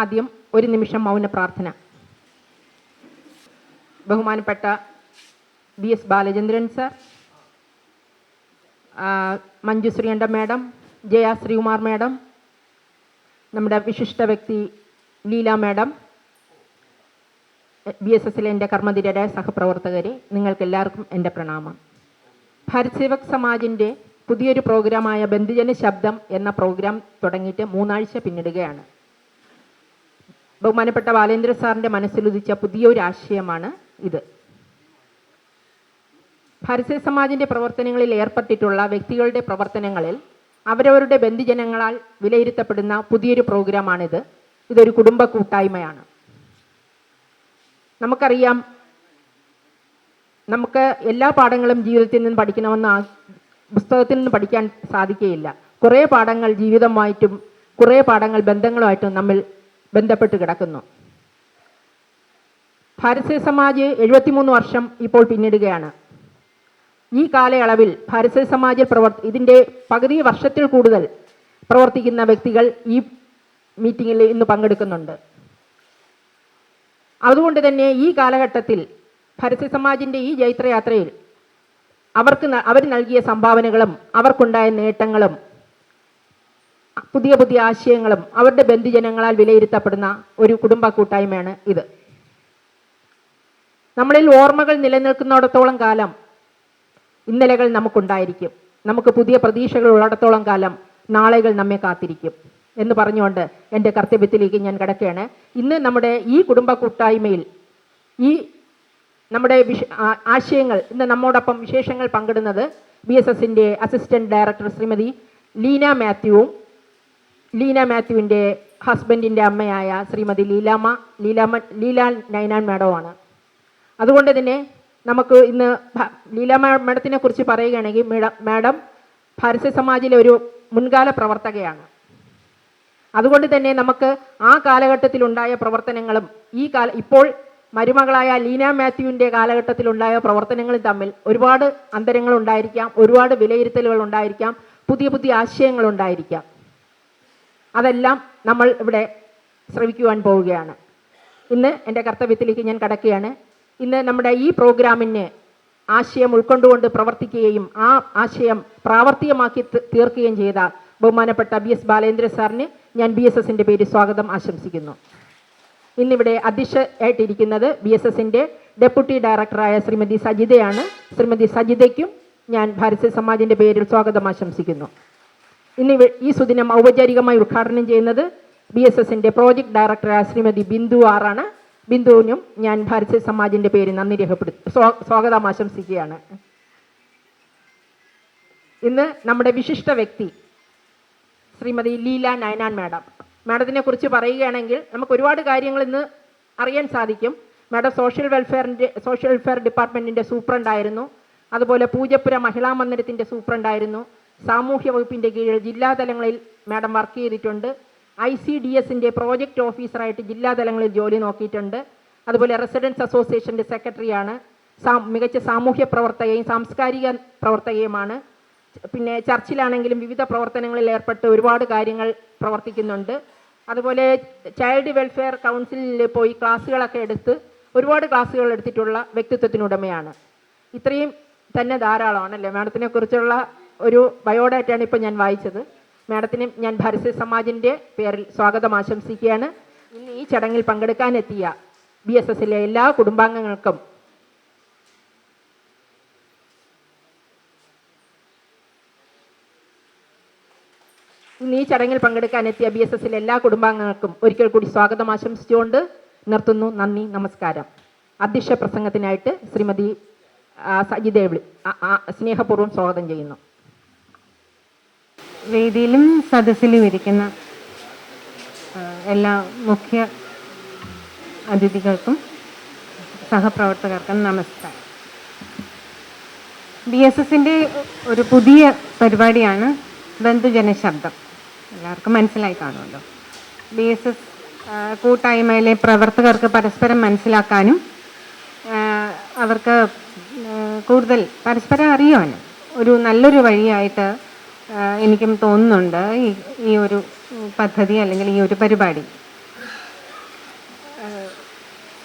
ആദ്യം ഒരു നിമിഷം മൗന പ്രാർത്ഥന. ബഹുമാനപ്പെട്ട BS ബാലചന്ദ്രൻ സർ, മഞ്ജുശ്രീയണ്ട മാഡം, ജയ ശ്രീകുമാർ മാഡം, നമ്മുടെ വിശിഷ്ട വ്യക്തി ലീല മാഡം, BSSലെ എൻ്റെ കർമ്മധീരരായ സഹപ്രവർത്തകരെ, നിങ്ങൾക്കെല്ലാവർക്കും എൻ്റെ പ്രണാമം. ഭാരത് സേവക് സമാജിൻ്റെ പുതിയൊരു പ്രോഗ്രാമായ ബന്ധുജന ശബ്ദം എന്ന പ്രോഗ്രാം തുടങ്ങിയിട്ട് 3 ആഴ്ച പിന്നിടുകയാണ്. ബഹുമാനപ്പെട്ട ബാലേന്ദ്ര സാറിൻ്റെ മനസ്സിലുദിച്ച പുതിയൊരു ആശയമാണ് ഇത്. ഭാരത് സേവക് സമാജിൻ്റെ പ്രവർത്തനങ്ങളിൽ ഏർപ്പെട്ടിട്ടുള്ള വ്യക്തികളുടെ പ്രവർത്തനങ്ങളിൽ അവരവരുടെ ബന്ധുജനങ്ങളാൽ വിലയിരുത്തപ്പെടുന്ന പുതിയൊരു പ്രോഗ്രാമാണിത്. ഇതൊരു കുടുംബ കൂട്ടായ്മയാണ്. നമുക്കറിയാം, നമുക്ക് എല്ലാ പാഠങ്ങളും ജീവിതത്തിൽ നിന്ന് പഠിക്കണമെന്ന് പുസ്തകത്തിൽ നിന്ന് പഠിക്കാൻ സാധിക്കുകയില്ല. കുറേ പാഠങ്ങൾ ജീവിതമായിട്ടും കുറേ പാഠങ്ങൾ ബന്ധങ്ങളുമായിട്ടും നമ്മൾ ബന്ധപ്പെട്ട് കിടക്കുന്നു. ഭാരത് സേവക് സമാജ് 73 വർഷം ഇപ്പോൾ പിന്നിടുകയാണ്. ഈ കാലയളവിൽ ഭാരത് സേവക് സമാജിൽ ഇതിൻ്റെ പകുതി വർഷത്തിൽ കൂടുതൽ പ്രവർത്തിക്കുന്ന വ്യക്തികൾ ഈ മീറ്റിങ്ങിൽ ഇന്ന് പങ്കെടുക്കുന്നുണ്ട്. അതുകൊണ്ട് തന്നെ ഈ കാലഘട്ടത്തിൽ ഭാരത് സേവക് സമാജിൻ്റെ ഈ ജൈത്രയാത്രയിൽ അവർ നൽകിയ സംഭാവനകളും അവർക്കുണ്ടായ നേട്ടങ്ങളും പുതിയ പുതിയ ആശയങ്ങളും അവരുടെ ബന്ധുജനങ്ങളാൽ വിലയിരുത്തപ്പെടുന്ന ഒരു കുടുംബ കൂട്ടായ്മയാണ് ഇത്. നമ്മളിൽ ഓർമ്മകൾ നിലനിൽക്കുന്നിടത്തോളം കാലം ഇന്നലകൾ നമുക്കുണ്ടായിരിക്കും. നമുക്ക് പുതിയ പ്രതീക്ഷകൾ ഉള്ളിടത്തോളം കാലം നാളെകൾ നമ്മെ കാത്തിരിക്കും എന്ന് പറഞ്ഞുകൊണ്ട് എൻ്റെ കർത്തവ്യത്തിലേക്ക് ഞാൻ കിടക്കുകയാണ്. ഇന്ന് നമ്മുടെ ഈ കുടുംബ കൂട്ടായ്മയിൽ ഈ നമ്മുടെ ആശയങ്ങൾ ഇന്ന് നമ്മോടൊപ്പം വിശേഷങ്ങൾ പങ്കിടുന്നത് BSSൻ്റെ അസിസ്റ്റന്റ് ഡയറക്ടർ ശ്രീമതി ലീന മാത്യുവും ലീന മാത്യുവിൻ്റെ ഹസ്ബൻഡിൻ്റെ അമ്മയായ ശ്രീമതി ലീല നൈനാൻ മാഡവുമാണ്. അതുകൊണ്ട് തന്നെ നമുക്ക് ഇന്ന് ലീല മാഡത്തിനെ കുറിച്ച് പറയുകയാണെങ്കിൽ, മാഡം ഭാരത് സേവക് സമാജിലെ ഒരു മുൻകാല പ്രവർത്തകയാണ്. അതുകൊണ്ട് തന്നെ നമുക്ക് ആ കാലഘട്ടത്തിലുണ്ടായ പ്രവർത്തനങ്ങളും ഇപ്പോൾ മരുമകളായ ലീന മാത്യുവിൻ്റെ കാലഘട്ടത്തിലുണ്ടായ പ്രവർത്തനങ്ങളും തമ്മിൽ ഒരുപാട് അന്തരങ്ങൾ ഉണ്ടായിരിക്കാം, ഒരുപാട് വിലയിരുത്തലുകൾ ഉണ്ടായിരിക്കാം, പുതിയ പുതിയ ആശയങ്ങൾ ഉണ്ടായിരിക്കാം. അതെല്ലാം നമ്മൾ ഇവിടെ ശ്രവിക്കുവാൻ പോവുകയാണ്. ഇന്ന് എൻ്റെ കർത്തവ്യത്തിലേക്ക് ഞാൻ കടക്കുകയാണ്. ഇന്ന് നമ്മുടെ ഈ പ്രോഗ്രാമിന് ആശയം ഉൾക്കൊണ്ടുകൊണ്ട് പ്രവർത്തിക്കുകയും ആ ആശയം പ്രാവർത്തികമാക്കി തീർക്കുകയും ചെയ്ത ബഹുമാനപ്പെട്ട BS ബാലേന്ദ്ര സാറിന് ഞാൻ BSSൻ്റെ പേരിൽ സ്വാഗതം ആശംസിക്കുന്നു. ഇന്നിവിടെ അധ്യക്ഷയായിട്ടിരിക്കുന്നത് BSSൻ്റെ ഡെപ്യൂട്ടി ഡയറക്ടറായ ശ്രീമതി സജിതയാണ്. ശ്രീമതി സജിതയ്ക്കും ഞാൻ ഭാരത് സേവക് സമാജിൻ്റെ പേരിൽ സ്വാഗതം ആശംസിക്കുന്നു. ഇന്ന് ഈ സുദിനം ഔപചാരികമായി ഉദ്ഘാടനം ചെയ്യുന്നത് BSSൻ്റെ പ്രോജക്ട് ഡയറക്ടറായ ശ്രീമതി ബിന്ദു ആറാണ്. ബിന്ദുവിനും ഞാൻ ഭാരത് സേവക് സമാജിൻ്റെ പേരിൽ നന്ദി സ്വാഗതം ആശംസിക്കുകയാണ്. ഇന്ന് നമ്മുടെ വിശിഷ്ട വ്യക്തി ശ്രീമതി ലീല നൈനാൻ മാഡത്തിനെ കുറിച്ച് പറയുകയാണെങ്കിൽ നമുക്ക് ഒരുപാട് കാര്യങ്ങൾ ഇന്ന് അറിയാൻ സാധിക്കും. മാഡം സോഷ്യൽ വെൽഫെയർ ഡിപ്പാർട്ട്മെൻറ്റിൻ്റെ സൂപ്രണ്ടായിരുന്നു. അതുപോലെ പൂജപ്പുര മഹിളാ മന്ദിരത്തിൻ്റെ സൂപ്രണ്ടായിരുന്നു. സാമൂഹ്യ വകുപ്പിൻ്റെ കീഴിൽ ജില്ലാതലങ്ങളിൽ മാഡം വർക്ക് ചെയ്തിട്ടുണ്ട്. ICDSൻ്റെ പ്രോജക്റ്റ് ഓഫീസറായിട്ട് ജില്ലാതലങ്ങളിൽ ജോലി നോക്കിയിട്ടുണ്ട്. അതുപോലെ റെസിഡൻസ് അസോസിയേഷൻ്റെ സെക്രട്ടറിയാണ്. മികച്ച സാമൂഹ്യ പ്രവർത്തകയും സാംസ്കാരിക പ്രവർത്തകയുമാണ്. പിന്നെ ചർച്ചിലാണെങ്കിലും വിവിധ പ്രവർത്തനങ്ങളിൽ ഏർപ്പെട്ട് ഒരുപാട് കാര്യങ്ങൾ പ്രവർത്തിക്കുന്നുണ്ട്. അതുപോലെ ചൈൽഡ് വെൽഫെയർ കൗൺസിലിൽ പോയി ക്ലാസ്സുകളൊക്കെ എടുത്ത് ഒരുപാട് ക്ലാസ്സുകൾ എടുത്തിട്ടുള്ള വ്യക്തിത്വത്തിനുടമയാണ്. ഇത്രയും തന്നെ ധാരാളമാണല്ലേ. മാഡത്തിനെ കുറിച്ചുള്ള ഒരു ബയോഡാറ്റയാണ് ഇപ്പോൾ ഞാൻ വായിച്ചത്. മാഡത്തിന് ഞാൻ ഭാരത് സേവക് സമാജിൻ്റെ പേരിൽ സ്വാഗതം ആശംസിക്കുകയാണ്. ഇന്ന് ഈ ചടങ്ങിൽ പങ്കെടുക്കാനെത്തിയ BSSലെ എല്ലാ കുടുംബാംഗങ്ങൾക്കും BSSലെ എല്ലാ കുടുംബാംഗങ്ങൾക്കും ഒരിക്കൽ കൂടി സ്വാഗതം ആശംസിച്ചുകൊണ്ട് നിർത്തുന്നു. നന്ദി, നമസ്കാരം. അധ്യക്ഷ പ്രസംഗത്തിനായിട്ട് ശ്രീമതി സജിതയെ സ്നേഹപൂർവ്വം സ്വാഗതം ചെയ്യുന്നു. വേദിയിലും സദസ്സിലും ഇരിക്കുന്ന എല്ലാ മുഖ്യ അതിഥികൾക്കും സഹപ്രവർത്തകർക്കും നമസ്കാരം. BSSൻ്റെ ഒരു പുതിയ പരിപാടിയാണ് ബന്ധുജന ശബ്ദം. എല്ലാവർക്കും മനസ്സിലായി കാണുമല്ലോ. BSS കൂട്ടായ്മയിലെ പ്രവർത്തകർക്ക് പരസ്പരം മനസ്സിലാക്കാനും അവർക്ക് കൂടുതൽ പരസ്പരം അറിയുവാനും ഒരു നല്ലൊരു വഴിയായിട്ട് എനിക്കും തോന്നുന്നുണ്ട് ഈ ഒരു പദ്ധതി അല്ലെങ്കിൽ ഈ ഒരു പരിപാടി.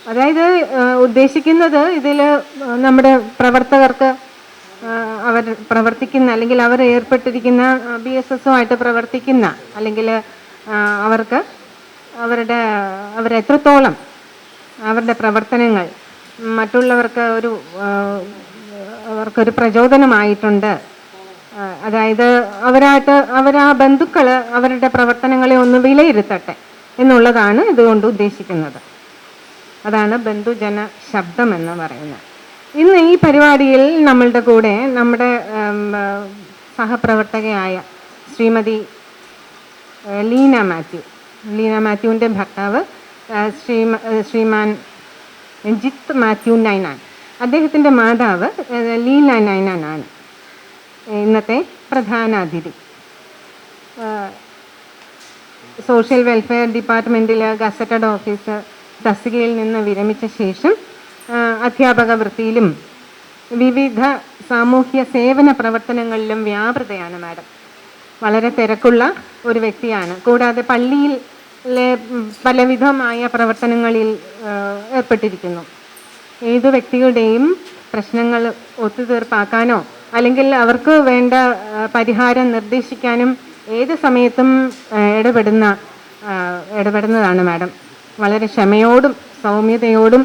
അതായത് ഉദ്ദേശിക്കുന്നത് ഇതിൽ നമ്മുടെ പ്രവർത്തകർക്ക് അവർ പ്രവർത്തിക്കുന്ന അല്ലെങ്കിൽ അവർ ഏർപ്പെട്ടിരിക്കുന്ന BSSുമായിട്ട് പ്രവർത്തിക്കുന്ന അല്ലെങ്കിൽ അവർക്ക് അവരെത്രത്തോളം അവരുടെ പ്രവർത്തനങ്ങൾ മറ്റുള്ളവർക്ക് അവർക്കൊരു പ്രചോദനമായിട്ടുണ്ട്. അതായത് അവരാ ബന്ധുക്കൾ അവരുടെ പ്രവർത്തനങ്ങളെ ഒന്ന് വിലയിരുത്തട്ടെ എന്നുള്ളതാണ് ഇതുകൊണ്ട് ഉദ്ദേശിക്കുന്നത്. അതാണ് ബന്ധുജന ശബ്ദം എന്ന് പറയുന്നത്. ഇന്ന് ഈ പരിപാടിയിൽ നമ്മളുടെ കൂടെ നമ്മുടെ സഹപ്രവർത്തകയായ ശ്രീമതി ലീന മാത്യുവിൻ്റെ ഭർത്താവ് ശ്രീമാൻ ജിത്ത് മാത്യു നൈനാൻ, അദ്ദേഹത്തിൻ്റെ മാതാവ് ലീല നൈനാനാണ് ഇന്നത്തെ പ്രധാന അതിഥി. സോഷ്യൽ വെൽഫെയർ ഡിപ്പാർട്ട്മെൻറ്റിൽ ഗസറ്റഡ് ഓഫീസർ തസ്തികയിൽ നിന്ന് വിരമിച്ച ശേഷം അധ്യാപക വൃത്തിയിലും വിവിധ സാമൂഹ്യ സേവന പ്രവർത്തനങ്ങളിലും വ്യാപൃതയാണ് മാഡം. വളരെ തിരക്കുള്ള ഒരു വ്യക്തിയാണ്. കൂടാതെ പള്ളിയിലെ പലവിധമായ പ്രവർത്തനങ്ങളിൽ ഏർപ്പെട്ടിരിക്കുന്നു. ഏതു വ്യക്തിയുടെയും പ്രശ്നങ്ങൾ ഒത്തുതീർപ്പാക്കാനോ അല്ലെങ്കിൽ അവർക്ക് വേണ്ട പരിഹാരം നിർദ്ദേശിക്കാനും ഏത് സമയത്തും ഇടപെടുന്നതാണ് മാഡം. വളരെ ക്ഷമയോടും സൗമ്യതയോടും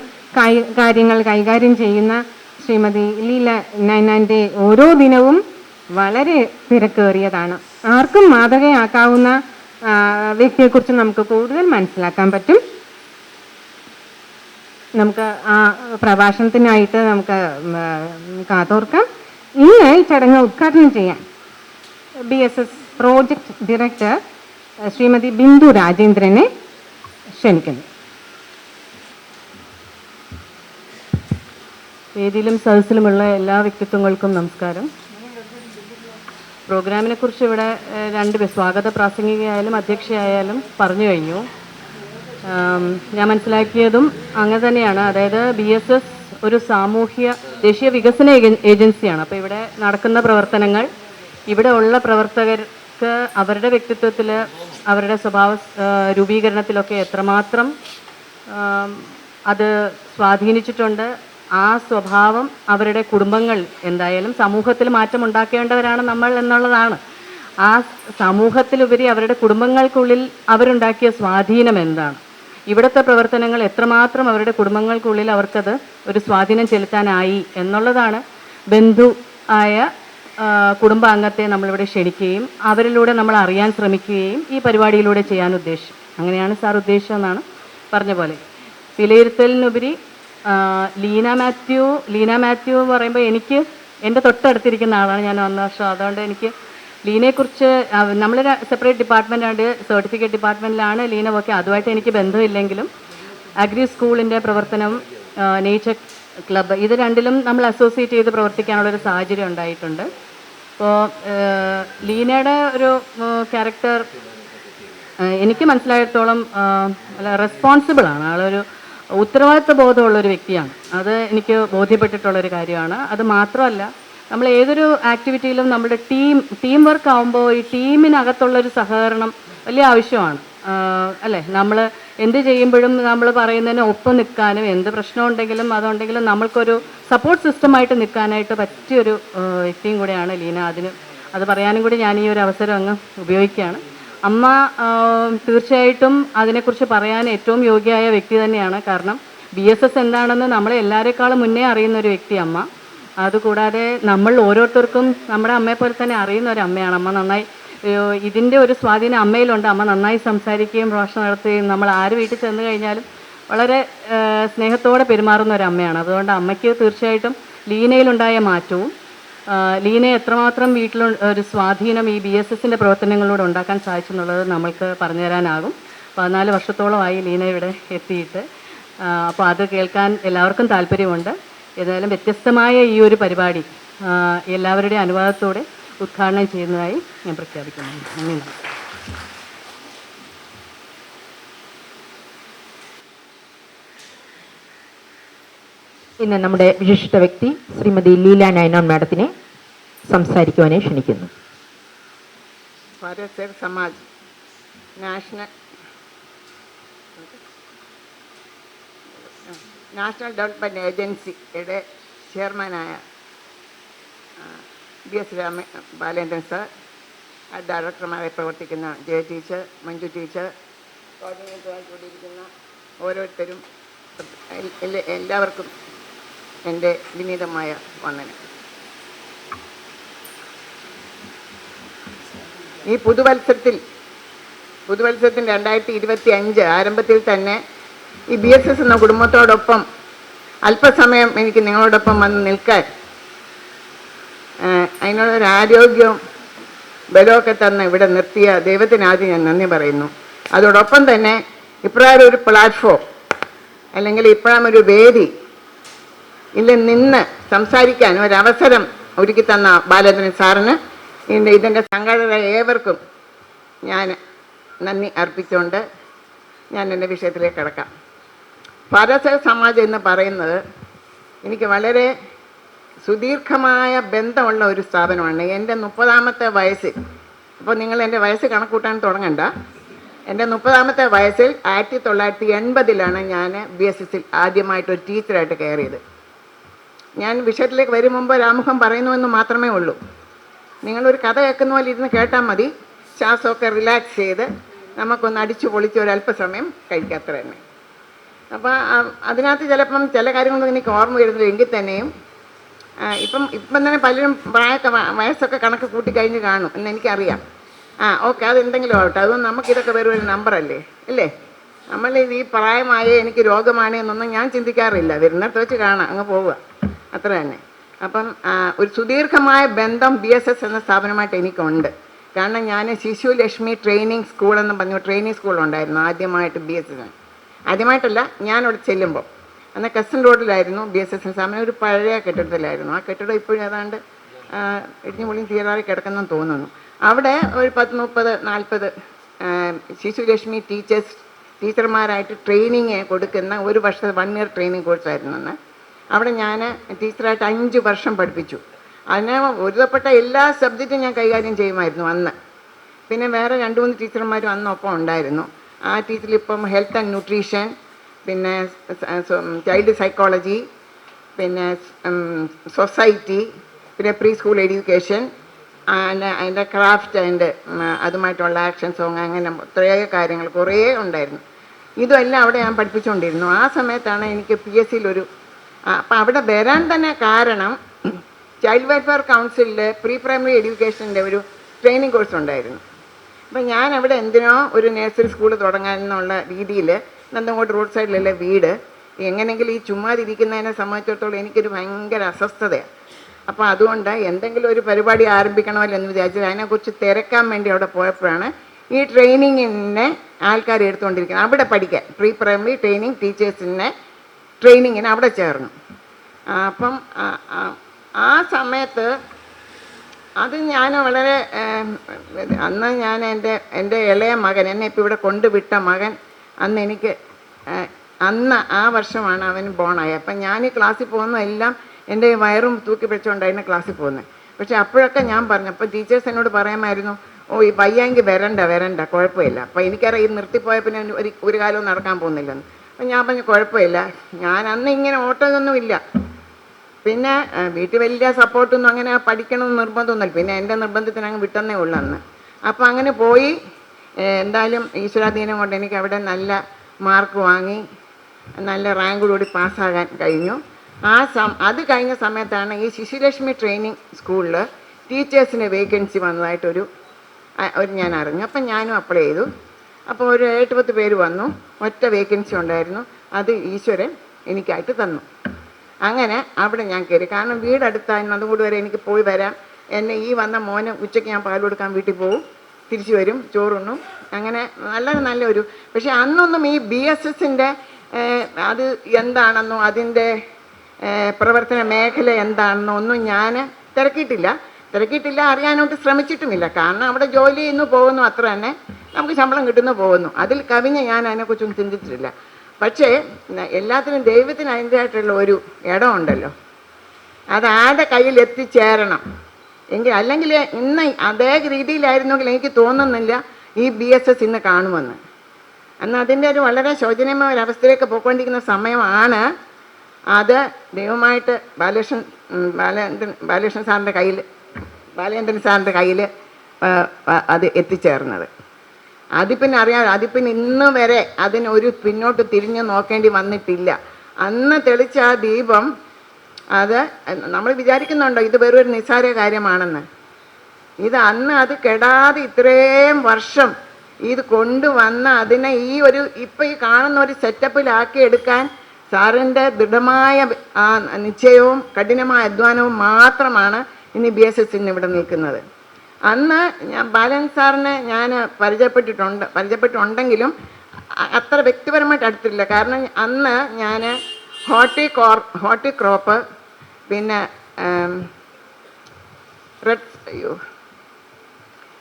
കാര്യങ്ങൾ കൈകാര്യം ചെയ്യുന്ന ശ്രീമതി ലീല നൈനാൻ്റെ ഓരോ ദിനവും വളരെ തിരക്കേറിയതാണ്. ആർക്കും മാതൃകയാക്കാവുന്ന വ്യക്തിയെക്കുറിച്ച് നമുക്ക് കൂടുതൽ മനസ്സിലാക്കാൻ പറ്റും. നമുക്ക് ആ പ്രഭാഷണത്തിനായിട്ട് നമുക്ക് കാതോർക്കാം. ഇന്ന് ഈ ചടങ്ങ് ഉദ്ഘാടനം ചെയ്യാൻ BSS project director Shrimati Bindu രാജേന്ദ്രനെ ക്ഷണിക്കുന്നു. വേദിയിലും സദസ്സിലുമുള്ള എല്ലാ വ്യക്തിത്വങ്ങൾക്കും നമസ്കാരം. പ്രോഗ്രാമിനെ കുറിച്ച് ഇവിടെ സ്വാഗത പ്രാസംഗികയായാലും അധ്യക്ഷയായാലും പറഞ്ഞു കഴിഞ്ഞു. ഞാൻ മനസ്സിലാക്കിയതും അങ്ങനെ തന്നെയാണ്. അതായത് BSS ഒരു ദേശീയ വികസന ഏജൻസിയാണ്. അപ്പോൾ ഇവിടെ നടക്കുന്ന പ്രവർത്തനങ്ങൾ ഇവിടെ ഉള്ള പ്രവർത്തകർക്ക് അവരുടെ വ്യക്തിത്വത്തിൽ അവരുടെ സ്വഭാവ രൂപീകരണത്തിലൊക്കെ എത്രമാത്രം അത് സ്വാധീനിച്ചിട്ടുണ്ട്. ആ സ്വഭാവം അവരുടെ കുടുംബങ്ങൾ എന്തായാലും സമൂഹത്തിൽ മാറ്റം ഉണ്ടാക്കേണ്ടവരാണ് നമ്മൾ എന്നുള്ളതാണ്. ആ സമൂഹത്തിലുപരി അവരുടെ കുടുംബങ്ങൾക്കുള്ളിൽ അവരുണ്ടാക്കിയ സ്വാധീനം എന്താണ്, ഇവിടുത്തെ പ്രവർത്തനങ്ങൾ എത്രമാത്രം അവരുടെ കുടുംബങ്ങൾക്കുള്ളിൽ അവർക്കത് ഒരു സ്വാധീനം ചെലുത്താനായി എന്നുള്ളതാണ് ബന്ധു ആയ കുടുംബാംഗത്തെ നമ്മളിവിടെ ക്ഷണിക്കുകയും അവരിലൂടെ നമ്മൾ അറിയാൻ ശ്രമിക്കുകയും ഈ പരിപാടിയിലൂടെ ചെയ്യാൻ ഉദ്ദേശിച്ചു. അങ്ങനെയാണ് സാർ ഉദ്ദേശം എന്നാണ് പറഞ്ഞ പോലെ. വിലയിരുത്തലിനുപരി ലീന മാത്യു എന്ന് പറയുമ്പോൾ എനിക്ക് എൻ്റെ തൊട്ടടുത്തിരിക്കുന്ന ആളാണ്. ഞാൻ 1 വർഷം, അതുകൊണ്ട് എനിക്ക് ലീനയെക്കുറിച്ച് നമ്മൾ സെപ്പറേറ്റ് ഡിപ്പാർട്ട്മെൻറ്റാണ്, സർട്ടിഫിക്കറ്റ് ഡിപ്പാർട്ട്മെൻറ്റിലാണ് ലീന വർക്ക്. അതുമായിട്ട് എനിക്ക് ബന്ധമില്ലെങ്കിലും അഗ്രി സ്കൂളിൻ്റെ പ്രവർത്തനം, നേച്ചർ ക്ലബ്ബ്, ഇത് രണ്ടിലും നമ്മൾ അസോസിയേറ്റ് ചെയ്ത് പ്രവർത്തിക്കാനുള്ളൊരു സാഹചര്യം ഉണ്ടായിട്ടുണ്ട്. അപ്പോൾ ലീനയുടെ ഒരു ക്യാരക്ടർ എനിക്ക് മനസ്സിലായിടത്തോളം റെസ്പോൺസിബിളാണ്. ആളൊരു ഉത്തരവാദിത്വ ബോധമുള്ളൊരു വ്യക്തിയാണ്. അത് എനിക്ക് ബോധ്യപ്പെട്ടിട്ടുള്ളൊരു കാര്യമാണ്. അത് മാത്രമല്ല, നമ്മൾ ഏതൊരു ആക്ടിവിറ്റിയിലും നമ്മുടെ ടീം വർക്ക് ആകുമ്പോൾ ഈ ടീമിനകത്തുള്ളൊരു സഹകരണം വലിയ ആവശ്യമാണ്, അല്ലേ? നമ്മൾ എന്ത് ചെയ്യുമ്പോഴും നമ്മൾ പറയുന്നതിന് ഒപ്പം നിൽക്കാനും എന്ത് പ്രശ്നമുണ്ടെങ്കിലും അതുണ്ടെങ്കിലും നമ്മൾക്കൊരു സപ്പോർട്ട് സിസ്റ്റമായിട്ട് നിൽക്കാനായിട്ട് പറ്റിയൊരു വ്യക്തിയും കൂടെയാണ് ലീന. അത് പറയാനും കൂടി ഞാൻ ഈ ഒരു അവസരം അങ്ങ് ഉപയോഗിക്കുകയാണ്. അമ്മ തീർച്ചയായിട്ടും അതിനെക്കുറിച്ച് പറയാൻ ഏറ്റവും യോഗ്യമായ വ്യക്തി തന്നെയാണ്. കാരണം BSS എന്താണെന്ന് നമ്മളെ എല്ലാവരെക്കാളും മുന്നേ അറിയുന്ന ഒരു വ്യക്തി അമ്മ. അതുകൂടാതെ നമ്മൾ ഓരോരുത്തർക്കും നമ്മുടെ അമ്മയെ പോലെ തന്നെ അറിയുന്ന ഒരു അമ്മയാണ് അമ്മ. നന്നായി ഇതിൻ്റെ ഒരു സ്വാധീനം അമ്മയിലുണ്ട്. അമ്മ നന്നായി സംസാരിക്കുകയും പ്രഭാഷണം നടത്തുകയും നമ്മൾ ആര് വീട്ടിൽ ചെന്ന് കഴിഞ്ഞാലും വളരെ സ്നേഹത്തോടെ പെരുമാറുന്ന ഒരു അമ്മയാണ്. അതുകൊണ്ട് അമ്മയ്ക്ക് തീർച്ചയായിട്ടും ലീനയിലുണ്ടായ മാറ്റവും ലീനയെ എത്രമാത്രം ഒരു സ്വാധീനം ഈ BSSൻ്റെ പ്രവർത്തനങ്ങളിലൂടെ ഉണ്ടാക്കാൻ സാധിച്ചെന്നുള്ളത് നമ്മൾക്ക് പറഞ്ഞു തരാനാകും. 14 വർഷത്തോളമായി ലീന ഇവിടെ എത്തിയിട്ട്. അപ്പോൾ അത് കേൾക്കാൻ എല്ലാവർക്കും താല്പര്യമുണ്ട്. ഏതായാലും വ്യത്യസ്തമായ ഈ ഒരു പരിപാടി എല്ലാവരുടെയും അനുവാദത്തോടെ ഉദ്ഘാടനം ചെയ്യുന്നതായി ഞാൻ പ്രഖ്യാപിക്കുന്നു. നന്ദി. ഇന്ന് നമ്മുടെ വിശിഷ്ട വ്യക്തി ശ്രീമതി ലീല നൈനാൻ മാഡത്തിനെ സംസാരിക്കുവാനെ ക്ഷണിക്കുന്നു. Bharat Samaj national national development ഏജൻസിയുടെ ചെയർമാനായ BS ബാലേന്ദ്രൻ സാർ, ഡയറക്ടർമാരെ പ്രവർത്തിക്കുന്ന ജയ ടീച്ചർ, മഞ്ജു ടീച്ചർ, കോർഡിനേറ്ററായി കൂടിയിരിക്കുന്ന ഓരോരുത്തരും, എല്ലാവർക്കും എൻ്റെ വിനീതമായ വന്ദനം. ഈ പുതുവത്സരത്തിൽ 2025 ആരംഭത്തിൽ തന്നെ ഈ BSS എന്ന കുടുംബത്തോടൊപ്പം അല്പസമയം എനിക്ക് നിങ്ങളോടൊപ്പം വന്ന് നിൽക്കാൻ അതിനുള്ളൊരു ആരോഗ്യവും ബലമൊക്കെ തന്ന് ഇവിടെ നിർത്തിയ ദൈവത്തിന് ആദ്യം ഞാൻ നന്ദി പറയുന്നു. അതോടൊപ്പം തന്നെ ഇപ്രകാരം ഒരു പ്ലാറ്റ്ഫോം അല്ലെങ്കിൽ ഇപ്രകാരം ഒരു വേദി നിന്ന് സംസാരിക്കാൻ ഒരവസരം ഒരുക്കി തന്ന ബാലേന്ദ്രൻ സാറിന് ഇതിൻ്റെ സംഘാടകരെ ഏവർക്കും ഞാൻ നന്ദി അർപ്പിച്ചുകൊണ്ട് ഞാൻ എൻ്റെ വിഷയത്തിലേക്ക് കിടക്കാം. പാരസ സമാജം എന്ന് പറയുന്നത് എനിക്ക് വളരെ സുദീർഘമായ ബന്ധമുള്ള ഒരു സ്ഥാപനമാണ്. എൻ്റെ 30ാമത്തെ വയസ്സിൽ, അപ്പോൾ നിങ്ങൾ എൻ്റെ വയസ്സ് കണക്കൂട്ടാൻ തുടങ്ങണ്ട, എൻ്റെ 30ാമത്തെ വയസ്സിൽ 1980 ഞാൻ BSSൽ ആദ്യമായിട്ടൊരു ടീച്ചറായിട്ട് കയറിയത്. ഞാൻ വിഷയത്തിലേക്ക് വരും മുമ്പ് രാമുഖം പറയുന്നുവെന്ന് മാത്രമേ ഉള്ളൂ. നിങ്ങളൊരു കഥ കേൾക്കുന്ന പോലെ ഇരുന്ന് കേട്ടാൽ മതി. ശ്വാസമൊക്കെ റിലാക്സ് ചെയ്ത് നമുക്കൊന്ന് അടിച്ചു പൊളിച്ച് ഒരല്പസമയം കഴിക്കാത്ര തന്നെ. അപ്പോൾ അതിനകത്ത് ചിലപ്പം ചില കാര്യങ്ങളൊന്നും എനിക്ക് ഓർമ്മ വരുന്നില്ല എങ്കിൽ തന്നെയും ഇപ്പം തന്നെ പലരും വയസ്സൊക്കെ കണക്ക് കൂട്ടിക്കഴിഞ്ഞ് കാണും എന്ന് എനിക്കറിയാം. ഓക്കെ, അതെന്തെങ്കിലും ആവട്ടെ, അതുകൊണ്ട് നമുക്കിതൊക്കെ വെറും ഒരു നമ്പറല്ലേ അല്ലേ. നമ്മൾ ഈ പ്രായമായ എനിക്ക് രോഗമാണ് എന്നൊന്നും ഞാൻ ചിന്തിക്കാറില്ല. വരുന്നിടത്ത് വെച്ച് കാണാം, അങ്ങ് പോവുക, അത്ര തന്നെ. അപ്പം ഒരു സുദീർഘമായ ബന്ധം BSS എന്ന സ്ഥാപനമായിട്ട് എനിക്കുണ്ട്. കാരണം ഞാൻ ശിശുലക്ഷ്മി ട്രെയിനിങ് സ്കൂൾ എന്ന് പറഞ്ഞു ട്രെയിനിങ് സ്കൂളുണ്ടായിരുന്നു ആദ്യമായിട്ട് BSS. ആദ്യമായിട്ടല്ല, ഞാനവിടെ ചെല്ലുമ്പോൾ അന്ന് കസ്റ്റൻ റോഡിലായിരുന്നു BSS സ്ഥാപനം. ഒരു പഴയ കെട്ടിടത്തിലായിരുന്നു. ആ കെട്ടിടം ഇപ്പോഴും ഏതാണ്ട് ഇടിഞ്ഞു പൊളിയും തീരാറി കിടക്കുന്നെന്ന് തോന്നുന്നു. അവിടെ ഒരു 10-30-40 ശിശുലക്ഷ്മി ടീച്ചർമാരായിട്ട് ട്രെയിനിങ് കൊടുക്കുന്ന ഒരു വർഷത്തെ 1 ഇയർ ട്രെയിനിങ് കോഴ്സായിരുന്നു അന്ന്. അവിടെ ഞാൻ ടീച്ചറായിട്ട് 5 വർഷം പഠിപ്പിച്ചു. അതിന് ഒരുതപ്പെട്ട എല്ലാ സബ്ജക്റ്റും ഞാൻ കൈകാര്യം ചെയ്യുമായിരുന്നു അന്ന്. പിന്നെ വേറെ 2-3 ടീച്ചർമാരും അന്നൊപ്പം ഉണ്ടായിരുന്നു. ആ ടീച്ചറിലിപ്പം ഹെൽത്ത് ആൻഡ് ന്യൂട്രീഷൻ, പിന്നെ ചൈൽഡ് സൈക്കോളജി, പിന്നെ സൊസൈറ്റി, പിന്നെ പ്രീ സ്കൂൾ എഡ്യൂക്കേഷൻ, അതിൻ്റെ ക്രാഫ്റ്റ് ആൻഡ് അതുമായിട്ടുള്ള ആക്ഷൻ സോങ്, അങ്ങനെ കുറേ കാര്യങ്ങൾ കുറേ ഉണ്ടായിരുന്നു. ഇതുമെല്ലാം അവിടെ ഞാൻ പഠിപ്പിച്ചുകൊണ്ടിരുന്നു. ആ സമയത്താണ് എനിക്ക് PSCയിലൊരു അപ്പം അവിടെ വരാൻ തന്നെ കാരണം ചൈൽഡ് വെൽഫെയർ കൗൺസിലിൽ പ്രീ പ്രൈമറി എഡ്യൂക്കേഷൻ്റെ ഒരു ട്രെയിനിങ് കോഴ്സ് ഉണ്ടായിരുന്നു. അപ്പം ഞാൻ അവിടെ എന്തിനോ ഒരു നഴ്സറി സ്കൂൾ തുടങ്ങാനെന്നുള്ള രീതിയിൽ നന്തങ്കോട്ട് റോഡ് സൈഡിലുള്ള വീട് എങ്ങനെയെങ്കിലും ഈ ചുമ്മാതിരിക്കുന്നതിനെ സംബന്ധിച്ചിടത്തോളം എനിക്കൊരു ഭയങ്കര അസ്വസ്ഥതയാണ്. അപ്പോൾ അതുകൊണ്ട് എന്തെങ്കിലും ഒരു പരിപാടി ആരംഭിക്കണമല്ലോ എന്ന് വിചാരിച്ചത് അതിനെക്കുറിച്ച് തിരക്കാൻ വേണ്ടി അവിടെ പോയപ്പോഴാണ് ഈ ട്രെയിനിങ്ങിനെ ആൾക്കാർ എടുത്തുകൊണ്ടിരിക്കുന്നത്. അവിടെ പഠിക്കാൻ പ്രീ പ്രൈമറി ട്രെയിനിങ് ടീച്ചേഴ്സിനെ ട്രെയിനിങ്ങിന് അവിടെ ചേർന്നു. അപ്പം ആ സമയത്ത് അത് ഞാൻ വളരെ അന്ന് ഞാൻ എൻ്റെ ഇളയ മകൻ, എന്നെ ഇപ്പോൾ ഇവിടെ കൊണ്ടുവിട്ട മകൻ, അന്ന് ആ വർഷമാണ് അവന് ബോണായത്. അപ്പം ഞാൻ ഈ ക്ലാസ്സിൽ പോകുന്നതെല്ലാം എൻ്റെ വയറും തൂക്കി പിടിച്ചുകൊണ്ടായിരുന്നു ക്ലാസ്സിൽ പോകുന്നത്. പക്ഷെ അപ്പോഴൊക്കെ ഞാൻ പറഞ്ഞു, അപ്പോൾ ടീച്ചേഴ്സ് എന്നോട് പറയാമായിരുന്നു, ഈ വയ്യെങ്കിൽ വരണ്ട കുഴപ്പമില്ല. അപ്പോൾ എനിക്കറിയാം ഈ നിർത്തിപ്പോയ പിന്നെ ഒരു കാലവും നടക്കാൻ പോകുന്നില്ലെന്ന്. അപ്പം ഞാൻ പറഞ്ഞു കുഴപ്പമില്ല, ഞാൻ അന്ന് ഇങ്ങനെ ഓട്ടമൊന്നുമില്ല. പിന്നെ വീട്ടിൽ വലിയ സപ്പോർട്ടൊന്നും അങ്ങനെ പഠിക്കണമെന്ന് നിർബന്ധമൊന്നുമില്ല. പിന്നെ എൻ്റെ നിർബന്ധത്തിന് അങ്ങ് വിട്ടെന്നേ ഉള്ളൂ അന്ന്. അപ്പോൾ അങ്ങനെ പോയി എന്തായാലും ഈശ്വരാധീനം കൊണ്ട് എനിക്ക് അവിടെ നല്ല മാർക്ക് വാങ്ങി നല്ല റാങ്കോടുകൂടി പാസ്സാകാൻ കഴിഞ്ഞു. അത് കഴിഞ്ഞ സമയത്താണ് ഈ ശിശുലക്ഷ്മി ട്രെയിനിങ് സ്കൂളിൽ ടീച്ചേഴ്സിന് വേക്കൻസി വന്നതായിട്ടൊരു ഞാൻ അറിഞ്ഞു. അപ്പം ഞാനും അപ്ലൈ ചെയ്തു. അപ്പോൾ ഒരു 8-10 പേര് വന്നു. ഒറ്റ വേക്കൻസി ഉണ്ടായിരുന്നു. അത് ഈശ്വരൻ എനിക്കായിട്ട് തന്നു. അങ്ങനെ അവിടെ ഞാൻ കയറി. കാരണം വീടടുത്തായിരുന്നു, അതുകൊണ്ട് വരെ എനിക്ക് പോയി വരാം. എന്നെ ഈ വന്ന മോന് ഉച്ചയ്ക്ക് ഞാൻ പാൽ കൊടുക്കാൻ വീട്ടിൽ പോവും, തിരിച്ചു വരും, ചോറുണ്ണും. അങ്ങനെ നല്ലൊരു പക്ഷേ അന്നൊന്നും ഈ BSSൻ്റെ അത് എന്താണെന്നോ അതിൻ്റെ പ്രവർത്തന മേഖല എന്താണെന്നോ ഒന്നും ഞാൻ തിരക്കിയിട്ടില്ല, അറിയാനോട്ട് ശ്രമിച്ചിട്ടുമില്ല. കാരണം അവിടെ ജോലി ചെയ്യുന്നു പോകുന്നു, അത്ര തന്നെ നമുക്ക് ശമ്പളം കിട്ടുന്നു പോകുന്നു. അതിൽ കവിഞ്ഞ് ഞാൻ അതിനെക്കുറിച്ചൊന്നും ചിന്തിച്ചിട്ടില്ല. പക്ഷേ എല്ലാത്തിനും ദൈവത്തിന് അതിൻ്റെതായിട്ടുള്ള ഒരു ഇടമുണ്ടല്ലോ, അത് ആരുടെ കയ്യിൽ എത്തിച്ചേരണം എങ്കിൽ, അല്ലെങ്കിൽ ഇന്ന് അതേ രീതിയിലായിരുന്നെങ്കിൽ എനിക്ക് തോന്നുന്നില്ല ഈ BSS ഇന്ന് കാണുമെന്ന്. അന്ന് അതിൻ്റെ ഒരു വളരെ ശോചനീയമായ ഒരവസ്ഥയിലേക്ക് പോയിക്കൊണ്ടിരിക്കുന്ന സമയമാണ്. അത് ദൈവമായിട്ട് ബാലകൃഷ്ണൻ സാറിൻ്റെ കയ്യിൽ ബാലേന്ദ്രൻ സാറിൻ്റെ കയ്യിൽ അത് എത്തിച്ചേർന്നത്. അതിപ്പിന്നെ അറിയാം, അതിപ്പിന്നെ ഇന്ന് വരെ അതിനൊരു പിന്നോട്ട് തിരിഞ്ഞു നോക്കേണ്ടി വന്നിട്ടില്ല. അന്ന് തെളിച്ച ആ ദീപം അത് നമ്മൾ വിചാരിക്കുന്നുണ്ടോ ഇത് വെറൊരു നിസ്സാര കാര്യമാണെന്ന്? ഇത് അന്ന് അത് കെടാതെ ഇത്രയും വർഷം ഇത് കൊണ്ടുവന്ന അതിനെ ഇപ്പം ഈ കാണുന്ന ഒരു സെറ്റപ്പിലാക്കി എടുക്കാൻ സാറിൻ്റെ ദൃഢമായ ആ നിശ്ചയവും കഠിനമായ അധ്വാനവും മാത്രമാണ് ഇനി BSS ഇവിടെ നിൽക്കുന്നത്. അന്ന് ബാലൻ സാറിനെ ഞാൻ പരിചയപ്പെട്ടിട്ടുണ്ടെങ്കിലും അത്ര വ്യക്തിപരമായിട്ട് അടുത്തില്ല. കാരണം അന്ന് ഞാൻ ഹോർട്ടിക്രോപ്പ് പിന്നെ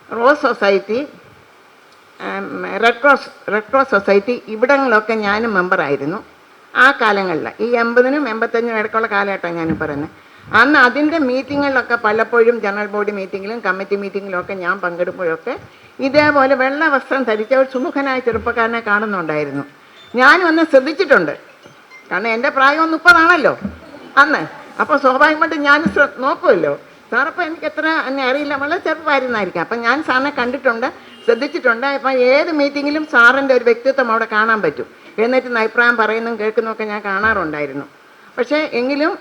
rose society, red cross society ഇവിടങ്ങളിലൊക്കെ ഞാനും മെമ്പറായിരുന്നു ആ കാലങ്ങളിൽ. ഈ 80-നും 85-നും ഇടയ്ക്കുള്ള കാലഘട്ടമാണ് ഞാൻ പറയുന്നത്. അന്ന് അതിൻ്റെ മീറ്റിങ്ങുകളിലൊക്കെ പലപ്പോഴും ജനറൽ ബോഡി മീറ്റിങ്ങിലും കമ്മിറ്റി മീറ്റിങ്ങിലുമൊക്കെ ഞാൻ പങ്കെടുക്കുമ്പോഴൊക്കെ ഇതേപോലെ വെള്ള വസ്ത്രം ധരിച്ച ഒരു സുമുഖനായ ചെറുപ്പക്കാരനെ കാണുന്നുണ്ടായിരുന്നു. ഞാനും അന്ന് ശ്രദ്ധിച്ചിട്ടുണ്ട്. കാരണം എൻ്റെ പ്രായം 30 അന്ന്. അപ്പോൾ സ്വാഭാവികമായിട്ട് ഞാൻ നോക്കുമല്ലോ. സാറപ്പോൾ എനിക്ക് എത്ര എന്നെ അറിയില്ല, വളരെ ചെറുപ്പമായിരുന്നായിരിക്കും. അപ്പം ഞാൻ സാറിനെ കണ്ടിട്ടുണ്ട്, ശ്രദ്ധിച്ചിട്ടുണ്ട്. അപ്പം ഏത് മീറ്റിങ്ങിലും സാറിൻ്റെ ഒരു വ്യക്തിത്വം അവിടെ കാണാൻ പറ്റും. എന്നിട്ട് അഭിപ്രായം പറയുന്നതും കേൾക്കുന്നതൊക്കെ ഞാൻ കാണാറുണ്ടായിരുന്നു. പക്ഷേ എങ്കിലും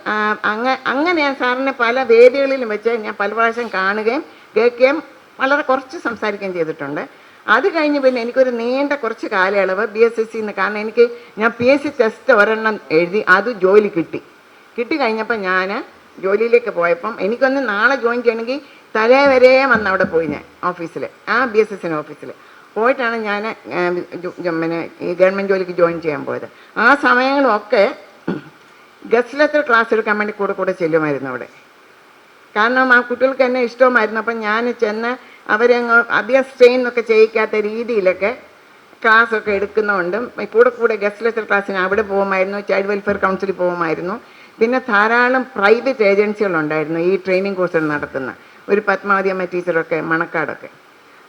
അങ്ങനെ ഞാൻ സാറിനെ പല വേദികളിലും വെച്ച് ഞാൻ പല പ്രാവശ്യം കാണുകയും കേൾക്കുകയും വളരെ കുറച്ച് സംസാരിക്കുകയും ചെയ്തിട്ടുണ്ട്. അത് കഴിഞ്ഞ് പിന്നെ എനിക്കൊരു നീണ്ട കുറച്ച് കാലയളവ് BSS കാരണം ഞാൻ PSC ടെസ്റ്റ് ഒരെണ്ണം എഴുതി, അത് ജോലി കിട്ടിക്കഴിഞ്ഞപ്പോൾ ഞാൻ ജോലിയിലേക്ക് പോയപ്പം എനിക്കൊന്ന് നാളെ ജോയിൻ ചെയ്യണമെങ്കിൽ തലേ വരെ വന്ന് അവിടെ പോയി ഞാൻ ഓഫീസിൽ, ആ BSS ഓഫീസിൽ പോയിട്ടാണ് ഞാൻ പിന്നെ ഈ ഗവൺമെൻറ് ജോലിക്ക് ജോയിൻ ചെയ്യാൻ പോയത്. ആ സമയങ്ങളൊക്കെ ഗസ്റ്റ് ലെക്ചർ ക്ലാസ് എടുക്കാൻ വേണ്ടി കൂടെ ചെല്ലുമായിരുന്നു അവിടെ. കാരണം ആ കുട്ടികൾക്ക് എന്നെ ഇഷ്ടവുമായിരുന്നു. അപ്പം ഞാൻ ചെന്ന് അവരെ അധികം സ്ട്രെയിൻ ഒക്കെ ചെയ്യിക്കാത്ത രീതിയിലൊക്കെ ക്ലാസ്സൊക്കെ എടുക്കുന്നതുകൊണ്ടും കൂടെ ഗസ്റ്റ് ലെക്ചർ ക്ലാസ്സിന് അവിടെ പോകുമായിരുന്നു. ചൈൽഡ് വെൽഫെയർ കൗൺസിലിൽ പോകുമായിരുന്നു. പിന്നെ ധാരാളം പ്രൈവറ്റ് ഏജൻസികളുണ്ടായിരുന്നു ഈ ട്രെയിനിങ് കോഴ്സുകൾ നടത്തുന്ന. ഒരു പത്മാവതി അമ്മ ടീച്ചറൊക്കെ മണക്കാടൊക്കെ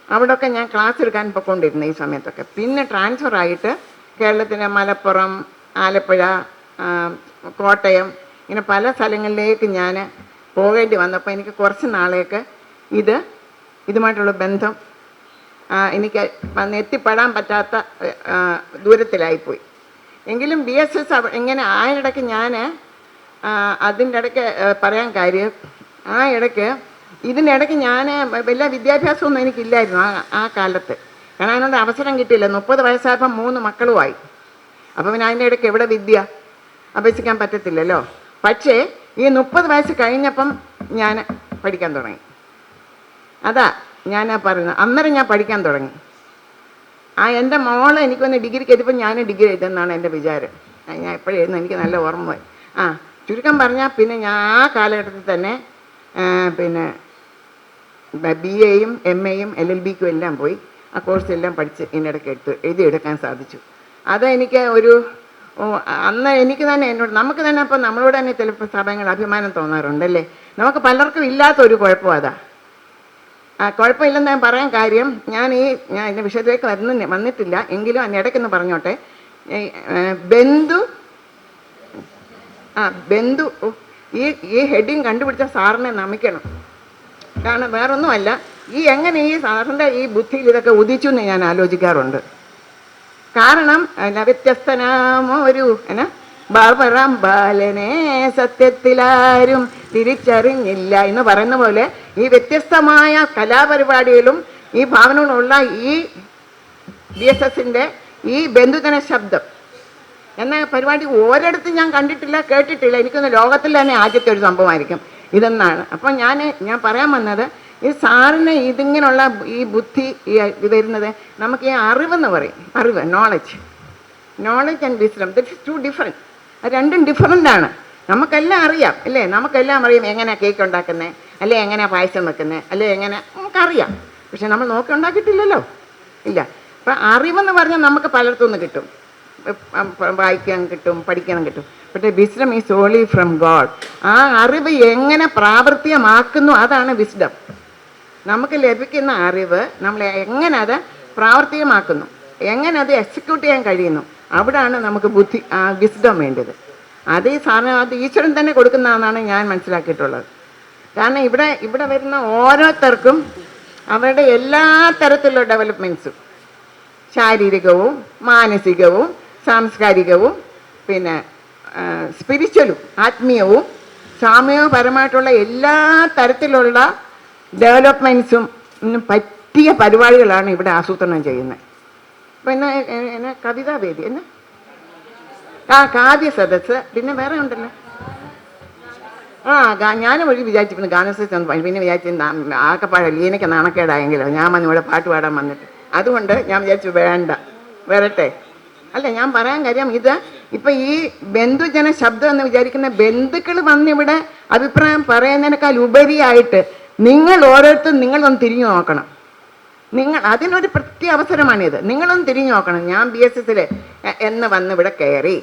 അവിടെയൊക്കെ ഞാൻ ക്ലാസ് എടുക്കാൻ പൊയ്ക്കൊണ്ടിരുന്നു ഈ സമയത്തൊക്കെ. പിന്നെ ട്രാൻസ്ഫർ ആയിട്ട് കേരളത്തിലെ മലപ്പുറം, ആലപ്പുഴ, കോട്ടയം ഇങ്ങനെ പല സ്ഥലങ്ങളിലേക്ക് ഞാൻ പോകേണ്ടി വന്നപ്പോൾ എനിക്ക് കുറച്ച് നാളേക്ക് ഇതുമായിട്ടുള്ള ബന്ധം എനിക്ക് എത്തിപ്പെടാൻ പറ്റാത്ത ദൂരത്തിലായിപ്പോയി. എങ്കിലും BSS ഇങ്ങനെ ആയിടയ്ക്ക് ഞാൻ അതിൻ്റെ ഇടയ്ക്ക് പറയാൻ കാര്യം, ആ ഇടയ്ക്ക് ഇതിനിടയ്ക്ക് ഞാൻ വലിയ വിദ്യാഭ്യാസമൊന്നും എനിക്കില്ലായിരുന്നു ആ കാലത്ത്. കാരണം അതിനോട് അവസരം കിട്ടിയില്ല. 30 വയസ്സായപ്പം 3 മക്കളുമായി. അപ്പം പിന്നെ അതിൻ്റെ ഇടയ്ക്ക് എവിടെ വിദ്യ അഭ്യസിക്കാൻ പറ്റത്തില്ലല്ലോ. പക്ഷേ ഈ 30 വയസ്സ് കഴിഞ്ഞപ്പം ഞാൻ പഠിക്കാൻ തുടങ്ങി. അതാ ഞാൻ പറയുന്നത്. അന്നേരം ഞാൻ പഠിക്കാൻ തുടങ്ങി. എൻ്റെ മോള് എനിക്കൊന്ന് ഡിഗ്രിക്ക് എത്തിയപ്പോൾ ഞാൻ ഡിഗ്രി എഴുതുന്നതാണ് എൻ്റെ വിചാരം. ഞാൻ എപ്പോഴും എഴുതുന്നു, എനിക്ക് നല്ല ഓർമ്മ പോയി. ചുരുക്കം പറഞ്ഞാൽ പിന്നെ ഞാൻ ആ കാലഘട്ടത്തിൽ തന്നെ പിന്നെ BAയും MAയും LLBക്കും എല്ലാം പോയി. ആ കോഴ്സെല്ലാം പഠിച്ച് ഇതിനിടയ്ക്ക് എഴുതിയെടുക്കാൻ സാധിച്ചു. അതെനിക്ക് അന്ന് എനിക്ക് തന്നെ നമുക്ക് തന്നെ അപ്പം നമ്മളോട് തന്നെ ചിലപ്പോൾ സമയങ്ങൾ അഭിമാനം തോന്നാറുണ്ടല്ലേ. നമുക്ക് പലർക്കും ഇല്ലാത്തൊരു കുഴപ്പം അതാ. കുഴപ്പമില്ലെന്ന് ഞാൻ പറയാൻ കാര്യം, ഞാൻ ഇതിൻ്റെ വിഷയത്തിലേക്ക് വന്നിട്ടില്ല എങ്കിലും അതിനിടയ്ക്കെന്ന് പറഞ്ഞോട്ടെ. ബന്ധു ഈ ഹെഡിങ് കണ്ടുപിടിച്ച സാറിനെ നമിക്കണം. കാരണം വേറൊന്നുമല്ല, എങ്ങനെ ഈ സാറിൻ്റെ ഈ ബുദ്ധിയിൽ ഇതൊക്കെ ഉദിച്ചു എന്ന് ഞാൻ ആലോചിക്കാറുണ്ട്. കാരണം വ്യത്യസ്തനാമോ ഒരു ബാബറാം ബാലനെ സത്യത്തിലാരും തിരിച്ചറിഞ്ഞില്ല എന്ന് പറയുന്ന പോലെ ഈ വ്യത്യസ്തമായ കലാപരിപാടികളും ഈ ഭാവനകളുള്ള ഈ BSSൻ്റെ ഈ ബന്ധുജന ശബ്ദം എന്ന പരിപാടി ഒരിടത്തും ഞാൻ കണ്ടിട്ടില്ല, കേട്ടിട്ടില്ല. എനിക്കൊന്ന് ലോകത്തിൽ തന്നെ ആദ്യത്തെ ഒരു സംഭവമായിരിക്കും ഇതെന്നാണ്. അപ്പം ഞാൻ പറയാൻ വന്നത്, ഈ സാറിന് ഇതിങ്ങനെയുള്ള ഈ ബുദ്ധി വരുന്നത് നമുക്ക് ഈ അറിവെന്ന് പറയും. അറിവ്, knowledge and wisdom, that is 2 different. രണ്ടും ഡിഫറൻ്റാണ്. നമുക്കെല്ലാം അറിയാം അല്ലേ, നമുക്കെല്ലാം അറിയാം എങ്ങനെയാണ് കേക്ക് ഉണ്ടാക്കുന്നത്, അല്ലെ എങ്ങനെയാണ് പായസം വെക്കുന്നത്, അല്ലെ എങ്ങനെ നമുക്കറിയാം. പക്ഷെ നമ്മൾ നോക്കി ഉണ്ടാക്കിയിട്ടില്ലല്ലോ, ഇല്ല. അപ്പം അറിവെന്ന് പറഞ്ഞാൽ നമുക്ക് പലർത്തുനിന്ന് കിട്ടും, വായിക്കാൻ കിട്ടും, പഠിക്കാൻ കിട്ടും. പക്ഷേ wisdom is only from God. ആ അറിവ് എങ്ങനെ പ്രാവർത്തികമാക്കുന്നു അതാണ് വിസ്ഡം. നമുക്ക് ലഭിക്കുന്ന അറിവ് നമ്മൾ എങ്ങനെ അത് പ്രാവർത്തികമാക്കുന്നു, എങ്ങനെ അത് എക്സിക്യൂട്ട് ചെയ്യാൻ കഴിയുന്നു, അവിടെയാണ് നമുക്ക് വിസ്ഡം വേണ്ടത്. അത് ഈ സാധനം അത് ഈശ്വരൻ തന്നെ കൊടുക്കുന്നതെന്നാണ് ഞാൻ മനസ്സിലാക്കിയിട്ടുള്ളത്. കാരണം ഇവിടെ വരുന്ന ഓരോരുത്തർക്കും അവരുടെ എല്ലാ തരത്തിലുള്ള ഡെവലപ്മെൻറ്റ്സും ശാരീരികവും മാനസികവും സാംസ്കാരികവും പിന്നെ സ്പിരിച്വലും ആത്മീയവും സാമൂഹികപരമായിട്ടുള്ള എല്ലാ തരത്തിലുള്ള ഡെവലപ്മെൻറ്റ്സും പറ്റിയ പരിപാടികളാണ് ഇവിടെ ആസൂത്രണം ചെയ്യുന്നത്. പിന്നെ എന്നെ കവിതാവേദി എന്നെ കാവ്യ സദസ്സ് പിന്നെ വേറെ ഉണ്ടല്ലോ. ഞാനും ഒരു വിചാരിച്ചിരുന്നു ഗാനസദസ്സ് പിന്നെ വിചാരിച്ചു ആക്കപ്പാടെ ലീനയ്ക്ക് നാണക്കേടായെങ്കിലോ ഞാൻ വന്ന് ഇവിടെ പാട്ട് പാടാൻ വന്നിട്ട്. അതുകൊണ്ട് ഞാൻ വിചാരിച്ചു വേണ്ട വരട്ടെ. അല്ല ഞാൻ പറയാൻ കാര്യം ഇപ്പം ഈ ബന്ധുജന ശബ്ദം എന്ന് വിചാരിക്കുന്ന ബന്ധുക്കൾ വന്നിവിടെ അഭിപ്രായം പറയുന്നതിനേക്കാൾ ഉപരിയായിട്ട് നിങ്ങൾ ഓരോരുത്തരും നിങ്ങളൊന്ന് തിരിഞ്ഞു നോക്കണം. അതിനൊരു പ്രത്യേക അവസരമാണിത്. നിങ്ങളൊന്ന് തിരിഞ്ഞു നോക്കണം. ഞാൻ BSS എന്ന് വന്നിവിടെ കയറി,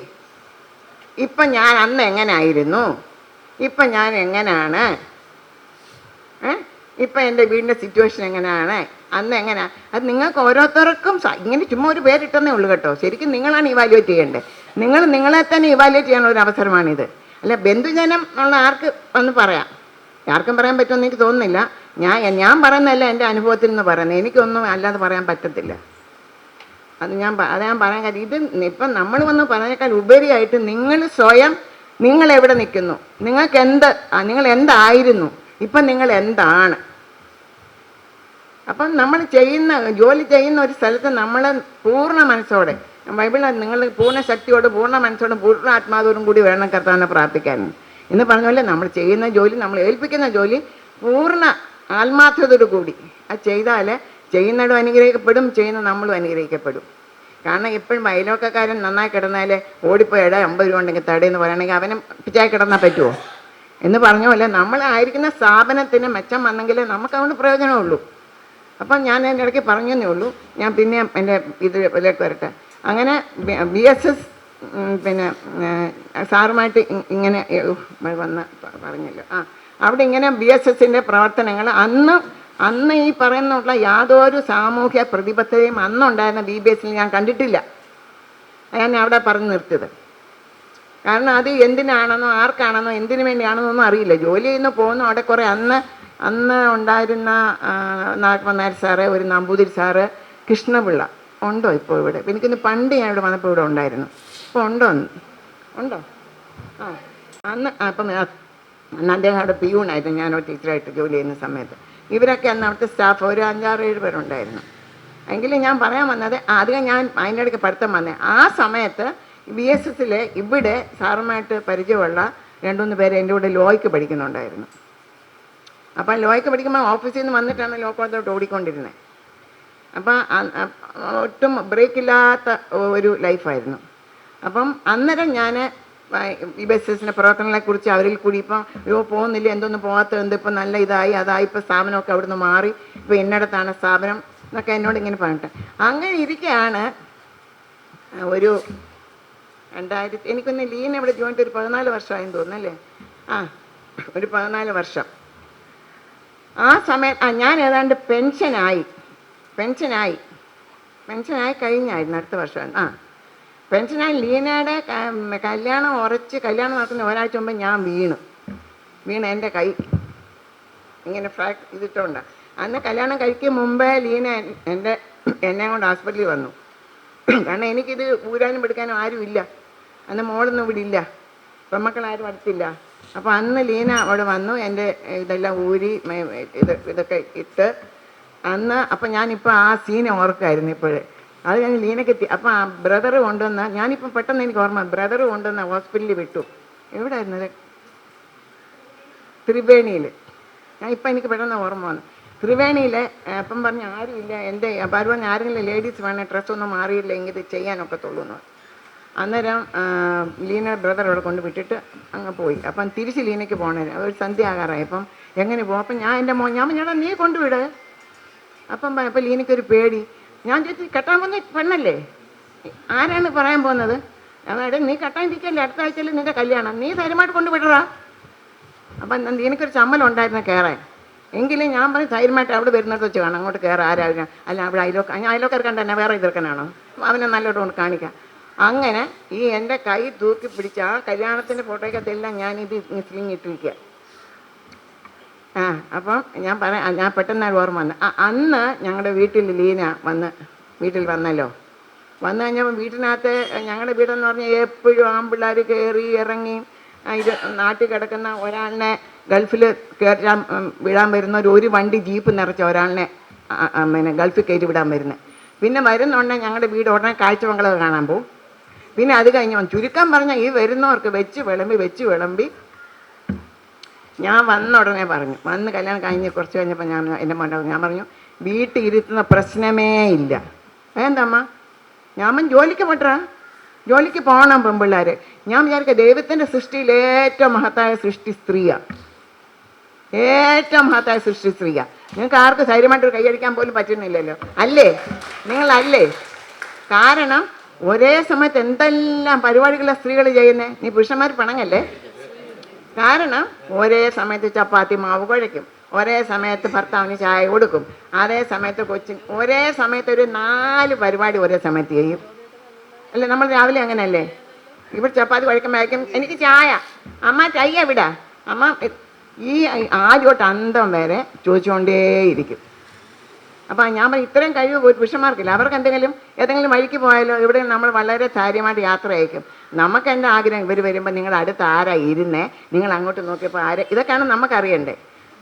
ഇപ്പം ഞാൻ അന്ന് എങ്ങനായിരുന്നു, ഇപ്പം ഞാൻ എങ്ങനെയാണ്, ഇപ്പം എൻ്റെ വീടിൻ്റെ സിറ്റുവേഷൻ എങ്ങനെയാണ്, അന്ന് എങ്ങനെയാ, അത് നിങ്ങൾക്ക് ഓരോരുത്തർക്കും ഇങ്ങനെ ചുമ്മാ ഒരു പേരിട്ടെന്നേ ഉള്ളൂ കേട്ടോ. ശരിക്കും നിങ്ങളാണ് ഇവാലുവേറ്റ് ചെയ്യേണ്ടത്. നിങ്ങളെ തന്നെ ഇവാലുവേറ്റ് ചെയ്യാനുള്ള ഒരു അവസരമാണിത്. അല്ല ബന്ധുജനം ഉള്ള ആർക്ക് വന്ന് പറയാം, ആർക്കും പറയാൻ പറ്റുമെന്ന് എനിക്ക് തോന്നുന്നില്ല. ഞാൻ പറയുന്നതല്ല എൻ്റെ അനുഭവത്തിൽ നിന്ന് പറയുന്നത്. എനിക്കൊന്നും അല്ലാതെ പറയാൻ പറ്റത്തില്ല. അത് ഞാൻ പറയാൻ കാര്യം ഇത് ഇപ്പം നമ്മൾ വന്ന് പറഞ്ഞേക്കാൾ ഉപരിയായിട്ട് നിങ്ങൾ സ്വയം നിങ്ങളെവിടെ നിൽക്കുന്നു, നിങ്ങൾ എന്തായിരുന്നു, ഇപ്പം നിങ്ങൾ എന്താണ്. അപ്പം നമ്മൾ ജോലി ചെയ്യുന്ന ഒരു സ്ഥലത്ത് നമ്മൾ പൂർണ്ണ മനസ്സോടെ, ബൈബിളിൽ നിങ്ങൾ പൂർണ്ണ ശക്തിയോട് പൂർണ്ണ മനസ്സോടും പൂർണ്ണ ആത്മാവോടും കൂടി വേണം കർത്താവിനെ പ്രാർത്ഥിക്കാൻ എന്ന് പറഞ്ഞ പോലെ നമ്മൾ ചെയ്യുന്ന ജോലി, നമ്മൾ ഏൽപ്പിക്കുന്ന ജോലി പൂർണ്ണ ആത്മാർത്ഥതയോടു കൂടി അത് ചെയ്താൽ ചെയ്യുന്നിടം അനുഗ്രഹിക്കപ്പെടും, ചെയ്യുന്ന നമ്മളും അനുഗ്രഹിക്കപ്പെടും. കാരണം എപ്പോഴും അയലോക്കക്കാരൻ നന്നായി കിടന്നാൽ ഓടിപ്പോയി 50 രൂപ ഉണ്ടെങ്കിൽ തടയെന്ന് പറയുകയാണെങ്കിൽ അവനെ പിച്ചായി കിടന്നാൽ പറ്റുമോ എന്ന് പറഞ്ഞ പോലെ നമ്മളായിരിക്കുന്ന സ്ഥാപനത്തിന് മെച്ചം വന്നെങ്കിലേ നമുക്ക് അതുകൊണ്ട് പ്രയോജനമുള്ളൂ. അപ്പം ഞാൻ എൻ്റെ ഇടയ്ക്ക് പറഞ്ഞതേ ഉള്ളൂ. ഞാൻ പിന്നെ എൻ്റെ ഇതിലേക്ക് വരട്ടെ. അങ്ങനെ BSS പിന്നെ സാറുമായിട്ട് ഇങ്ങനെ വന്ന് പറഞ്ഞല്ലോ. അവിടെ ഇങ്ങനെ BSSൻ്റെ പ്രവർത്തനങ്ങൾ അന്ന് ഈ പറയുന്നുള്ള യാതൊരു സാമൂഹ്യ പ്രതിബദ്ധതയും അന്നുണ്ടായിരുന്ന BBSൽ ഞാൻ കണ്ടിട്ടില്ല. ഞാൻ അവിടെ പറഞ്ഞു നിർത്തിയത്. കാരണം അത് എന്തിനാണെന്നോ ആർക്കാണെന്നോ എന്തിനു വേണ്ടിയാണെന്നൊന്നും അറിയില്ല. ജോലി ചെയ്യുന്ന പോകുന്നു. അവിടെ കുറേ അന്ന് ഉണ്ടായിരുന്ന നായർ സാറ്, ഒരു നമ്പൂതിരി സാറ്, കൃഷ്ണപിള്ള ഉണ്ടോ ഇപ്പോൾ ഇവിടെ? എനിക്കൊന്ന് പണ്ട് ഞാൻ ഇവിടെ വന്നപ്പോൾ ഇവിടെ ഉണ്ടായിരുന്നു. ഇപ്പോൾ ഉണ്ടോ? അപ്പം അന്ന് അദ്ദേഹം അവിടെ പിയൂണായിരുന്നു, ഞാനോ ടീച്ചറായിട്ട് ജോലി ചെയ്യുന്ന സമയത്ത്. ഇവരൊക്കെ അന്ന് അവിടുത്തെ സ്റ്റാഫ് ഒരു 5-6-7 പേരുണ്ടായിരുന്നു. എങ്കിലും ഞാൻ പറയാൻ വന്നത് അധികം ഞാൻ അതിൻ്റെ ഇടയ്ക്ക് പഠിത്തം വന്നേ ആ സമയത്ത് BSSൽ ഇവിടെ സാറുമായിട്ട് പരിചയമുള്ള 2-3 പേര് എൻ്റെ കൂടെ ലോയ്ക്ക് പഠിക്കുന്നുണ്ടായിരുന്നു. അപ്പം ലോയ്ക്ക് പഠിക്കുമ്പോൾ ഓഫീസിൽ നിന്ന് വന്നിട്ടാണ് ലോ കോളേജിലോട്ട് ഓടിക്കൊണ്ടിരുന്നത്. അപ്പം ഒട്ടും ബ്രേക്കില്ലാത്ത ഒരു ലൈഫായിരുന്നു. അപ്പം അന്നേരം ഞാൻ BSSൻ്റെ പ്രവർത്തനങ്ങളെക്കുറിച്ച് അവരിൽ കൂടി ഇപ്പം പോകുന്നില്ല, എന്തോന്നും പോകാത്തത് എന്ത്, ഇപ്പം നല്ല ഇതായി അതായി, ഇപ്പം സ്ഥാപനമൊക്കെ അവിടുന്ന് മാറി, ഇപ്പം ഇന്നടത്താണ് സ്ഥാപനം എന്നൊക്കെ എന്നോട് ഇങ്ങനെ പറഞ്ഞിട്ട്. അങ്ങനെ ഇരിക്കുകയാണ് ഒരു 2000 എനിക്കൊന്ന് ലീന ഇവിടെ ജോയിൻറ്റ് ഒരു 14 വർഷമായെന്ന് തോന്നുന്നല്ലേ. ഒരു 14 വർഷം. ആ സമയത്ത് ഞാൻ ഏതാണ്ട് പെൻഷനായി കഴിഞ്ഞായിരുന്നു അടുത്ത വർഷം. പെൻഷനായി ലീനയുടെ കല്യാണം നടക്കുന്ന ഒരാഴ്ച മുമ്പ് ഞാൻ വീണ് എൻ്റെ കൈ ഇങ്ങനെ ഇതിട്ടുണ്ട്. അന്ന് കല്യാണം കഴിക്കും മുമ്പേ ലീന എന്നെ കൊണ്ട് ഹോസ്പിറ്റലിൽ വന്നു. കാരണം എനിക്കിത് ഊരാനും എടുക്കാനും ആരും ഇല്ല. അന്ന് മോളൊന്നും ഇവിടെ ഇല്ല, പെൺമക്കളാരും അടുത്തില്ല. അപ്പോൾ അന്ന് ലീന അവിടെ വന്നു, എൻ്റെ ഇതെല്ലാം ഊരി ഇതൊക്കെ ഇട്ട് അപ്പം ഞാനിപ്പോൾ ആ സീനെ ഓർക്കായിരുന്നു ഇപ്പോഴേ. അത് ഞാൻ ലീനയ്ക്ക് എത്തി. അപ്പം ആ ബ്രദർ കൊണ്ടുവന്ന, ഞാനിപ്പം പെട്ടെന്ന് എനിക്ക് ഓർമ്മ, ബ്രദർ കൊണ്ടുവന്ന ഹോസ്പിറ്റലിൽ വിട്ടു. എവിടെയായിരുന്നത്? ത്രിവേണിയിൽ. ഇപ്പം എനിക്ക് പെട്ടെന്ന് ഓർമ്മ വന്നു. ത്രിവേണിയിൽ. അപ്പം പറഞ്ഞ് ആരുമില്ല, എൻ്റെ അപ്പം പറഞ്ഞ് ആരെങ്കിലും ലേഡീസ് വേണേൽ ഡ്രസ്സൊന്നും മാറിയില്ല എങ്കിൽ ഇത് ചെയ്യാനൊക്കത്തുള്ളൂ എന്ന്. അന്നേരം ലീന ബ്രദർ അവിടെ കൊണ്ട് വിട്ടിട്ട് അങ്ങ് പോയി. അപ്പം തിരിച്ച് ലീനയ്ക്ക് പോകണേ, അതൊരു സന്ധ്യ ആകാറായി. അപ്പം എങ്ങനെ പോകും? അപ്പം ഞാൻ എൻ്റെ ഞാൻ നീ കൊണ്ടുവിട്. അപ്പം ലീനയ്ക്കൊരു പേടി. ഞാൻ ചോദിച്ചു, കെട്ടാൻ പോകുന്ന പെണ്ണല്ലേ, ആരാണ് പറയാൻ പോകുന്നത്? അതായത് നീ കെട്ടാൻ ഇരിക്കല്ലേ, അടുത്ത ആഴ്ചയിൽ നിൻ്റെ കല്യാണം, നീ ധൈര്യമായിട്ട് കൊണ്ടുവിടറാ. അപ്പം എനിക്കൊരു ചമ്മലുണ്ടായിരുന്നു കയറാൻ. എങ്കിലും ഞാൻ പറഞ്ഞ് ധൈര്യമായിട്ട് അവിടെ വരുന്നിടത്ത് വെച്ച് കാണാം, അങ്ങോട്ട് കയറാം, ആരാ അല്ല അവിടെ അയലോക്കാർ കണ്ട തന്നെ വേറെ എതിർക്കാനാണോ, അവനെ നല്ലോട്ട് കൊണ്ട് കാണിക്കാം. അങ്ങനെ ഈ എൻ്റെ കൈ തൂക്കി പിടിച്ച ആ കല്യാണത്തിൻ്റെ ഫോട്ടോയ്ക്കകത്തെല്ലാം ഞാനിത് സ്ലിങ് ഇട്ടിരിക്കുക. അപ്പം ഞാൻ പെട്ടെന്ന് ഓർമ്മ വന്നു. അന്ന് ഞങ്ങളുടെ വീട്ടിൽ ലീന വീട്ടിൽ വന്നല്ലോ. വന്നു കഴിഞ്ഞപ്പോൾ വീട്ടിനകത്ത് ഞങ്ങളുടെ വീടെന്ന് പറഞ്ഞാൽ എപ്പോഴും ആൺപിള്ളേർ കയറി ഇറങ്ങി ഇത് നാട്ടിൽ കിടക്കുന്ന ഒരാളിനെ ഗൾഫിൽ വിടാൻ വരുന്ന ഒരു വണ്ടി ജീപ്പ് നിറച്ച ഒരാളിനെ പിന്നെ ഗൾഫിൽ കയറ്റി വിടാൻ വരുന്നത്. പിന്നെ വരുന്നുണ്ടെങ്കിൽ ഞങ്ങളുടെ വീട് ഉടനെ കാഴ്ചമംഗലം കാണാൻ പോകും. പിന്നെ അത് കഴിഞ്ഞ് ചുരുക്കം പറഞ്ഞാൽ ഈ വരുന്നവർക്ക് വെച്ച് വിളമ്പി ഞാൻ വന്ന ഉടനെ പറഞ്ഞു. വന്ന് കല്യാണം കഴിഞ്ഞ് കുറച്ച് കഴിഞ്ഞപ്പോൾ എൻ്റെ മോനെ ഞാൻ പറഞ്ഞു, വീട്ടിൽ ഇരുത്തുന്ന പ്രശ്നമേ ഇല്ല. എന്താമ്മ ഞാൻ ജോലിക്ക് പോട്ടാ, ജോലിക്ക് പോകണം പെൺപിള്ളേർ. ഞാൻ വിചാരിക്കുക ദൈവത്തിൻ്റെ സൃഷ്ടിയിൽ ഏറ്റവും മഹത്തായ സൃഷ്ടി സ്ത്രീയാണ്. ഏറ്റവും മഹത്തായ സൃഷ്ടി സ്ത്രീയാണ്. നിങ്ങൾക്ക് ആർക്കും ധൈര്യമായിട്ട് കൈയടിക്കാൻ പോലും പറ്റുന്നില്ലല്ലോ, അല്ലേ? നിങ്ങളല്ലേ? കാരണം ഒരേ സമയത്ത് എന്തെല്ലാം പരിപാടികളാണ് സ്ത്രീകൾ ചെയ്യുന്നത്. നീ പുരുഷന്മാർ പണങ്ങല്ലേ? കാരണം ഒരേ സമയത്ത് ചപ്പാത്തി മാവ് കുഴയ്ക്കും, ഒരേ സമയത്ത് ഭർത്താവിന് ചായ കൊടുക്കും, അതേ സമയത്ത് കൊച്ചിന് ഒരേ സമയത്ത് ഒരു 4 പരിപാടി ഒരേ സമയത്ത് ചെയ്യും. അല്ലേ? നമ്മൾ രാവിലെ അങ്ങനെയല്ലേ? ഇവിടെ ചപ്പാത്തി കുഴക്കുമ്പോഴേക്കും എനിക്ക് ചായ, അമ്മ ചായ വിടാ, അമ്മ ഈ ആദ്യോട്ട് അന്തം വരെ ചോദിച്ചുകൊണ്ടേയിരിക്കും. അപ്പം ഞാൻ പറയും ഇത്രയും കഴിവ് പുരുഷന്മാർക്കില്ല. അവർക്ക് ഏതെങ്കിലും വഴിക്ക് പോയാലോ ഇവിടെ നമ്മൾ വളരെ ധൈര്യമായിട്ട് യാത്ര അയക്കും. നമുക്ക് എൻ്റെ ആഗ്രഹം ഇവർ വരുമ്പോൾ നിങ്ങൾ അടുത്ത് ആരാ ഇരുന്നേ, നിങ്ങൾ അങ്ങോട്ട് നോക്കിയപ്പോൾ ആരെ, ഇതൊക്കെയാണ് നമുക്കറിയണ്ടേ.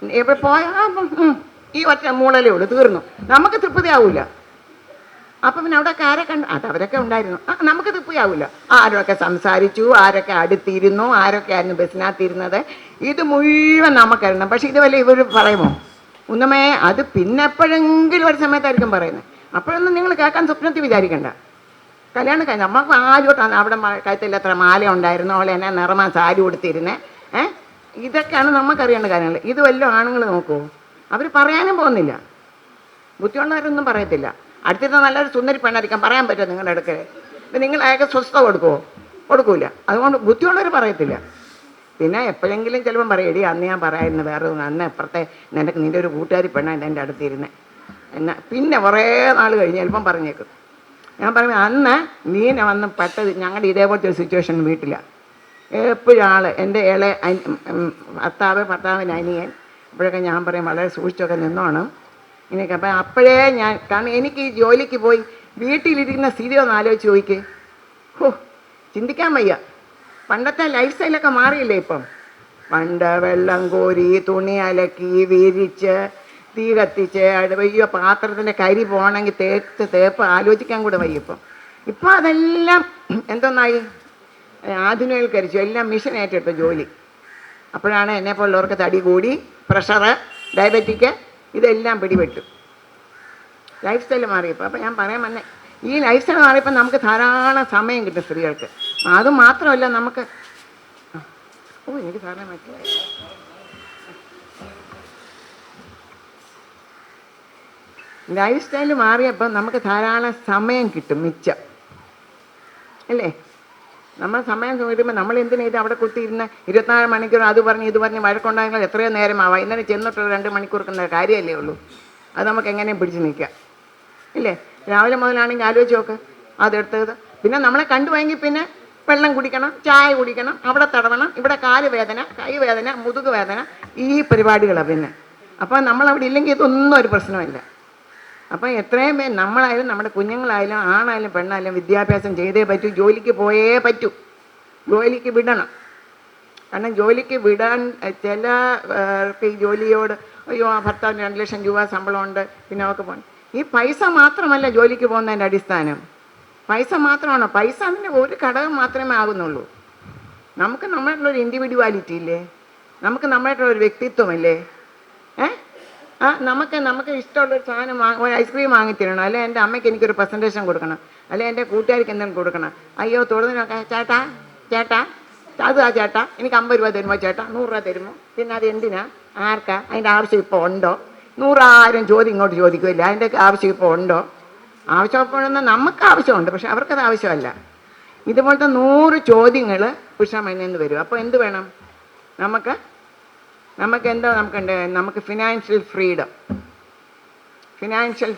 എവിടെ പോയാൽ ഈ ഒറ്റ മൂളലേ ഉള്ളൂ, തീർന്നു. നമുക്ക് തൃപ്തിയാവില്ല. അപ്പം പിന്നെ അവിടെ ആരെ കണ്ടു അവരൊക്കെ ഉണ്ടായിരുന്നു, നമുക്ക് തൃപ്തിയാവില്ല. ആരൊക്കെ സംസാരിച്ചു, ആരൊക്കെ അടുത്തിരുന്നു, ആരൊക്കെയായിരുന്നു ബസ്സിനകത്തിരുന്നത്, ഇത് മുഴുവൻ നമുക്കറിയണം. പക്ഷെ ഇത് വല്ല ഇവർ പറയുമോ? ഒന്നുമേ അത് പിന്നെ എപ്പോഴെങ്കിലും ഒരു സമയത്തായിരിക്കും പറയുന്നത്. അപ്പോഴൊന്നും നിങ്ങൾ കേൾക്കാൻ സ്വപ്നത്തിൽ വിചാരിക്കണ്ട. കല്യാണം കഴിഞ്ഞ് നമുക്ക് ആദ്യമായിട്ടാണ് അവിടെ കഴുത്തിൽ എത്ര മാല ഉണ്ടായിരുന്നു, അവളെ എന്നെ നിറമാ സാരി കൊടുത്തിരുന്നേ. ഇതൊക്കെയാണ് നമുക്കറിയേണ്ട കാര്യങ്ങൾ. ഇത് വല്ലതും ആണുങ്ങൾ നോക്കൂ, അവർ പറയാനും പോകുന്നില്ല. ബുദ്ധിയുള്ളവരൊന്നും പറയത്തില്ല. അടുത്തിരുന്ന നല്ലൊരു സുന്ദരി പെണ്ണായിരിക്കാം, പറയാൻ പറ്റുമോ നിങ്ങളുടെ അടുക്കൽ? ഇപ്പം നിങ്ങൾ അയാൾക്ക് സ്വസ്ഥത കൊടുക്കൂല. അതുകൊണ്ട് ബുദ്ധിയുള്ളവർ പറയത്തില്ല. പിന്നെ എപ്പോഴെങ്കിലും ചിലപ്പം പറയടി അന്ന് ഞാൻ പറയായിരുന്നു വേറെ അന്ന് എപ്പുറത്തെ നിന്റെ ഒരു കൂട്ടുകാരി പെണ്ണാണ് എൻ്റെ അടുത്തിരുന്നത് എന്നാ. പിന്നെ കുറേ നാൾ കഴിഞ്ഞ് ചിലപ്പം പറഞ്ഞേക്കും. ഞാൻ പറയും അന്ന് നീന വന്ന് പെട്ടത് ഞങ്ങളുടെ ഇതേപോലത്തെ ഒരു സിറ്റുവേഷൻ വീട്ടിലാണ്. എപ്പോഴും എൻ്റെ ഭർത്താവിന് അനിയൻ അപ്പോഴൊക്കെ ഞാൻ പറയും വളരെ സൂക്ഷിച്ചൊക്കെ നിന്നോണം ഇങ്ങനെയൊക്കെ. അപ്പം അപ്പോഴേ ഞാൻ കാരണം എനിക്ക് ഈ ജോലിക്ക് പോയി വീട്ടിലിരിക്കുന്ന സ്ഥിതി ഒന്ന് ആലോചിച്ച് നോക്കിക്കേ. ചിന്തിക്കാൻ വയ്യ. പണ്ടത്തെ ലൈഫ് സ്റ്റൈലൊക്കെ മാറിയില്ലേ ഇപ്പം? പണ്ട് വെള്ളം കോരി, തുണി അലക്കി, വിരിച്ച്, തീ കത്തിച്ച്, വയ്യ പാത്രത്തിൻ്റെ കരി പോകണമെങ്കിൽ തേപ്പ് ആലോചിക്കാൻ കൂടെ വയ്യ ഇപ്പം അതെല്ലാം എന്തൊന്നായി ആധുനികവൽക്കരിച്ചു. എല്ലാം മിഷൻ ഏറ്റെടുത്ത ജോലി. അപ്പോഴാണ് എന്നെപ്പോലുള്ളവർക്ക് തടി കൂടി, പ്രഷറ്, ഡയബറ്റിക് ഇതെല്ലാം പിടിപെട്ടു. ലൈഫ് സ്റ്റൈൽ മാറിയപ്പോൾ. അപ്പം ഞാൻ പറയാൻ വന്നേ ഈ ലൈഫ് സ്റ്റൈൽ മാറിയപ്പോൾ നമുക്ക് ധാരാളം സമയം കിട്ടും സ്ത്രീകൾക്ക്. അതുമാത്രമല്ല നമുക്ക് എനിക്ക് ധാരാളം മനസ്സിലായി. ലൈഫ് സ്റ്റൈൽ മാറിയപ്പോൾ നമുക്ക് ധാരാളം സമയം കിട്ടും മിച്ചം, അല്ലേ? നമ്മൾ സമയം കിട്ടുമ്പോൾ നമ്മൾ എന്തിനാ ഇത് അവിടെ കുത്തിയിരുന്ന് 24 മണിക്കൂർ അത് പറഞ്ഞ് ഇത് പറഞ്ഞ് വഴക്കുണ്ടായെങ്കിൽ എത്രയോ നേരമാവാം. ഇന്നലെ ചെന്നിട്ടുള്ള 2 മണിക്കൂർക്കുന്ന കാര്യമല്ലേ ഉള്ളൂ. അത് നമുക്ക് എങ്ങനെയും പിടിച്ച് നിൽക്കാം, ഇല്ലേ? രാവിലെ മുതലാണെങ്കിൽ ആലോചിച്ച് നോക്ക് അതെടുത്തത്. പിന്നെ നമ്മളെ കണ്ടുപോയെങ്കിൽ പിന്നെ വെള്ളം കുടിക്കണം, ചായ കുടിക്കണം, അവിടെ തടവണം, ഇവിടെ കാല് വേദന, കൈ വേദന, മുതുക് വേദന, ഈ പരിപാടികളാണ് പിന്നെ. അപ്പോൾ നമ്മളവിടെ ഇല്ലെങ്കിൽ ഇതൊന്നും ഒരു പ്രശ്നമില്ല. അപ്പം എത്രയും പേര് നമ്മളായാലും നമ്മുടെ കുഞ്ഞുങ്ങളായാലും ആണായാലും പെണ്ണായാലും വിദ്യാഭ്യാസം ചെയ്തേ പറ്റൂ. ജോലിക്ക് പോയേ പറ്റൂ. ജോലിക്ക് വിടണം. കാരണം ജോലിക്ക് വിടാൻ ചിലർക്ക് ഈ ജോലിയോട് അയ്യോ ആ ഭർത്താവിന് 2 ലക്ഷം രൂപ ശമ്പളമുണ്ട് പിന്നെ അവർക്ക് പോകണം. ഈ പൈസ മാത്രമല്ല ജോലിക്ക് പോകുന്നതിൻ്റെ അടിസ്ഥാനം. പൈസ മാത്രമാണോ? പൈസ അതിൻ്റെ ഒരു ഘടകം മാത്രമേ ആകുന്നുള്ളൂ. നമുക്ക് നമ്മളായിട്ടുള്ളൊരു ഇൻഡിവിജ്വാലിറ്റി ഇല്ലേ? നമുക്ക് നമ്മളായിട്ടുള്ളൊരു വ്യക്തിത്വമല്ലേ? നമുക്ക് ഇഷ്ടമുള്ളൊരു സാധനം ഒരു ഐസ്ക്രീം വാങ്ങിത്തരണം, അല്ലെങ്കിൽ എൻ്റെ അമ്മയ്ക്ക് എനിക്കൊരു പ്രസൻറ്റേഷൻ കൊടുക്കണം, അല്ലെങ്കിൽ എൻ്റെ കൂട്ടുകാർക്ക് എന്തെങ്കിലും കൊടുക്കണം. അയ്യോ തൊടുന്നതിനൊക്കെ ചേട്ടാ അത് ചേട്ടാ എനിക്ക് 50 രൂപ തരുമോ ചേട്ടാ, 100 രൂപ തരുമോ? പിന്നെ അത് എന്തിനാ, ആർക്കാ, അതിൻ്റെ ആവശ്യം ഇപ്പോൾ ഉണ്ടോ? 100,000 ചോദ്യം ഇങ്ങോട്ട് ചോദിക്കില്ല. അതിൻ്റെ ആവശ്യം ഇപ്പോൾ ഉണ്ടോ? ആവശ്യപ്പെടുന്ന നമുക്ക് ആവശ്യമുണ്ട്, പക്ഷെ അവർക്കത് ആവശ്യമല്ല. ഇതുപോലത്തെ 100 ചോദ്യങ്ങൾ പുരുഷന്മാരിൽ വരും. അപ്പോൾ എന്ത് വേണം നമുക്ക് എന്താ നമുക്ക് ഫിനാൻഷ്യൽ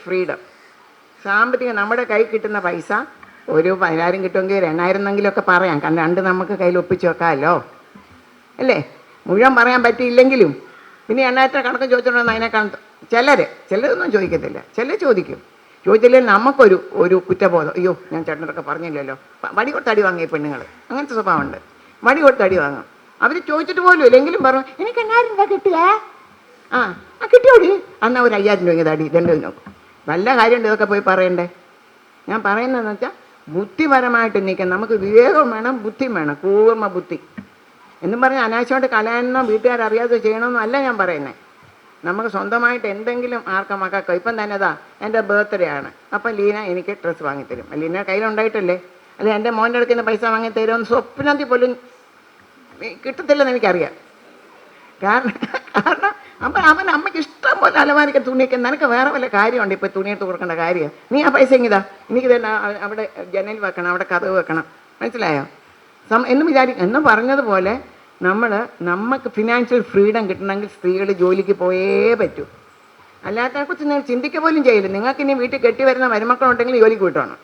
ഫ്രീഡം. സാമ്പത്തികം നമ്മുടെ കൈ കിട്ടുന്ന പൈസ ഒരു 10,000 കിട്ടുമെങ്കിൽ 2,000 ഒക്കെ പറയാം, കാരണം രണ്ട് നമുക്ക് കയ്യിൽ ഒപ്പിച്ച് വെക്കാമല്ലോ അല്ലേ. മുഴുവൻ പറയാൻ പറ്റിയില്ലെങ്കിലും പിന്നെ 8,000 കണക്ക് ചോദിച്ചിട്ടുണ്ടെന്ന് അതിനേക്കാൾ ചിലതൊന്നും ചോദിക്കത്തില്ല, ചോദിച്ചില്ലെങ്കിൽ നമുക്കൊരു കുറ്റബോധം, അയ്യോ ഞാൻ ചേട്ടനൊക്കെ പറഞ്ഞില്ലല്ലോ. വടി കൊടുത്ത് അടി വാങ്ങിയ പെണ്ണുങ്ങൾ അങ്ങനത്തെ സ്വഭാവമുണ്ട്, വടി കൊടുത്ത് അടി വാങ്ങും. അവർ ചോദിച്ചിട്ട് പോലും ഇല്ലെങ്കിലും പറഞ്ഞു എനിക്ക് 8,000 രൂപ കിട്ടിയേ, കിട്ടിയോടി എന്നാൽ ഒരു 5,000 രൂപ ഇങ്ങ് അടി രണ്ടും നോക്കും. നല്ല കാര്യമുണ്ട് ഇതൊക്കെ പോയി പറയണ്ടേ. ഞാൻ പറയുന്നതെന്ന് വെച്ചാൽ ബുദ്ധിപരമായിട്ട് നിൽക്കാൻ നമുക്ക് വിവേകം വേണം, ബുദ്ധിയും വേണം, കൂർമ്മ ബുദ്ധി എന്നും പറഞ്ഞ് അനാവശ്യമായിട്ട് കളയാനോ വീട്ടുകാരറിയാതെ ചെയ്യണമെന്നോ അല്ല ഞാൻ പറയുന്നത്. നമുക്ക് സ്വന്തമായിട്ട് എന്തെങ്കിലും മക്കൾക്കോ ഇപ്പം തന്നെ എൻ്റെ ബർത്ത്ഡേ ആണ്, അപ്പം ലീന എനിക്ക് ഡ്രസ്സ് വാങ്ങിത്തരും. ലീന കയ്യിലുണ്ടായിട്ടല്ലേ, അല്ലെങ്കിൽ എൻ്റെ മോൻ്റെ അടുക്കുന്ന പൈസ വാങ്ങി തരുമെന്ന് സ്വപ്നത്തിൽ പോലും കിട്ടത്തില്ലെന്ന് എനിക്കറിയാം. കാരണം അപ്പം അമ്മയ്ക്ക് ഇഷ്ടം പോലെ അലമാരിക്ക് തുണിയൊക്കെ, നിനക്ക് വേറെ വല്ല കാര്യമുണ്ട് ഇപ്പോൾ തുണിയെടുത്ത് കൊടുക്കേണ്ട കാര്യം, നീ ആ പൈസ ഇങ്ങിതാ, എനിക്ക് തന്നെ അവിടെ ജനൽ വെക്കണം, അവിടെ കതവ് വെക്കണം, മനസ്സിലായോ എന്ന് പറഞ്ഞതുപോലെ നമുക്ക് ഫിനാൻഷ്യൽ ഫ്രീഡം കിട്ടണമെങ്കിൽ സ്ത്രീകൾ ജോലിക്ക് പോയേ പറ്റൂ. അല്ലാത്തതിനെക്കുറിച്ച് നിങ്ങൾ ചിന്തിക്കുക പോലും ചെയ്യില്ല. നിങ്ങൾക്ക് ഇനി വീട്ടിൽ കെട്ടി വരുന്ന മരുമക്കളുണ്ടെങ്കിൽ ജോലിക്ക് വിട്ടോണം.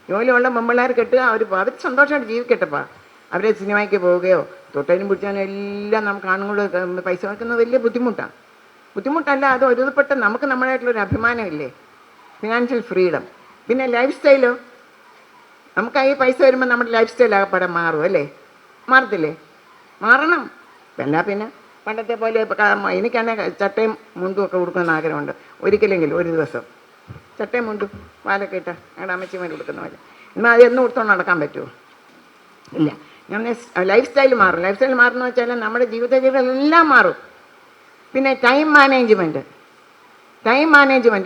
ജോലിയുള്ള പെമ്പിള്ളേർ കെട്ടുക, അവർ സന്തോഷമായിട്ട് ജീവിക്കട്ടപ്പാ. അവരെ സിനിമയ്ക്ക് പോവുകയോ തൊട്ടതിനും പിടിച്ചാലും എല്ലാം നമുക്ക് ആണുങ്ങൾ പൈസ വെക്കുന്നത് വലിയ ബുദ്ധിമുട്ടല്ല, അത് ഒരുപ്പെട്ട നമുക്ക് നമ്മുടേതായിട്ടുള്ളൊരു അഭിമാനമില്ലേ, ഫിനാൻഷ്യൽ ഫ്രീഡം. പിന്നെ ലൈഫ് സ്റ്റൈലോ, നമുക്ക് ഈ പൈസ വരുമ്പോൾ നമ്മുടെ ലൈഫ് സ്റ്റൈൽ ആകപ്പാടെ മാറും അല്ലേ, മാറത്തില്ലേ? മാറണം. പിന്നെ പണ്ടത്തെ പോലെ എനിക്കാണെങ്കിൽ ചട്ടയും മുണ്ടും ഒക്കെ കൊടുക്കണമെന്ന് ആഗ്രഹമുണ്ട്. ഒരിക്കലെങ്കിലും ഒരു ദിവസം ചട്ടയും മുണ്ടും പാലൊക്കെ ഇട്ട ഞങ്ങളുടെ അമ്മച്ചിമാർ കൊടുക്കുന്ന പോലെ. എന്നാൽ അതെന്നും കൊടുത്തോണ്ട് നടക്കാൻ പറ്റുമോ? ഇല്ല. ഞാൻ ലൈഫ് സ്റ്റൈൽ മാറും. ലൈഫ് സ്റ്റൈൽ മാറുന്ന വെച്ചാൽ നമ്മുടെ ജീവിതചര്യകളെല്ലാം മാറും. പിന്നെ ടൈം മാനേജ്മെൻറ്റ്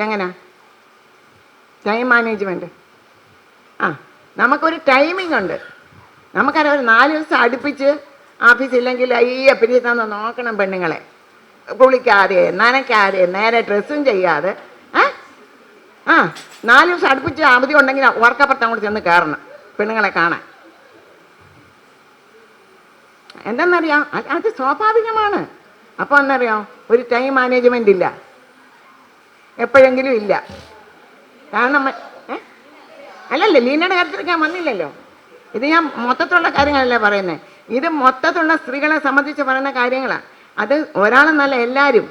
എങ്ങനെയാ? ടൈം മാനേജ്മെൻറ്റ് നമുക്കൊരു ടൈമിംഗ് ഉണ്ട്. നമുക്കറിയാം ഒരു 4 ദിവസം അടുപ്പിച്ച് ഓഫീസില്ലെങ്കിൽ പിരിച്ചെന്ന് നോക്കണം പെണ്ണുങ്ങളെ, കുളിക്കാതെ നനയ്ക്കാതെ നേരെ ഡ്രസ്സും ചെയ്യാതെ 4 ദിവസം അടുപ്പിച്ച് അവധി ഉണ്ടെങ്കിൽ ഓർക്കപ്പുറത്ത് അങ്ങോട്ട് ചെന്ന് കയറണം പെണ്ണുങ്ങളെ കാണാൻ. എന്തെന്നറിയാം, അത് സ്വാഭാവികമാണ്. അപ്പോൾ എന്നറിയാം, ഒരു ടൈം മാനേജ്മെൻ്റ് ഇല്ല, എപ്പോഴെങ്കിലും ഇല്ല. കാരണം അല്ലല്ലേ, ലീനയുടെ കാര്യത്തിലേക്ക് ഞാൻ വന്നില്ലല്ലോ. ഇത് ഞാൻ മൊത്തത്തിലുള്ള കാര്യങ്ങളല്ലേ പറയുന്നത്. ഇത് മൊത്തത്തിലുള്ള സ്ത്രീകളെ സംബന്ധിച്ച് പറയുന്ന കാര്യങ്ങളാണ്. അത് ഒരാളെന്നല്ല, എല്ലാവരും.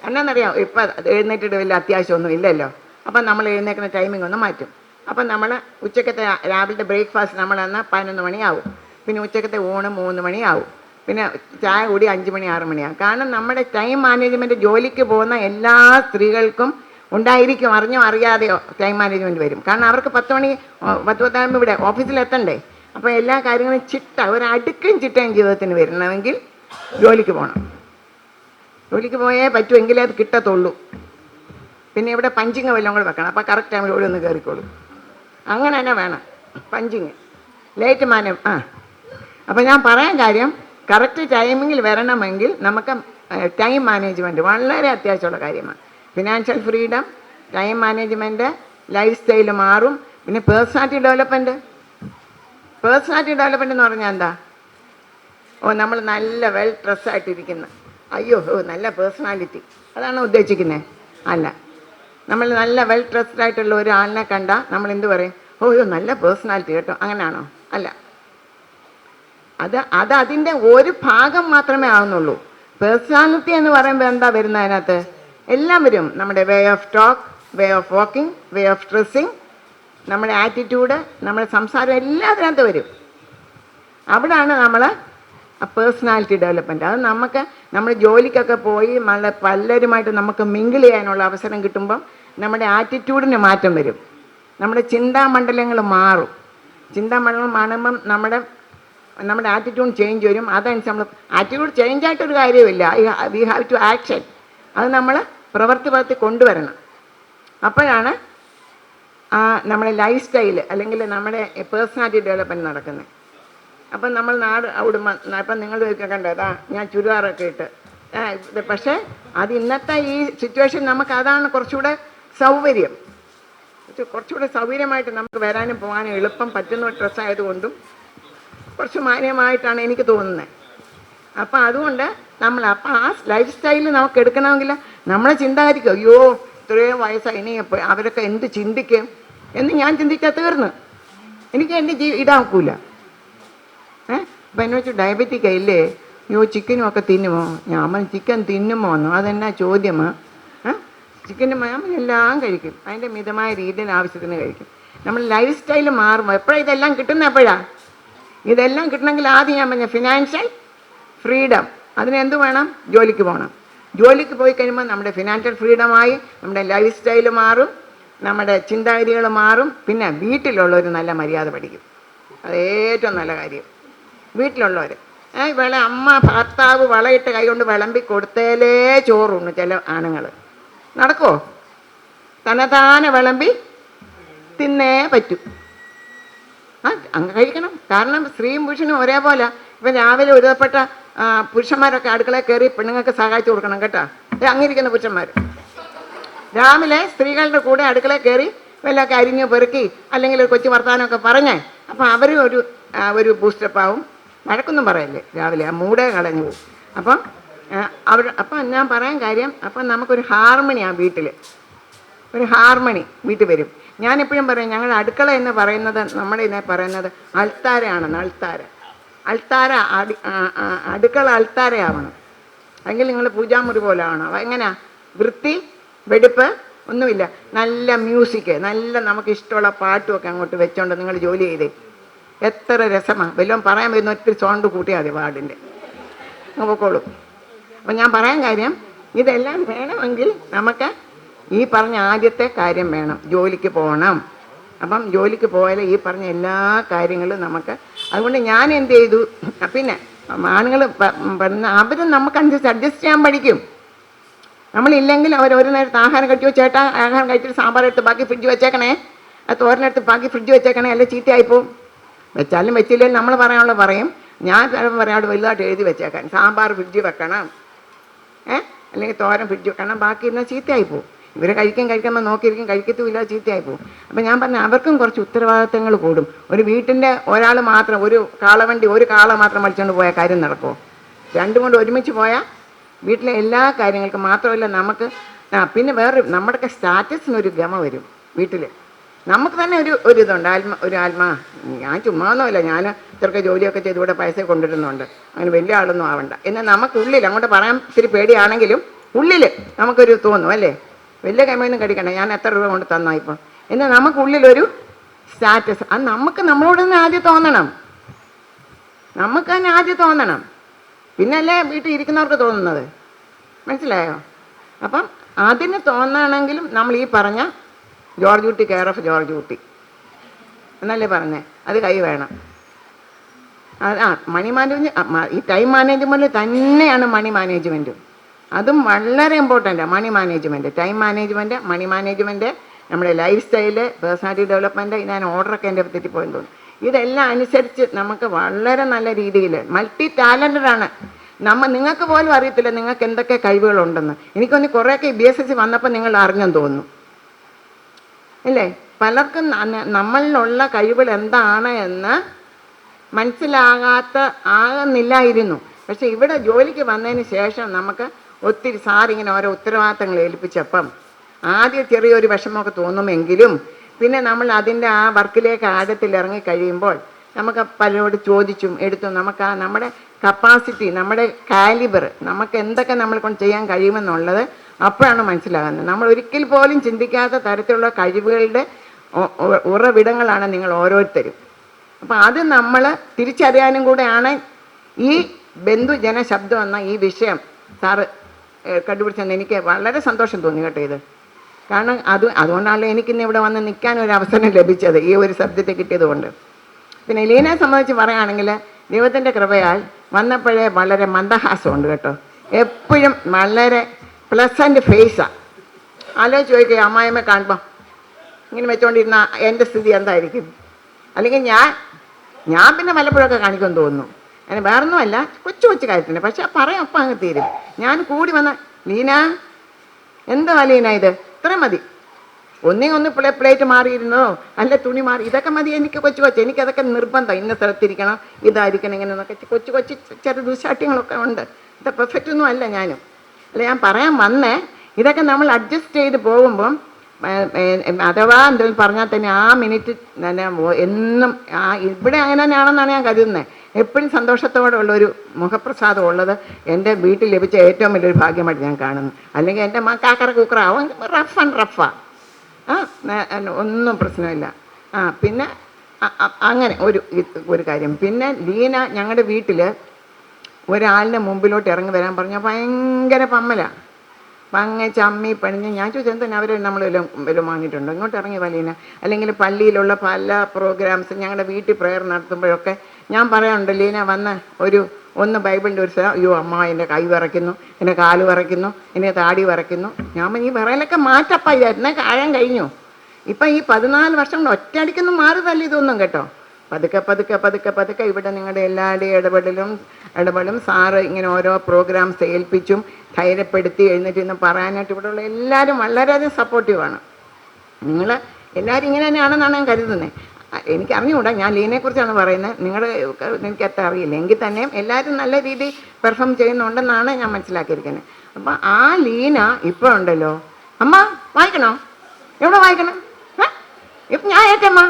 എന്നാന്നറിയാം, ഇപ്പം എഴുന്നേറ്റിട്ട് വലിയ അത്യാവശ്യമൊന്നും ഇല്ലല്ലോ. അപ്പം നമ്മൾ എഴുന്നേക്കുന്ന ടൈമിംഗ് ഒന്ന് മാറ്റും. അപ്പം നമ്മൾ ഉച്ചക്കത്തെ രാവിലത്തെ ബ്രേക്ക്ഫാസ്റ്റ് നമ്മൾ എന്നാൽ 11 മണിയാവും. പിന്നെ ഉച്ചക്കത്തെ ഊണ് 3 മണിയാവും. പിന്നെ ചായ കൂടി 5 മണി 6 മണിയാവും. കാരണം നമ്മുടെ ടൈം മാനേജ്മെൻറ്റ് ജോലിക്ക് പോകുന്ന എല്ലാ സ്ത്രീകൾക്കും ഉണ്ടായിരിക്കും, അറിഞ്ഞോ അറിയാതെയോ ടൈം മാനേജ്മെൻറ്റ് വരും. കാരണം അവർക്ക് 10 ഇവിടെ ഓഫീസിലെത്തണ്ടേ. അപ്പോൾ എല്ലാ കാര്യങ്ങളും ഒരു അടുക്കും ചിട്ടയും ജീവിതത്തിന് വരണമെങ്കിൽ ജോലിക്ക് പോകണം. ജോലിക്ക് പോയേ പറ്റുമെങ്കിലേ അത് കിട്ടത്തുള്ളൂ. പിന്നെ ഇവിടെ പഞ്ചിങ് വല്ലതും കൂടെ വെക്കണം, അപ്പോൾ കറക്റ്റ് ടൈമിൽ ഇവിടെ ഒന്ന് കയറിക്കോളൂ. അങ്ങനെ തന്നെ വേണം പഞ്ചിങ്, ലേറ്റ് അപ്പോൾ ഞാൻ പറയാൻ കാര്യം, കറക്റ്റ് ടൈമിങ്ങിൽ വരണമെങ്കിൽ നമുക്ക് ടൈം മാനേജ്മെൻറ്റ് വളരെ അത്യാവശ്യമുള്ള കാര്യമാണ്. Financial freedom, time management, life style മാറും. പിന്നെ പേഴ്സണാലിറ്റി ഡെവലപ്മെൻറ്റ് എന്ന് പറഞ്ഞാൽ എന്താ? നമ്മൾ നല്ല വെൽ ഡ്രസ്സായിട്ടിരിക്കുന്ന, നല്ല പേഴ്സണാലിറ്റി, അതാണ് ഉദ്ദേശിക്കുന്നത്? അല്ല. നമ്മൾ നല്ല വെൽ ഡ്രസ്ഡായിട്ടുള്ള ഒരാളിനെ കണ്ടാൽ നമ്മൾ എന്ത് പറയും? നല്ല പേഴ്സണാലിറ്റി കേട്ടോ, അങ്ങനെയാണോ? അല്ല. അതിൻ്റെ ഒരു ഭാഗം മാത്രമേ ആവുന്നുള്ളൂ. പേഴ്സണാലിറ്റി എന്ന് പറയുമ്പോൾ എന്താ വരുന്നത് അതിനകത്ത്? എല്ലാം വരും. നമ്മുടെ way of talk, way of walking, way of dressing, നമ്മുടെ ആറ്റിറ്റ്യൂഡ്, നമ്മുടെ സംസാരം എല്ലാം അതിനകത്ത് വരും. അവിടാണ് നമ്മൾ പേഴ്സണാലിറ്റി ഡെവലപ്മെൻറ്റ്. അത് നമ്മൾ ജോലിക്കൊക്കെ പോയി പലരുമായിട്ട് നമുക്ക് മിങ്കിൾ ചെയ്യാനുള്ള അവസരം കിട്ടുമ്പം നമ്മുടെ ആറ്റിറ്റ്യൂഡിന് മാറ്റം വരും. നമ്മുടെ ചിന്താമണ്ഡലങ്ങൾ മാറും. ചിന്താമണ്ഡലം മാറുമ്പം നമ്മുടെ ആറ്റിറ്റ്യൂഡ് ചേഞ്ച് വരും. അതനുസരിച്ച് നമ്മൾ ആറ്റിറ്റ്യൂഡ് ചേഞ്ച് ആയിട്ടൊരു കാര്യമില്ല, വി ഹാവ് ടു ആക്ഷൻ. അത് നമ്മൾ പ്രവർത്തി കൊണ്ടുവരണം. അപ്പോഴാണ് നമ്മുടെ ലൈഫ് സ്റ്റൈൽ അല്ലെങ്കിൽ നമ്മുടെ പേഴ്സണാലിറ്റി ഡെവലപ്മെൻറ്റ് നടക്കുന്നത്. അപ്പം നമ്മൾ ഇപ്പം നിങ്ങൾ കണ്ടതാ ഞാൻ ചുരിദാറൊക്കെ ഇട്ട്, പക്ഷേ അത് ഇന്നത്തെ ഈ സിറ്റുവേഷൻ അതാണ് കുറച്ചുകൂടെ സൗകര്യം. കുറച്ചുകൂടെ സൗകര്യമായിട്ട് നമുക്ക് വരാനും പോകാനും എളുപ്പം പറ്റുന്ന ഡ്രസ്സായതുകൊണ്ടും കുറച്ച് മാന്യമായിട്ടാണ് എനിക്ക് തോന്നുന്നത്. അപ്പം അതുകൊണ്ട് ആ ലൈഫ് സ്റ്റൈൽ നമുക്ക് എടുക്കണമെങ്കിൽ നമ്മളെ ചിന്താഗതിക്കും, ഇത്രയും വയസ്സായി ഇനി അവരൊക്കെ എന്ത് ചിന്തിക്കും എന്ന് ഞാൻ ചിന്തിച്ചാൽ തീർന്നു. എനിക്ക് എൻ്റെ ഇതാക്കൂല. അപ്പം എന്നെ വെച്ചു ഡയബറ്റിക് ഇല്ലേ, അയ്യോ ചിക്കനും ഒക്കെ തിന്നുമോ? ഞാൻ ചിക്കൻ തിന്നുമോ എന്നോ, അതെന്നാ ചോദ്യമാ? ചിക്കനും ഞാൻ എല്ലാം കഴിക്കും, അതിൻ്റെ മിതമായ രീതിയിൽ ആവശ്യത്തിന് കഴിക്കും. നമ്മൾ ലൈഫ് സ്റ്റൈൽ മാറുമ്പോൾ എപ്പോഴാണ് ഇതെല്ലാം കിട്ടുന്നത്? എപ്പോഴാണ് ഇതെല്ലാം കിട്ടണമെങ്കിൽ ആദ്യം ഞാൻ പറഞ്ഞ ഫിനാൻഷ്യൽ ഫ്രീഡം. അതിനെന്ത് വേണം? ജോലിക്ക് പോകണം. ജോലിക്ക് പോയി കഴിയുമ്പോൾ നമ്മുടെ ഫിനാൻഷ്യൽ ഫ്രീഡമായി, നമ്മുടെ ലൈഫ് സ്റ്റൈൽ മാറും, നമ്മുടെ ചിന്താഗതികൾ മാറും. പിന്നെ വീട്ടിലുള്ളവർ നല്ല മര്യാദ പഠിക്കും. അത് ഏറ്റവും നല്ല കാര്യം. വീട്ടിലുള്ളവർ അമ്മ ഭർത്താവ് വളയിട്ട് കൈകൊണ്ട് വിളമ്പി കൊടുത്തേലേ ചോറുണ്ണു ചില ആണുങ്ങൾ. നടക്കുമോ? തന്നെത്താനെ വിളമ്പി തിന്നേ പറ്റൂ. അങ്ങ് കഴിക്കണം. കാരണം സ്ത്രീയും പുരുഷനും ഒരേപോലെ. ഇപ്പം രാവിലെ ഒരുതപ്പെട്ട പുരുഷന്മാരൊക്കെ അടുക്കളയിൽ കയറി പെണ്ണുങ്ങൾക്ക് സഹായിച്ചു കൊടുക്കണം കേട്ടോ. അങ്ങിരിക്കുന്ന പുരുഷന്മാർ രാവിലെ സ്ത്രീകളുടെ കൂടെ അടുക്കളയിൽ കയറി വല്ലതൊക്കെ അരിഞ്ഞ് പെറുക്കി അല്ലെങ്കിൽ ഒരു കൊച്ചു വർത്താനമൊക്കെ പറഞ്ഞേ, അപ്പം അവരും ഒരു ബൂസ്റ്റപ്പാവും. വഴക്കൊന്നും പറയല്ലേ, രാവിലെ ആ മൂടേ കളഞ്ഞു പോകും. അപ്പം ഞാൻ പറയാൻ കാര്യം, അപ്പം നമുക്കൊരു ഹാർമണി ആ വീട്ടിൽ, ഒരു ഹാർമണി വീട്ടിൽ വരും. ഞാനെപ്പോഴും പറയും, ഞങ്ങളുടെ അടുക്കള എന്ന് പറയുന്നത്, നമ്മുടെ ഇതിനെ പറയുന്നത് അൾത്താരയാണെന്ന്. അൾത്താര അടുക്കള അൾത്താരയാവണം. അല്ലെങ്കിൽ നിങ്ങൾ പൂജാമുറി പോലെ ആവണം. എങ്ങനെയാ? വൃത്തി വെടിപ്പ് ഒന്നുമില്ല. നല്ല മ്യൂസിക്, നല്ല നമുക്ക് ഇഷ്ടമുള്ള പാട്ടുമൊക്കെ അങ്ങോട്ട് വെച്ചോണ്ട് നിങ്ങൾ ജോലി ചെയ്തേ. എത്ര രസമാണ്. വല്ലതും പറയാൻ വരുന്ന ഒത്തിരി സൗണ്ട് കൂട്ടിയാൽ മതി പാടിൻ്റെ, നോക്കോളൂ. അപ്പം ഞാൻ പറയാൻ കാര്യം, ഇതെല്ലാം വേണമെങ്കിൽ നമുക്ക് ഈ പറഞ്ഞ ആദ്യത്തെ കാര്യം വേണം, ജോലിക്ക് പോകണം. അപ്പം ജോലിക്ക് പോയാൽ ഈ പറഞ്ഞ എല്ലാ കാര്യങ്ങളും നമുക്ക്. അതുകൊണ്ട് ഞാൻ എന്ത് ചെയ്തു, പിന്നെ ആണുങ്ങൾ അവരും നമുക്ക് അഡ്ജസ്റ്റ് ചെയ്യാൻ പഠിക്കും. നമ്മളില്ലെങ്കിൽ അവർ ഒരു നേരത്തെ ആഹാരം കഴിച്ചു, ചേട്ടാ ആഹാരം കഴിച്ചിട്ട് സാമ്പാർ എടുത്ത് ബാക്കി ഫ്രിഡ്ജ് വെച്ചേക്കണേ, അത് തോരനെടുത്ത് ബാക്കി ഫ്രിഡ്ജ് വെച്ചേക്കണേ, അല്ലെ ചീത്തയായിപ്പോവും. വെച്ചാലും വെച്ചില്ലെങ്കിൽ നമ്മൾ പറയാനുള്ളത് പറയും. ഞാൻ പറയാം അവിടെ വലുതായിട്ട് എഴുതി വെച്ചേക്കാൻ, സാമ്പാർ ഫ്രിഡ്ജ് വെക്കണം, അല്ലെങ്കിൽ തോരൻ ഫ്രിഡ്ജ് വെക്കണം, ബാക്കി ഇരുന്നാൽ ചീത്തയായിപ്പോവും. ഇവർ കഴിക്കുമ്പോൾ നോക്കിയിരിക്കും, കഴിക്കത്തുമില്ല, ചീത്തയായിപ്പോവും. അപ്പം ഞാൻ പറഞ്ഞ അവർക്കും കുറച്ച് ഉത്തരവാദിത്തങ്ങൾ കൂടും. ഒരു വീട്ടിൻ്റെ ഒരാൾ മാത്രം, ഒരു കാളവണ്ടി ഒരു കാള മാത്രം വലിച്ചുകൊണ്ട് പോയാൽ കാര്യം നടക്കുമോ? രണ്ടും കൊണ്ട് ഒരുമിച്ച് പോയാൽ വീട്ടിലെ എല്ലാ കാര്യങ്ങൾക്കും. മാത്രമല്ല നമുക്ക് പിന്നെ നമ്മുടെയൊക്കെ സ്റ്റാറ്റസിനൊരു ഗമ വരും വീട്ടിൽ. നമുക്ക് തന്നെ ഒരു ഇതുണ്ട്, ആത്മാ. ഞാൻ ചുമ്മാന്നല്ല, ഞാൻ ഇത്രയൊക്കെ ജോലിയൊക്കെ ചെയ്ത് ഇവിടെ പൈസ കൊണ്ടുവരുന്നുണ്ട്, അങ്ങനെ വലിയ ആളൊന്നും ആവണ്ട എന്നാൽ നമുക്കുള്ളിൽ, അങ്ങോട്ട് പറയാൻ ഇത്തിരി പേടിയാണെങ്കിലും ഉള്ളിൽ നമുക്കൊരു തോന്നും, അല്ലേ, വലിയ കമ്മയൊന്നും കടിക്കണ്ട, ഞാൻ എത്ര രൂപ കൊണ്ട് തന്നാ ഇപ്പം, എന്നാൽ നമുക്കുള്ളിലൊരു സ്റ്റാറ്റസ്. അത് നമുക്ക് നമ്മളോട് തന്നെ ആദ്യം തോന്നണം, നമുക്ക് തന്നെ ആദ്യം തോന്നണം. പിന്നല്ലേ വീട്ടിൽ ഇരിക്കുന്നവർക്ക് തോന്നുന്നത്. മനസ്സിലായോ? അപ്പം അതിന് തോന്നണമെങ്കിലും നമ്മൾ ഈ പറഞ്ഞ ജോർജ് കുട്ടി, കെയർ ഓഫ് ജോർജ് കുട്ടി എന്നല്ലേ പറഞ്ഞേ, അത് കൈ വേണം. മണി മാനേജ്മെൻറ്റ്, ഈ ടൈം മാനേജ്മെൻറ്റ് തന്നെയാണ് മണി മാനേജ്മെൻറ്റും. അതും വളരെ ഇമ്പോർട്ടൻ്റാണ്. Money management, time management, money management, നമ്മുടെ ലൈഫ് സ്റ്റൈല്, പേഴ്സണാലിറ്റി ഡെവലപ്മെൻറ്റ്. ഞാൻ ഓർഡറൊക്കെ എൻ്റെ തെറ്റിപ്പോയെന്ന് തോന്നുന്നു. ഇതെല്ലാം അനുസരിച്ച് നമുക്ക് വളരെ നല്ല രീതിയിൽ മൾട്ടി ടാലൻറ്റഡാണ്. നിങ്ങൾക്ക് പോലും അറിയത്തില്ല നിങ്ങൾക്ക് എന്തൊക്കെ കഴിവുകളുണ്ടെന്ന്. എനിക്കൊന്ന് കുറേയൊക്കെ BSS വന്നപ്പോൾ നിങ്ങൾ അറിഞ്ഞെന്ന് തോന്നുന്നു, അല്ലേ? പലർക്കും നമ്മളിലുള്ള കഴിവുകൾ എന്താണ് എന്ന് ആകുന്നില്ലായിരുന്നു. പക്ഷെ ഇവിടെ ജോലിക്ക് വന്നതിന് ശേഷം നമുക്ക് ഒത്തിരി സാറിങ്ങനെ ഓരോ ഉത്തരവാദിത്തങ്ങൾ ഏൽപ്പിച്ചപ്പം ആദ്യം ചെറിയൊരു വിഷമമൊക്കെ തോന്നുമെങ്കിലും പിന്നെ നമ്മൾ അതിൻ്റെ ആ വർക്കിലേക്ക് ആഴത്തിൽ ഇറങ്ങി കഴിയുമ്പോൾ നമുക്ക് പലരോട് ചോദിച്ചും എടുത്തും നമുക്ക് നമ്മുടെ കപ്പാസിറ്റി, നമ്മുടെ കാലിബർ, നമുക്ക് എന്തൊക്കെ നമ്മളെ കൊണ്ട് ചെയ്യാൻ കഴിയുമെന്നുള്ളത് അപ്പോഴാണ് മനസ്സിലാകുന്നത്. നമ്മൾ ഒരിക്കൽ പോലും ചിന്തിക്കാത്ത തരത്തിലുള്ള കഴിവുകളുടെ ഉറവിടങ്ങളാണ് നിങ്ങൾ ഓരോരുത്തരും. അപ്പം അത് നമ്മൾ തിരിച്ചറിയാനും കൂടെയാണ് ഈ ബന്ധുജന ശബ്ദം എന്ന ഈ വിഷയം സാറ് കണ്ടുപിടിച്ചെന്ന് എനിക്ക് വളരെ സന്തോഷം തോന്നി കേട്ടോ. ഇത് കാരണം അതുകൊണ്ടാണല്ലോ എനിക്കിന്ന് ഇവിടെ വന്ന് നിൽക്കാൻ ഒരു അവസരം ലഭിച്ചത്, ഈ ഒരു സബ്ജക്റ്റ് കിട്ടിയത് കൊണ്ട്. പിന്നെ ലീനയെ സംബന്ധിച്ച് പറയുകയാണെങ്കിൽ ദൈവത്തിൻ്റെ കൃപയാൽ വന്നപ്പോഴേ വളരെ മന്ദഹാസമുണ്ട് കേട്ടോ. എപ്പോഴും വളരെ പ്ലസൻറ്റ് ഫേസാണ്. ആലോചിച്ച് ചോദിക്കുക, അമ്മായിമ്മ കാണുമ്പോൾ ഇങ്ങനെ വെച്ചുകൊണ്ടിരുന്ന എൻ്റെ സ്ഥിതി എന്തായിരിക്കും? അല്ലെങ്കിൽ ഞാൻ പിന്നെ വല്ലപ്പോഴൊക്കെ കാണിക്കുമെന്ന് തോന്നുന്നു. അങ്ങനെ വേറൊന്നുമല്ല, കൊച്ചു കൊച്ചു കാര്യത്തിന്. പക്ഷെ പറയാം അപ്പം അങ്ങ് തീരും. ഞാൻ കൂടി വന്ന ലീന, എന്താ ലീന ഇത് ഇത്രയും മതി, ഒന്ന് പ്ലേറ്റ് മാറിയിരുന്നോ, അല്ല തുണി മാറി, ഇതൊക്കെ മതി എനിക്ക് കൊച്ചു. എനിക്കതൊക്കെ നിർബന്ധം, ഇന്ന സ്ഥലത്തിരിക്കണം, ഇതായിരിക്കണം, ഇങ്ങനെ എന്നൊക്കെ കൊച്ചു ചെറു ദുശാഠ്യങ്ങളൊക്കെ ഉണ്ട്. ഇത് പെർഫെക്റ്റ് ഒന്നും അല്ല ഞാനും. അല്ല, ഞാൻ പറയാൻ വന്നേ, ഇതൊക്കെ നമ്മൾ അഡ്ജസ്റ്റ് ചെയ്ത് പോകുമ്പം അഥവാ എന്തെങ്കിലും പറഞ്ഞാൽ തന്നെ ആ മിനിറ്റ് തന്നെ എന്നും ഇവിടെ അങ്ങനെ തന്നെയാണെന്നാണ് ഞാൻ കരുതുന്നത്. എപ്പോഴും സന്തോഷത്തോടെ ഉള്ളൊരു മുഖപ്രസാദം ഉള്ളത് എൻ്റെ വീട്ടിൽ ലഭിച്ച ഏറ്റവും വലിയൊരു ഭാഗ്യമായിട്ട് ഞാൻ കാണുന്നു. അല്ലെങ്കിൽ എൻ്റെ കാക്കറ കുക്കറ അവൻ റഫ് ആൻഡ് റഫാ, ഒന്നും പ്രശ്നമില്ല. പിന്നെ അങ്ങനെ ഒരു കാര്യം. പിന്നെ ലീന ഞങ്ങളുടെ വീട്ടിൽ ഒരാളിൻ്റെ മുമ്പിലോട്ട് ഇറങ്ങി വരാൻ പറഞ്ഞാൽ ഭയങ്കര പമ്മലാണ്. പങ്ങ ചമ്മി പണിഞ്ഞ് ഞാൻ ചോദിച്ചാൽ തന്നെ അവർ നമ്മൾ വല്ലതും വാങ്ങിയിട്ടുണ്ടോ, ഇങ്ങോട്ട് ഇറങ്ങി ലീന. അല്ലെങ്കിൽ പള്ളിയിലുള്ള പല പ്രോഗ്രാംസ് ഞങ്ങളുടെ വീട്ടിൽ പ്രയർ നടത്തുമ്പോഴൊക്കെ ഞാൻ പറയാറുണ്ട്, ലീന വന്ന് ഒന്ന് ബൈബിളിൻ്റെ ഒരു സ്ഥലം, അയ്യോ അമ്മ എൻ്റെ കൈ വിറയ്ക്കുന്നു, എൻ്റെ കാല് വിറയ്ക്കുന്നു, എൻ്റെ താടി വിറയ്ക്കുന്നു. ഞാൻ ഈ വിറയിലൊക്കെ മാറ്റപ്പ, ഇതായിരുന്നേ കാഴം കഴിഞ്ഞു. ഇപ്പം ഈ 14 വർഷം കൊണ്ട് ഒറ്റയടിക്കൊന്നും മാറുതല്ല ഇതൊന്നും കേട്ടോ. പതുക്കെ പതുക്കെ പതുക്കെ പതുക്കെ ഇവിടെ നിങ്ങളുടെ എല്ലാവരുടെയും ഇടപെടലും സാറ് ഇങ്ങനെ ഓരോ പ്രോഗ്രാംസ് ഏൽപ്പിച്ചും ധൈര്യപ്പെടുത്തി എഴുന്നേറ്റ് പറയാനായിട്ട് ഇവിടെയുള്ള എല്ലാവരും വളരെയധികം സപ്പോർട്ടീവാണ്. നിങ്ങൾ എല്ലാവരും ഇങ്ങനെ തന്നെയാണെന്നാണ് ഞാൻ കരുതുന്നത്. എനിക്ക് അറിഞ്ഞുകൂടാ, ഞാൻ ലീനയെക്കുറിച്ചാണ് പറയുന്നത്. എനിക്കത്ര അറിയില്ല. എങ്കിൽ തന്നെയും എല്ലാവരും നല്ല രീതിയിൽ പെർഫോം ചെയ്യുന്നുണ്ടെന്നാണ് ഞാൻ മനസ്സിലാക്കിയിരിക്കുന്നത്. അപ്പം ആ ലീന ഇപ്പോൾ ഉണ്ടല്ലോ, അമ്മ വായിക്കണോ, എവിടെ വായിക്കണം, ഇപ്പം ഞാൻ ഏറ്റമ്മ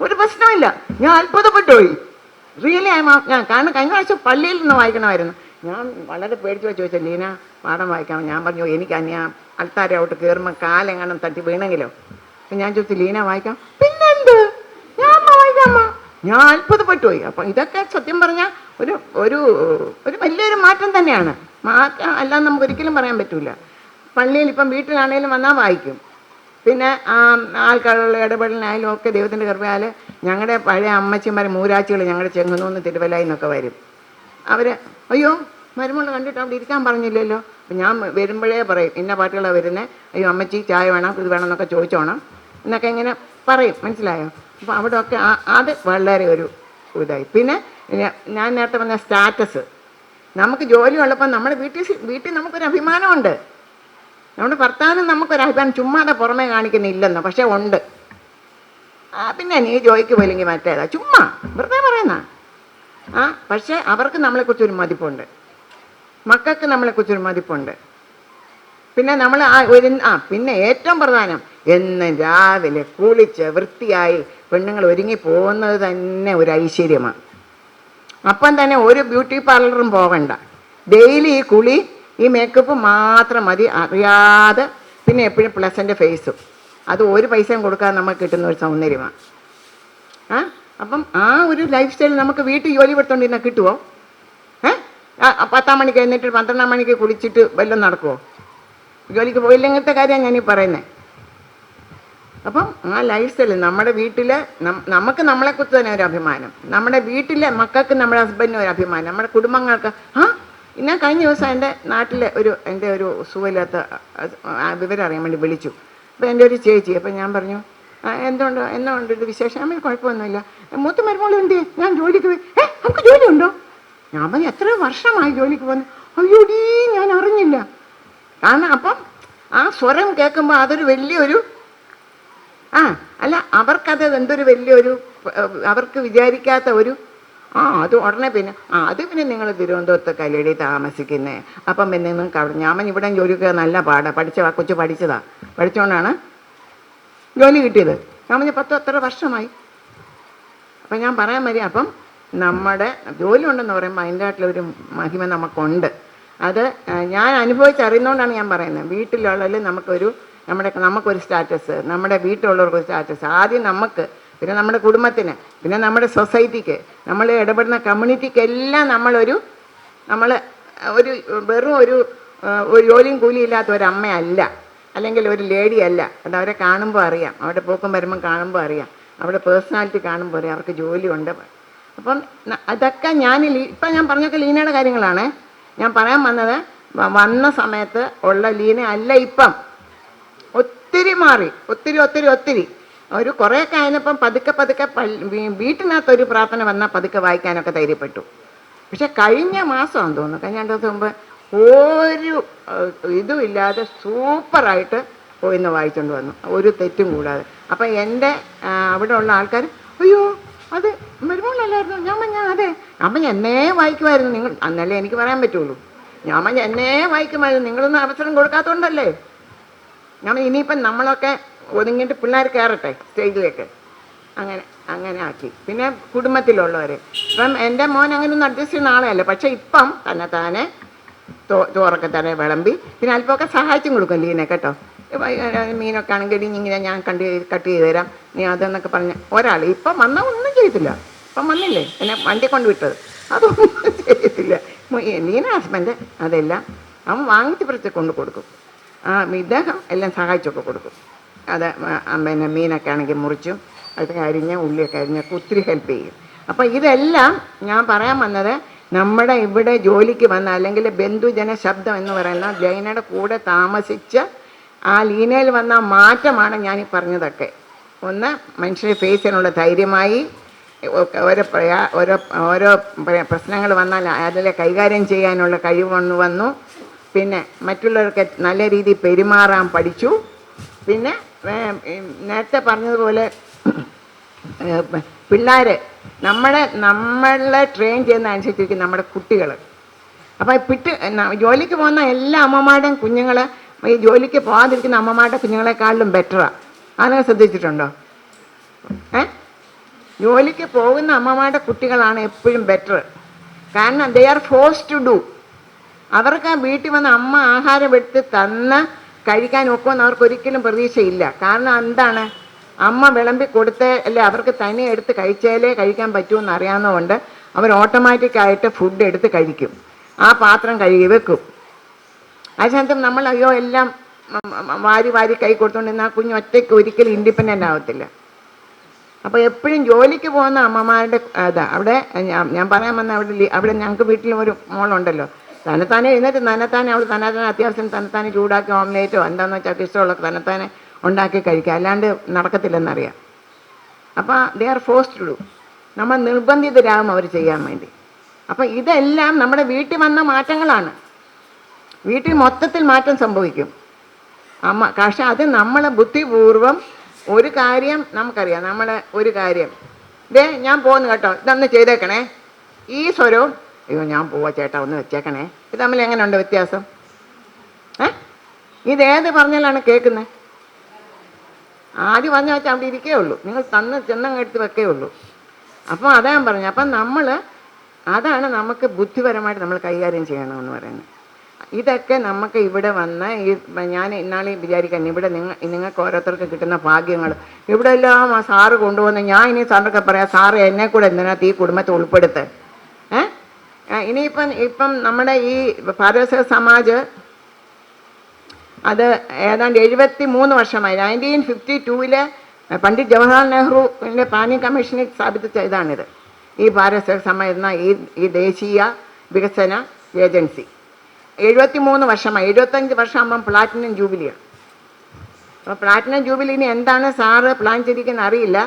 ഒരു പ്രശ്നമില്ല. ഞാൻ അത്ഭുതപ്പെട്ടു പോയി, റിയലി ഞാൻ കാരണം കഴിഞ്ഞ പ്രാവശ്യം പള്ളിയിൽ നിന്ന് വായിക്കണമായിരുന്നു. ഞാൻ വളരെ പേടിച്ച് വെച്ച് ചോദിച്ചാൽ ലീന പാഠം വായിക്കാം. ഞാൻ പറഞ്ഞു എനിക്ക് ഞാൻ അൾത്താരോട്ട് കയറുമ്പോൾ കാലെങ്ങാനും തട്ടി വീണെങ്കിലോ. അപ്പം ഞാൻ ചോദിച്ചു ലീന വായിക്കാം, പിന്നെന്ത് ഞാൻ വായിക്കാമ്മ. ഞാൻ അത്ഭുതപ്പെട്ടു പോയി. അപ്പം ഇതൊക്കെ സത്യം പറഞ്ഞാൽ ഒരു ഒരു ഒരു വലിയൊരു മാറ്റം തന്നെയാണ്. മാറ്റം അല്ലാതെ നമുക്ക് ഒരിക്കലും പറയാൻ പറ്റില്ല. പള്ളിയിൽ ഇപ്പം വീട്ടിലാണെങ്കിലും വന്നാൽ വായിക്കും. പിന്നെ ആൾക്കാരുള്ള ഇടപെടലിനായാലും ഒക്കെ ദൈവത്തിൻ്റെ കൃപയാൽ ഞങ്ങളുടെ പഴയ അമ്മച്ചിമാർ മൂരാച്ചികൾ ഞങ്ങളുടെ ചെങ്ങന്നൂന്ന് തിരുവല്ലായിൽ നിന്നൊക്കെ വരും. അവർ അയ്യോ മരുമോള് കണ്ടിട്ട് അവിടെ ഇരിക്കാൻ പറഞ്ഞില്ലല്ലോ. അപ്പം ഞാൻ വരുമ്പോഴേ പറയും ഇന്ന പാട്ടുകളാണ് വരുന്നത്, അയ്യോ അമ്മച്ചി ചായ വേണം, ഇത് വേണം എന്നൊക്കെ ചോദിച്ചോണം എന്നൊക്കെ ഇങ്ങനെ പറയും, മനസ്സിലായോ? അപ്പോൾ അവിടെ ഒക്കെ അത് വളരെ ഒരു ഇതായി. പിന്നെ ഞാൻ നേരത്തെ പറഞ്ഞ സ്റ്റാറ്റസ്, നമുക്ക് ജോലി ഉള്ളപ്പോൾ നമ്മുടെ വീട്ടിൽ നമുക്കൊരു അഭിമാനമുണ്ട്. നമ്മുടെ ഭർത്താവിന് നമുക്കൊരു അഭിപ്രായം ചുമ്മാതെ പുറമേ കാണിക്കുന്നില്ലെന്നോ, പക്ഷേ ഉണ്ട്. പിന്നെ നീ ജോലിക്ക് പോയില്ലെങ്കിൽ മറ്റേതാ, ചുമ്മാ വെറുതെ പറയുന്ന. പക്ഷേ അവർക്ക് നമ്മളെക്കുറിച്ചൊരു മതിപ്പുണ്ട്, മക്കൾക്ക് നമ്മളെക്കുറിച്ചൊരു മതിപ്പുണ്ട്. പിന്നെ നമ്മൾ പിന്നെ ഏറ്റവും പ്രധാനം എന്നും രാവിലെ കുളിച്ച് വൃത്തിയായി പെണ്ണുങ്ങൾ ഒരുങ്ങി പോകുന്നത് തന്നെ ഒരു ഐശ്വര്യമാണ്. അപ്പം തന്നെ ഒരു ബ്യൂട്ടി പാർലറും പോകണ്ട, ഡെയിലി ഈ കുളി ഈ മേക്കപ്പ് മാത്രം മതി, അറിയാതെ. പിന്നെ എപ്പോഴും പ്ലസൻ്റ് ഫേസും, അത് ഒരു പൈസയും കൊടുക്കാതെ നമുക്ക് കിട്ടുന്ന ഒരു സൗന്ദര്യമാണ്. അപ്പം ആ ഒരു ലൈഫ് സ്റ്റൈൽ നമുക്ക് വീട്ടിൽ ജോലി പെടുത്തോണ്ടിരുന്നാൽ കിട്ടുമോ? 10 മണിക്ക് എന്നിട്ട് 12 മണിക്ക് കുളിച്ചിട്ട് വല്ലതും നടക്കുമോ? ജോലിക്ക് പോയില്ലെങ്കിലത്തെ കാര്യമാണ് ഞാനീ പറയുന്നത്. അപ്പം ആ ലൈഫ് സ്റ്റൈൽ നമ്മുടെ വീട്ടിൽ നമുക്ക് നമ്മളെക്കുറിച്ച് തന്നെ ഒരു അഭിമാനം, നമ്മുടെ വീട്ടിലെ മക്കൾക്ക് നമ്മുടെ ഹസ്ബൻഡിന് ഒരു അഭിമാനം, നമ്മുടെ കുടുംബങ്ങൾക്ക്. ഞാൻ കഴിഞ്ഞ ദിവസം എൻ്റെ നാട്ടിൽ എൻ്റെ ഒരു സുഖമില്ലാത്ത വിവരം അറിയാൻ വേണ്ടി വിളിച്ചു. അപ്പോൾ എൻ്റെ ഒരു ചേച്ചി, അപ്പം ഞാൻ പറഞ്ഞു എന്തുകൊണ്ട് ഇത് വിശേഷം? അമ്മ കുഴപ്പമൊന്നുമില്ല. മൂത്ത മരുമോളും എന്ത് ഞാൻ ജോലിക്ക് പോയി. നമുക്ക് ജോലി ഉണ്ടോ? ഞാൻ പറഞ്ഞു എത്ര വർഷമായി ജോലിക്ക് പോകുന്നു. അയ്യോടീ ഞാൻ അറിഞ്ഞില്ല. കാരണം അപ്പം ആ സ്വരം കേൾക്കുമ്പോൾ അതൊരു വലിയൊരു അല്ല അവർക്കത് എന്തൊരു വലിയൊരു അവർക്ക് വിചാരിക്കാത്ത ഒരു അത് ഉടനെ പിന്നെ അത് പിന്നെ നിങ്ങൾ തിരുവനന്തപുരത്ത് കല്ലേടി താമസിക്കുന്നേ, അപ്പം പിന്നെ നിങ്ങൾക്ക് അവിടെ ഞാൻ ഇവിടെ ജോലിക്ക് നല്ല കൊച്ചു പഠിച്ചുകൊണ്ടാണ് ജോലി കിട്ടിയത്. ഞാൻ പറഞ്ഞ 10 വർഷമായി. അപ്പം ഞാൻ പറയാൻ വരിക, അപ്പം നമ്മുടെ ജോലി ഉണ്ടെന്ന് പറയുമ്പോൾ അതിൻ്റെ ആയിട്ടുള്ളൊരു മഹിമ നമുക്കുണ്ട്. അത് ഞാൻ അനുഭവിച്ചറിയുന്നതുകൊണ്ടാണ് ഞാൻ പറയുന്നത്. വീട്ടിലുള്ളതിൽ നമുക്കൊരു സ്റ്റാറ്റസ്, നമ്മുടെ വീട്ടിലുള്ളവർക്കൊരു സ്റ്റാറ്റസ്, ആദ്യം നമുക്ക്, പിന്നെ നമ്മുടെ കുടുംബത്തിന്, പിന്നെ നമ്മുടെ സൊസൈറ്റിക്ക്, നമ്മൾ ഇടപെടുന്ന കമ്മ്യൂണിറ്റിക്ക് എല്ലാം നമ്മൾ വെറും ഒരു ജോലിയും കൂലിയും ഇല്ലാത്ത ഒരമ്മയല്ല, അല്ലെങ്കിൽ ഒരു ലേഡി അല്ല. അത് അവരെ കാണുമ്പോൾ അറിയാം, അവിടെ പോക്കും വരുമ്പം കാണുമ്പോൾ അറിയാം, അവിടെ പേഴ്സണാലിറ്റി കാണുമ്പോൾ അറിയാം അവർക്ക് ജോലിയുണ്ട്. അപ്പം അതൊക്കെ ഇപ്പം ഞാൻ പറഞ്ഞൊക്കെ ലീനയുടെ കാര്യങ്ങളാണ് ഞാൻ പറയാൻ വന്നത്. വന്ന സമയത്ത് ഉള്ള ലീന അല്ല ഇപ്പം, ഒത്തിരി മാറി, ഒത്തിരി ഒരു കുറേയൊക്കെ അതിനിപ്പം പതുക്കെ വീട്ടിനകത്തൊരു പ്രാർത്ഥന വന്നാൽ പതുക്കെ വായിക്കാനൊക്കെ ധൈര്യപ്പെട്ടു. പക്ഷെ കഴിഞ്ഞ മാസമാണെന്ന് തോന്നുന്നു, കഴിഞ്ഞ 2 ദിവസം മുമ്പ് ഒരു ഇതും ഇല്ലാതെ സൂപ്പറായിട്ട് പോയിന്ന് വായിച്ചുകൊണ്ട് വന്നു, ഒരു തെറ്റും കൂടാതെ. അപ്പം എൻ്റെ അവിടെ ഉള്ള ആൾക്കാർ അയ്യോ അത് മരുമോളല്ലായിരുന്നു. ഞാൻ അതെ എന്നേ വായിക്കുമായിരുന്നു നിങ്ങൾ, അന്നല്ലേ എനിക്ക് പറയാൻ പറ്റുള്ളൂ. ഞാൻ എന്നേ വായിക്കുമായിരുന്നു, നിങ്ങളൊന്നും അവസരം കൊടുക്കാത്തതുകൊണ്ടല്ലേ. ഇനിയിപ്പം നമ്മളൊക്കെ ഒതുങ്ങിയിട്ട് പിള്ളേർ കയറട്ടെ സ്റ്റേജിലേക്ക്, അങ്ങനെ അങ്ങനെ ആക്കി. പിന്നെ കുടുംബത്തിലുള്ളവർ ഇപ്പം എൻ്റെ മോൻ അങ്ങനെ ഒന്നും അഡ്ജസ്റ്റ് ചെയ്യുന്ന ആളെയല്ല, പക്ഷേ ഇപ്പം തന്നെ ചോറൊക്കെ തന്നെ വിളമ്പി പിന്നെ അല്പമൊക്കെ സഹായിച്ചും കൊടുക്കും ലീനെ കേട്ടോ. മീനൊക്കെ ആണെങ്കിൽ ഇങ്ങനെ ഞാൻ കട്ട് ചെയ്ത് തരാം, നീ അതെന്നൊക്കെ പറഞ്ഞ് ഒരാൾ ഇപ്പം വന്നാൽ ഒന്നും ചെയ്തില്ല. ഇപ്പം വന്നില്ലേ എന്നെ വണ്ടി കൊണ്ട് വിട്ടത്, അതൊന്നും ചെയ്തില്ല. ലീന ഹസ്ബൻഡ് അതെല്ലാം അവൻ വാങ്ങിച്ച് പിടിച്ച് കൊണ്ട് കൊടുക്കും. ഇദ്ദേഹം എല്ലാം സഹായിച്ചൊക്കെ കൊടുക്കും. അത് പിന്നെ മീനൊക്കെ ആണെങ്കിൽ മുറിച്ചും അതൊക്കെ അരിഞ്ഞ് ഉള്ളിയൊക്കെ അരിഞ്ഞൊക്കെ ഒത്തിരി ഹെൽപ്പ് ചെയ്യും. അപ്പോൾ ഇതെല്ലാം ഞാൻ പറയാൻ വന്നത്, നമ്മുടെ ഇവിടെ ജോലിക്ക് വന്ന അല്ലെങ്കിൽ ബന്ധുജന ശബ്ദം എന്ന് പറയുന്ന ലീനയുടെ കൂടെ താമസിച്ച് ആ ലീനയിൽ വന്ന മാറ്റമാണ് ഞാനീ പറഞ്ഞതൊക്കെ. ഒന്ന്, മനുഷ്യരെ ഫേസ് ചെയ്യാനുള്ള ധൈര്യമായി, ഓരോ പ്രശ്നങ്ങൾ വന്നാൽ അതിലെ കൈകാര്യം ചെയ്യാനുള്ള കഴിവ് വന്നു. പിന്നെ മറ്റുള്ളവർക്ക് നല്ല രീതിയിൽ പെരുമാറാൻ പഠിച്ചു. പിന്നെ നേരത്തെ പറഞ്ഞതുപോലെ പിള്ളേർ നമ്മളെ ട്രെയിൻ ചെയ്യുന്ന അനുസരിച്ചിരിക്കും നമ്മുടെ കുട്ടികൾ. അപ്പോൾ ജോലിക്ക് പോകുന്ന എല്ലാ അമ്മമാരുടെയും കുഞ്ഞുങ്ങൾ ഈ ജോലിക്ക് പോകാതിരിക്കുന്ന അമ്മമാരുടെ കുഞ്ഞുങ്ങളെക്കാളിലും ബെറ്ററാണ്. അതൊക്കെ ശ്രദ്ധിച്ചിട്ടുണ്ടോ? ജോലിക്ക് പോകുന്ന അമ്മമാരുടെ കുട്ടികളാണ് എപ്പോഴും ബെറ്റർ. കാരണം they are forced to do. അവർക്ക് വീട്ടിൽ വന്ന് അമ്മ ആഹാരം എടുത്ത് തന്ന് കഴിക്കാൻ ഒക്കുമെന്ന് അവർക്കൊരിക്കലും പ്രതീക്ഷയില്ല. കാരണം എന്താണ്, അമ്മ വിളമ്പി കൊടുത്തേ അല്ലേ അവർക്ക് തനി എടുത്ത് കഴിച്ചാലേ കഴിക്കാൻ പറ്റുമെന്ന് അറിയാവുന്നതുകൊണ്ട് അവർ ഓട്ടോമാറ്റിക്കായിട്ട് ഫുഡ് എടുത്ത് കഴിക്കും, ആ പാത്രം കഴുകി വെക്കും. അതിനകത്ത് നമ്മൾ അയ്യോ എല്ലാം വാരി കൈ കൊടുത്തുകൊണ്ടിരുന്ന ആ കുഞ്ഞ് ഒറ്റയ്ക്ക് ഒരിക്കലും ഇൻഡിപെൻഡൻ്റ് ആവത്തില്ല. അപ്പോൾ എപ്പോഴും ജോലിക്ക് പോകുന്ന അമ്മമാരുടെ അവിടെ ഞാൻ പറയാൻ വന്ന അവിടെ ഞങ്ങൾക്ക് വീട്ടിൽ ഒരു മോളുണ്ടല്ലോ, തന്നെത്താനെ എഴുന്നേറ്റ് തന്നെത്താനെ അത്യാവശ്യം തന്നെത്താനെ ചൂടാക്കി ഓംലേറ്റോ എന്താണെന്ന് വെച്ചാൽ ഇഷ്ടമുള്ളതൊക്കെ തന്നെത്താനെ ഉണ്ടാക്കി കഴിക്കുക, അല്ലാണ്ട് നടക്കത്തില്ലെന്നറിയാം. അപ്പോൾ they are forced to do. നമ്മൾ നിർബന്ധിതരാകും അവർ ചെയ്യാൻ വേണ്ടി. അപ്പോൾ ഇതെല്ലാം നമ്മുടെ വീട്ടിൽ വന്ന മാറ്റങ്ങളാണ്. വീട്ടിൽ മൊത്തത്തിൽ മാറ്റം സംഭവിക്കും പക്ഷെ അത് നമ്മൾ ബുദ്ധിപൂർവം ഒരു കാര്യം നമുക്കറിയാം. നമ്മൾ ഒരു കാര്യം ഞാൻ പോകുന്നു കേട്ടോ, ഇതൊന്ന് ചെയ്തേക്കണേ, ഈ സ്വരവും അയ്യോ ഞാൻ പോവാ ചേട്ടാ ഒന്ന് വെച്ചേക്കണേ, ഇത് തമ്മിൽ എങ്ങനെയുണ്ട് വ്യത്യാസം? ഇതേത് പറഞ്ഞാലാണ് കേൾക്കുന്നത്? ആദ്യം പറഞ്ഞ വെച്ചാൽ അവിടെ ഇരിക്കേ ഉള്ളൂ, നിങ്ങൾ ചെന്നങ്ങ് എടുത്ത് വെക്കേ ഉള്ളൂ. അപ്പോൾ അതാ ഞാൻ പറഞ്ഞു. അപ്പം അതാണ് നമുക്ക് ബുദ്ധിപരമായിട്ട് നമ്മൾ കൈകാര്യം ചെയ്യണമെന്ന് പറയുന്നത്. ഇതൊക്കെ നമുക്ക് ഇവിടെ വന്ന് ഞാൻ ഇന്നാളെ വിചാരിക്കാൻ ഇവിടെ നിങ്ങൾക്ക് ഓരോരുത്തർക്ക് കിട്ടുന്ന ഭാഗ്യങ്ങൾ ഇവിടെ എല്ലാം ആ സാറ് കൊണ്ടുവന്ന് ഞാൻ ഇനി സാറിനൊക്കെ പറയാം, സാറ് എന്നെ കൂടെ എന്തിനകത്ത് ഈ കുടുംബത്തെ ഉൾപ്പെടുത്ത്. ഇപ്പം നമ്മുടെ ഈ ഭാരത സമാജ് അത് ഏതാണ്ട് 73 വർഷമായി. 1952 പണ്ഡിറ്റ് ജവഹർലാൽ നെഹ്റുവിൻ്റെ പ്ലാനിംഗ് കമ്മീഷനിൽ സ്ഥാപിച്ച ഇതാണിത്, ഈ ഭാരത സമാജ് എന്ന ഈ ദേശീയ വികസന ഏജൻസി. 73 വർഷമായി. 75 വർഷമാകുമ്പം പ്ലാറ്റിനം ജൂബിലിയാണ്. അപ്പോൾ പ്ലാറ്റിനം ജൂബിലിന് എന്താണ് സാറ് പ്ലാൻ ചെയ്തിരിക്കുന്നത് അറിയില്ല.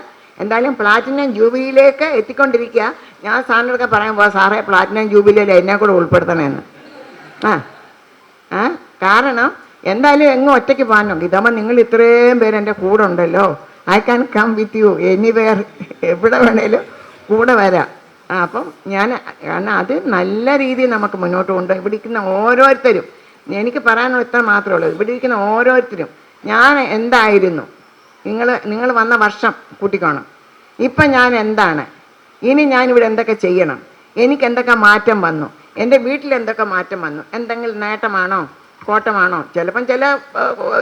എന്തായാലും പ്ലാറ്റിനം ജൂബിലിയിലേക്ക് എത്തിക്കൊണ്ടിരിക്കുക. ഞാൻ സാറിനൊക്കെ പറയാൻ പോവാം, സാറേ പ്ലാറ്റിനം ജൂബിലിയിൽ എന്നെ കൂടെ ഉൾപ്പെടുത്തണമെന്ന്. കാരണം എന്തായാലും എങ്ങും ഒറ്റയ്ക്ക് പോകാനുണ്ട്. ഇതാകുമ്പോൾ നിങ്ങൾ ഇത്രയും പേര് എൻ്റെ കൂടെ ഉണ്ടല്ലോ, I can come with you anywhere, എവിടെ വേണേലും കൂടെ വരാം. അപ്പം കാരണം അത് നല്ല രീതിയിൽ നമുക്ക് മുന്നോട്ട് കൊണ്ടുപോകും. ഇവിടെ ഇരിക്കുന്ന ഓരോരുത്തരും, എനിക്ക് പറയാനുള്ള ഇത്ര മാത്രമേ ഉള്ളൂ, ഇവിടെ ഇരിക്കുന്ന ഓരോരുത്തരും ഞാൻ എന്തായിരുന്നു, നിങ്ങൾ വന്ന വർഷം കൂട്ടിക്കോണം, ഇപ്പം ഞാൻ എന്താണ്, ഇനി ഞാനിവിടെ എന്തൊക്കെ ചെയ്യണം, എനിക്ക് എന്തൊക്കെ മാറ്റം വന്നു, എൻ്റെ വീട്ടിൽ എന്തൊക്കെ മാറ്റം വന്നു, എന്തെങ്കിലും നേട്ടമാണോ കോട്ടമാണോ, ചിലപ്പം ചില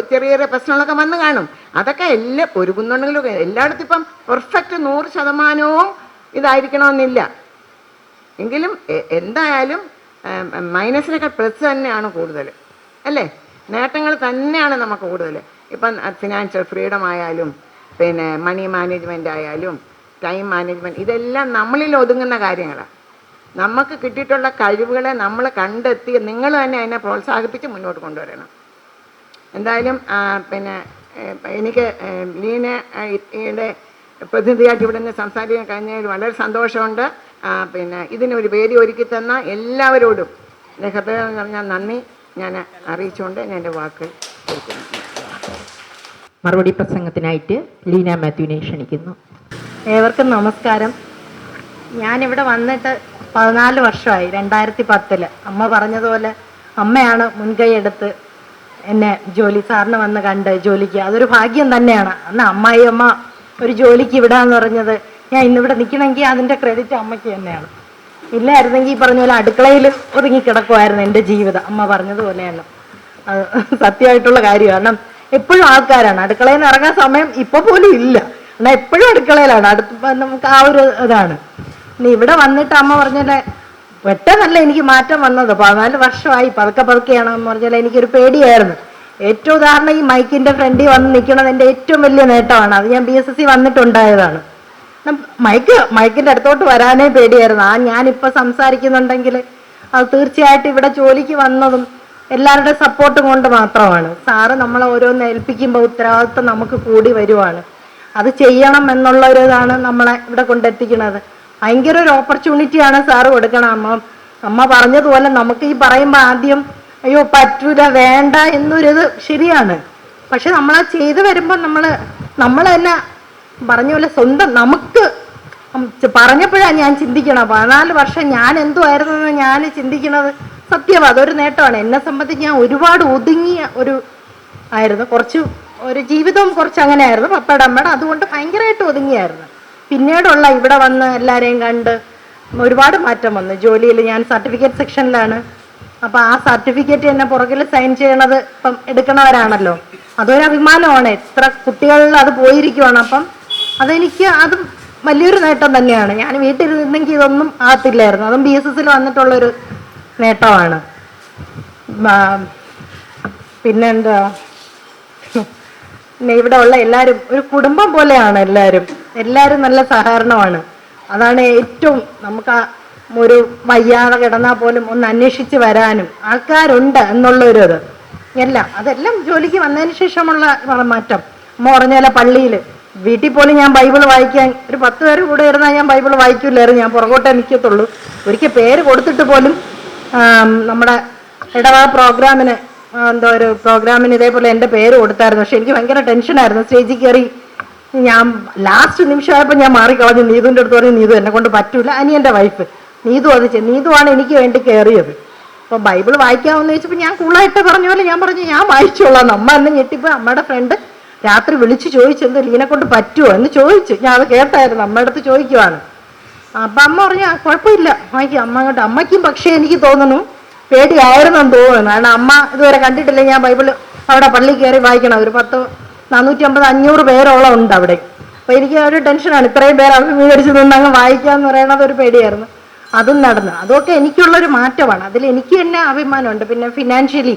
ചെറിയ ചെറിയ പ്രശ്നങ്ങളൊക്കെ വന്ന് കാണും. അതൊക്കെ എല്ലാം ഒരുക്കുന്നുണ്ടെങ്കിലും എല്ലായിടത്തും ഇപ്പം പെർഫെക്റ്റ് 100% ഇതായിരിക്കണമെന്നില്ല. എങ്കിലും എന്തായാലും മൈനസിനൊക്കെ പ്ലസ് തന്നെയാണ് കൂടുതൽ, അല്ലേ? നേട്ടങ്ങൾ തന്നെയാണ് നമുക്ക് കൂടുതൽ. ഇപ്പം ഫിനാൻഷ്യൽ ഫ്രീഡം ആയാലും പിന്നെ മണി മാനേജ്മെൻ്റ് ആയാലും ടൈം മാനേജ്മെൻറ്റ്, ഇതെല്ലാം നമ്മളിൽ ഒതുങ്ങുന്ന കാര്യങ്ങളാണ്. നമുക്ക് കിട്ടിയിട്ടുള്ള കഴിവുകളെ നമ്മൾ കണ്ടെത്തി നിങ്ങൾ തന്നെ അതിനെ പ്രോത്സാഹിപ്പിച്ച് മുന്നോട്ട് കൊണ്ടുവരണം. എന്തായാലും പിന്നെ എനിക്ക് ലീനയുടെ പ്രതിനിധിയായിട്ട് ഇവിടെ നിന്ന് സംസാരിക്കാൻ കഴിഞ്ഞതിൽ വളരെ സന്തോഷമുണ്ട്. പിന്നെ ഇതിനൊരു വേദി ഒരുക്കി തന്ന എല്ലാവരോടും എൻ്റെ ഹൃദയം നിറഞ്ഞ നന്ദി ഞാൻ അറിയിച്ചുകൊണ്ട് ഞാൻ എൻ്റെ വാക്കുകൾ കൊടുക്കുന്നു. മറുപടി പ്രസംഗത്തിനായിട്ട് ലീന മാത്യുവിനെ ക്ഷണിക്കുന്നു. ഏവർക്കും നമസ്കാരം. ഞാനിവിടെ വന്നിട്ട് 14 വർഷമായി. 2010 അമ്മ പറഞ്ഞതുപോലെ അമ്മയാണ് മുൻകൈ എടുത്ത് എന്നെ സാറിന് വന്ന് കണ്ട് ജോലിക്ക്, അതൊരു ഭാഗ്യം തന്നെയാണ്. അന്ന് അമ്മായി അമ്മ ഒരു ജോലിക്ക് വിടാന്ന് പറഞ്ഞത്, ഞാൻ ഇന്നിവിടെ നിൽക്കണമെങ്കിൽ അതിൻ്റെ ക്രെഡിറ്റ് അമ്മയ്ക്ക് തന്നെയാണ്. ഇല്ലായിരുന്നെങ്കിൽ ഈ പറഞ്ഞ പോലെ അടുക്കളയിൽ ഒതുങ്ങി കിടക്കുമായിരുന്നു എൻ്റെ ജീവിതം. അമ്മ പറഞ്ഞതുപോലെയാണ്, അത് സത്യമായിട്ടുള്ള കാര്യമാണ്. കാരണം എപ്പോഴും ആൾക്കാരാണ്, അടുക്കളയിൽ നിന്ന് ഇറങ്ങാൻ സമയം ഇപ്പോൾ പോലും ഇല്ല, എന്നാൽ എപ്പോഴും അടുക്കളയിലാണ്. നമുക്ക് ആ ഒരു ഇതാണ്. ഇനി ഇവിടെ വന്നിട്ട് അമ്മ പറഞ്ഞാലേ പെട്ടെന്നല്ല എനിക്ക് മാറ്റം വന്നത്, 14 വർഷമായി. പതുക്കെയാണെന്ന് പറഞ്ഞാൽ എനിക്കൊരു പേടിയായിരുന്നു. ഏറ്റവും ഉദാഹരണം, ഈ മൈക്കിൻ്റെ ഫ്രണ്ടിൽ വന്ന് നിൽക്കുന്നത് എൻ്റെ ഏറ്റവും വലിയ നേട്ടമാണ്. അത് ഞാൻ BSSC വന്നിട്ടുണ്ടായതാണ്. മൈക്കിൻ്റെ അടുത്തോട്ട് വരാനേ പേടിയായിരുന്നു. ഞാനിപ്പോൾ സംസാരിക്കുന്നുണ്ടെങ്കിൽ അത് തീർച്ചയായിട്ടും ഇവിടെ ജോലിക്ക് വന്നതും എല്ലാവരുടെ സപ്പോർട്ടും കൊണ്ട് മാത്രമാണ്. സാറ് നമ്മളെ ഓരോന്ന് ഏൽപ്പിക്കുമ്പോൾ ഉത്തരവാദിത്വം നമുക്ക് കൂടി വരുവാണ്. അത് ചെയ്യണം എന്നുള്ള ഒരു ഇതാണ് നമ്മളെ ഇവിടെ കൊണ്ടെത്തിക്കുന്നത്. ഭയങ്കര ഒരു ഓപ്പർച്യൂണിറ്റിയാണ് സാറ് കൊടുക്കണം. അമ്മ പറഞ്ഞതുപോലെ നമുക്ക് ഈ പറയുമ്പോൾ ആദ്യം അയ്യോ പറ്റൂല വേണ്ട എന്നൊരിത് ശരിയാണ്. പക്ഷെ നമ്മളാ ചെയ്തു വരുമ്പോൾ നമ്മൾ തന്നെ പറഞ്ഞ പോലെ സ്വന്തം നമുക്ക് പറഞ്ഞപ്പോഴാണ് ഞാൻ ചിന്തിക്കണം, 14 വർഷം ഞാൻ എന്തുമായിരുന്നെന്ന് ഞാൻ ചിന്തിക്കുന്നത് സത്യമാണ്. അതൊരു നേട്ടമാണ്. എന്നെ സംബന്ധിച്ച് ഞാൻ ഒരുപാട് ഒതുങ്ങിയ ആയിരുന്നു. ഒരു ജീവിതവും കുറച്ച് അങ്ങനെ ആയിരുന്നു പപ്പയുടെ അമ്മയുടെ, അതുകൊണ്ട് ഭയങ്കരമായിട്ട് ഒതുങ്ങിയായിരുന്നു. പിന്നീടുള്ള ഇവിടെ വന്ന് എല്ലാവരെയും കണ്ട് ഒരുപാട് മാറ്റം വന്നു. ജോലിയിൽ ഞാൻ സർട്ടിഫിക്കറ്റ് സെക്ഷനിലാണ്. അപ്പോൾ ആ സർട്ടിഫിക്കറ്റ് എന്നെ പുറകിൽ സൈൻ ചെയ്യണത് ഇപ്പം എടുക്കണവരാണല്ലോ, അതൊരു അഭിമാനമാണ്. എത്ര കുട്ടികളിൽ അത് പോയിരിക്കുവാണ്. അപ്പം അതും വലിയൊരു നേട്ടം തന്നെയാണ്. ഞാൻ വീട്ടിലിരുന്നെങ്കിൽ ഇതൊന്നും ആകത്തില്ലായിരുന്നു. അതും BSSൽ വന്നിട്ടുള്ളൊരു നേട്ടമാണ്. പിന്നെന്താ, പിന്നെ ഇവിടെ ഉള്ള എല്ലാവരും ഒരു കുടുംബം പോലെയാണ്. എല്ലാവരും നല്ല സഹകരണമാണ്. അതാണ് ഏറ്റവും നമുക്ക് ഒരു വയ്യാതെ കിടന്നാൽ പോലും ഒന്ന് അന്വേഷിച്ച് വരാനും ആൾക്കാരുണ്ട് എന്നുള്ളൊരു അതെല്ലാം ജോലിക്ക് വന്നതിന് ശേഷമുള്ള മാറ്റം. അമ്മ പറഞ്ഞ പള്ളിയിൽ വീട്ടിൽ പോലും ഞാൻ ബൈബിൾ വായിക്കാൻ ഒരു 10 പേര് കൂടെ ഇരുന്നാൽ ഞാൻ ബൈബിൾ വായിക്കില്ലായിരുന്നു. ഞാൻ പുറകോട്ടേ നിൽക്കത്തുള്ളൂ. ഒരിക്കൽ പേര് കൊടുത്തിട്ട് പോലും നമ്മുടെ ഇടവക പ്രോഗ്രാമിന് ഒരു പ്രോഗ്രാമിന് ഇതേപോലെ എൻ്റെ പേര് കൊടുത്തായിരുന്നു. പക്ഷെ എനിക്ക് ഭയങ്കര ടെൻഷനായിരുന്നു. സ്റ്റേജിൽ കയറി ഞാൻ ലാസ്റ്റ് നിമിഷമായപ്പോൾ ഞാൻ മാറിക്കളഞ്ഞു. നീതുവിൻ്റെ അടുത്ത് പറഞ്ഞു, നീതു എന്നെ കൊണ്ട് പറ്റൂല. അനിയൻ്റെ വൈഫ് നീതുവാണ് എനിക്ക് വേണ്ടി കയറിയത്. അപ്പോൾ ബൈബിൾ വായിക്കാമെന്ന് ചോദിച്ചപ്പോൾ ഞാൻ കൂളായിട്ട് പറഞ്ഞ പോലെ ഞാൻ വായിച്ചോളാം. അമ്മ എന്നെ ഞെട്ടിപ്പോൾ അമ്മയുടെ ഫ്രണ്ട് രാത്രി വിളിച്ച് ചോദിച്ചെന്ത് ലീനെ കൊണ്ട് പറ്റുമോ എന്ന് ചോദിച്ചു. ഞാൻ അത് കേട്ടായിരുന്നു, അമ്മയുടെ അടുത്ത് ചോദിക്കുവാണ്. അപ്പം അമ്മ പറഞ്ഞു കുഴപ്പമില്ല വായിക്കും. അമ്മയ്ക്കും പക്ഷേ എനിക്ക് തോന്നുന്നു പേടിയായിരുന്നെന്ന് തോന്നുന്നു. കാരണം അമ്മ ഇതുവരെ കണ്ടിട്ടില്ല ഞാൻ ബൈബിൾ അവിടെ പള്ളി കയറി വായിക്കണം. ഒരു 450-500 പേരോളം ഉണ്ട് അവിടെ. അപ്പോൾ എനിക്ക് ഒരു ടെൻഷനാണ്, ഇത്രയും പേര് അഭിമുഖീകരിച്ച് നിന്ന് അങ്ങ് വായിക്കാമെന്ന് പറയണത് ഒരു പേടിയായിരുന്നു. അതും നടന്നു. അതൊക്കെ എനിക്കുള്ളൊരു മാറ്റമാണ്. അതിൽ എനിക്ക് തന്നെ അഭിമാനമുണ്ട്. പിന്നെ ഫിനാൻഷ്യലി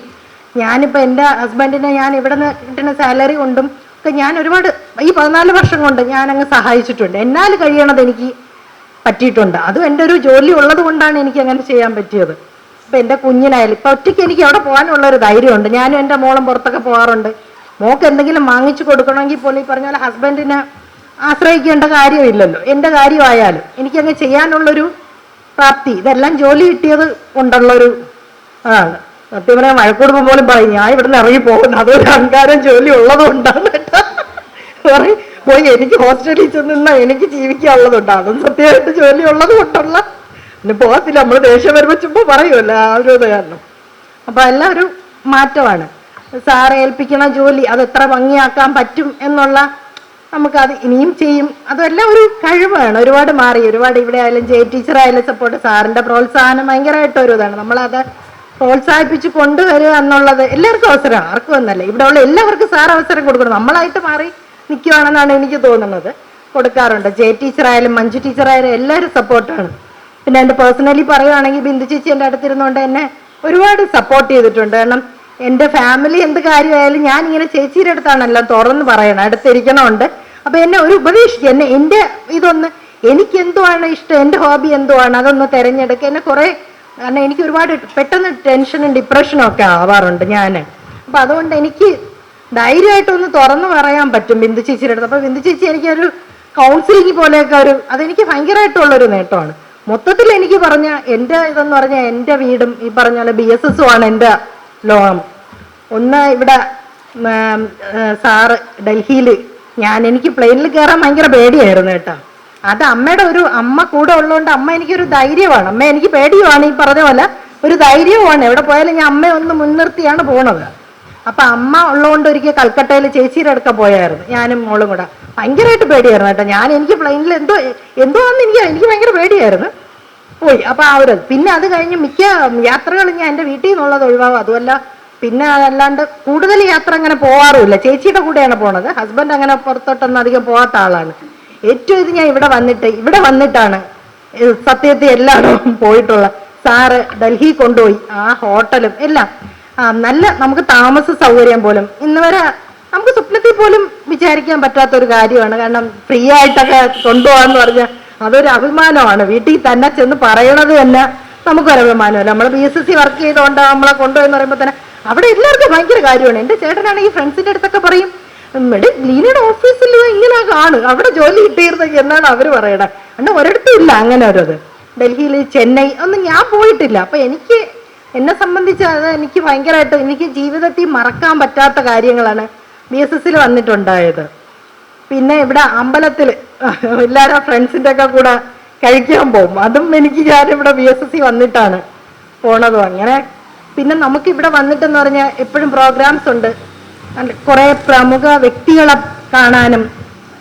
ഞാനിപ്പോൾ എൻ്റെ ഹസ്ബൻഡിനെ ഞാൻ ഇവിടെ നിന്ന് കിട്ടുന്ന സാലറി കൊണ്ടും ഒക്കെ ഞാൻ ഒരുപാട് ഈ 14 വർഷം കൊണ്ട് ഞാനങ്ങ് സഹായിച്ചിട്ടുണ്ട്. എന്നാൽ കഴിയണത് എനിക്ക് പറ്റിയിട്ടുണ്ട്. അതും എൻ്റെ ഒരു ജോലി ഉള്ളത് കൊണ്ടാണ് എനിക്ക് അങ്ങനെ ചെയ്യാൻ പറ്റിയത്. ഇപ്പം എൻ്റെ കുഞ്ഞിനായാലും ഇപ്പം ഒറ്റയ്ക്ക് എനിക്ക് അവിടെ പോകാനുള്ളൊരു ധൈര്യമുണ്ട്. ഞാനും എൻ്റെ മോളും പുറത്തൊക്കെ പോകാറുണ്ട്. മോൾക്ക് എന്തെങ്കിലും വാങ്ങിച്ചു കൊടുക്കണമെങ്കിൽ പോലും ഈ പറഞ്ഞ പോലെ ഹസ്ബൻഡിനെ ആശ്രയിക്കേണ്ട കാര്യമില്ലല്ലോ. എൻ്റെ കാര്യമായാലും എനിക്കങ്ങ് ചെയ്യാനുള്ളൊരു പ്രാപ്തി, ഇതെല്ലാം ജോലി കിട്ടിയത് കൊണ്ടുള്ളൊരു ആണ്. സത്യം പറയാൻ വഴക്കൂടുമ്പോൾ പോലും പറയും ഞാൻ ഇവിടുന്ന് ഇറങ്ങി പോകുന്നു, അതൊരു അഹങ്കാരം ജോലി ഉള്ളത് കൊണ്ടാണ് കേട്ടോ. പറയും പോയി എനിക്ക് ഹോസ്റ്റലിൽ ചെന്നാൽ എനിക്ക് ജീവിക്കാനുള്ളതുണ്ട്, അതും സത്യമായിട്ട് ജോലി ഉള്ളത് കൊണ്ടുള്ള പിന്നെ പോകത്തില്ല. നമ്മൾ ദേഷ്യം വരുമ്പോൾ ചുമ്പോൾ പറയുമല്ലോ ആ ഒരു ഇത് കാരണം. അപ്പം എല്ലാം ഒരു മാറ്റമാണ്. സാറെ ഏൽപ്പിക്കണ ജോലി അത് എത്ര ഭംഗിയാക്കാൻ പറ്റും എന്നുള്ള നമുക്കത് ഇനിയും ചെയ്യും. അതെല്ലാം ഒരു കഴിവാണ്. ഒരുപാട് മാറി, ഒരുപാട് ഇവിടെ ആയാലും ടീച്ചറായാലും സപ്പോർട്ട്, സാറിൻ്റെ പ്രോത്സാഹനം ഭയങ്കരമായിട്ടൊരു ഇതാണ്. നമ്മളത് പ്രോത്സാഹിപ്പിച്ച് കൊണ്ടുവരിക എന്നുള്ളത് എല്ലാവർക്കും അവസരമാണ്, ആർക്കും ഒന്നല്ല. ഇവിടെ ഉള്ള എല്ലാവർക്കും സാർ അവസരം കൊടുക്കണം. നമ്മളായിട്ട് മാറി നിൽക്കുകയാണെന്നാണ് എനിക്ക് തോന്നുന്നത്. കൊടുക്കാറുണ്ട്. ടീച്ചറായാലും മഞ്ജു ടീച്ചറായാലും എല്ലാവരും സപ്പോർട്ടാണ്. പിന്നെ എൻ്റെ പേഴ്സണലി പറയുകയാണെങ്കിൽ ബിന്ദു ചേച്ചി എൻ്റെ അടുത്തിരുന്നുകൊണ്ട് എന്നെ ഒരുപാട് സപ്പോർട്ട് ചെയ്തിട്ടുണ്ട്. കാരണം എൻ്റെ ഫാമിലി എന്ത് കാര്യമായാലും ഞാനിങ്ങനെ ചേച്ചിയുടെ അടുത്താണെല്ലാം തുറന്ന് പറയണം, അടുത്തിരിക്കണമുണ്ട്. അപ്പോൾ എന്നെ ഒരു ഉപദേശിക്കുക, എൻ്റെ എനിക്ക് എന്തുവാണ് ഇഷ്ടം, എൻ്റെ ഹോബി എന്തുവാണ് അതൊന്ന് തിരഞ്ഞെടുക്കുക. എന്നെ കുറേ, കാരണം എനിക്ക് ഒരുപാട് പെട്ടെന്ന് ടെൻഷനും ഡിപ്രഷനും ഒക്കെ ആവാറുണ്ട് ഞാൻ. അപ്പം അതുകൊണ്ട് എനിക്ക് ധൈര്യമായിട്ടൊന്ന് തുറന്ന് പറയാൻ പറ്റും ബിന്ദു ചേച്ചിയുടെ അടുത്ത്. അപ്പോൾ ബിന്ദു ചേച്ചി എനിക്കൊരു കൗൺസിലിംഗ് പോലെയൊക്കെ അതെനിക്ക് ഭയങ്കരമായിട്ടുള്ളൊരു നേട്ടമാണ്. മൊത്തത്തിൽ എനിക്ക് എൻ്റെ ഇതെന്ന് പറഞ്ഞാൽ എൻ്റെ വീടും ഈ പറഞ്ഞ പോലെ BSSും ആണ് എൻ്റെ ലോകം. ഒന്ന് ഇവിടെ സാറ് ഡൽഹിയിൽ എനിക്ക് പ്ലെയിനിൽ കയറാൻ ഭയങ്കര പേടിയായിരുന്നു കേട്ടോ. അത് അമ്മയുടെ അമ്മ കൂടെ ഉള്ളതുകൊണ്ട് അമ്മ എനിക്കൊരു ധൈര്യമാണ്. അമ്മ എനിക്ക് പേടിയുമാണ്, ഈ പറഞ്ഞ പോലെ ഒരു ധൈര്യവുമാണ്. എവിടെ പോയാലും ഞാൻ അമ്മയെ ഒന്ന് മുൻനിർത്തിയാണ് പോണത്. അപ്പം അമ്മ ഉള്ളതുകൊണ്ട് ഒരിക്കൽ കൽക്കട്ടയിൽ ചേച്ചിയുടെ അടുക്ക പോയായിരുന്നു, ഞാനും മോളും കൂടെ. ഭയങ്കരമായിട്ട് പേടിയായിരുന്നു കേട്ടോ. എനിക്ക് പ്ലെയിനിൽ എന്തോന്ന് എനിക്ക് ഭയങ്കര പേടിയായിരുന്നു. പോയി. അപ്പം ആ ഒരു പിന്നെ അത് കഴിഞ്ഞ് മിക്ക യാത്രകളും ഞാൻ എൻ്റെ വീട്ടിൽ നിന്നുള്ളത് ഒഴിവാകും. അതുമല്ല പിന്നെ അതല്ലാണ്ട് കൂടുതൽ യാത്ര അങ്ങനെ പോകാറുമില്ല. ചേച്ചിയുടെ കൂടെയാണ് പോണത്. ഹസ്ബൻഡ് അങ്ങനെ പുറത്തോട്ടൊന്നും അധികം പോകാത്ത ആളാണ്. ഏറ്റവും ഇത് ഞാൻ ഇവിടെ വന്നിട്ടാണ് സത്യത്തിൽ എല്ലായിടവും പോയിട്ടുള്ള. സാറ് ഡൽഹി കൊണ്ടുപോയി, ആ ഹോട്ടലും എല്ലാം നല്ല, നമുക്ക് താമസ സൗകര്യം പോലും ഇന്ന് വരെ നമുക്ക് സ്വപ്നത്തിൽ പോലും വിചാരിക്കാൻ പറ്റാത്ത ഒരു കാര്യമാണ്. കാരണം ഫ്രീ ആയിട്ടൊക്കെ കൊണ്ടുപോകാന്ന് പറഞ്ഞാൽ അതൊരു അഭിമാനമാണ്. വീട്ടിൽ തന്നെ ചെന്ന് പറയണത് തന്നെ നമുക്കൊരു അഭിമാനമല്ല. നമ്മൾ BSSC വർക്ക് ചെയ്തുകൊണ്ട് നമ്മളെ കൊണ്ടുപോയെന്ന് പറയുമ്പോൾ തന്നെ അവിടെ എല്ലാവർക്കും ഭയങ്കര കാര്യമാണ്. എൻ്റെ ചേട്ടനാണെങ്കിൽ ഫ്രണ്ട്സിൻ്റെ അടുത്തൊക്കെ പറയും, ലീനയുടെ ഓഫീസിൽ ഇങ്ങനെ കാണും, അവിടെ ജോലി കിട്ടിയിരുന്നെങ്കിൽ എന്നാണ് അവർ പറയണത്. കാരണം ഒരിടത്തും ഇല്ല അങ്ങനെ ഒരു ഇത്. ഡൽഹിയിൽ, ചെന്നൈ ഒന്നും ഞാൻ പോയിട്ടില്ല. അപ്പം എന്നെ സംബന്ധിച്ച് അത് എനിക്ക് ഭയങ്കരമായിട്ട് എനിക്ക് ജീവിതത്തിൽ മറക്കാൻ പറ്റാത്ത കാര്യങ്ങളാണ് BSSൽ വന്നിട്ടുണ്ടായത്. പിന്നെ ഇവിടെ അമ്പലത്തിൽ എല്ലാവരും ഫ്രണ്ട്സിൻ്റെ ഒക്കെ കൂടെ കഴിക്കാൻ പോകും. അതും ഞാനിവിടെ BSSC വന്നിട്ടാണ് പോണതും. അങ്ങനെ പിന്നെ നമുക്കിവിടെ വന്നിട്ടെന്ന് പറഞ്ഞാൽ എപ്പോഴും പ്രോഗ്രാംസ് ഉണ്ട്. കുറേ പ്രമുഖ വ്യക്തികളെ കാണാനും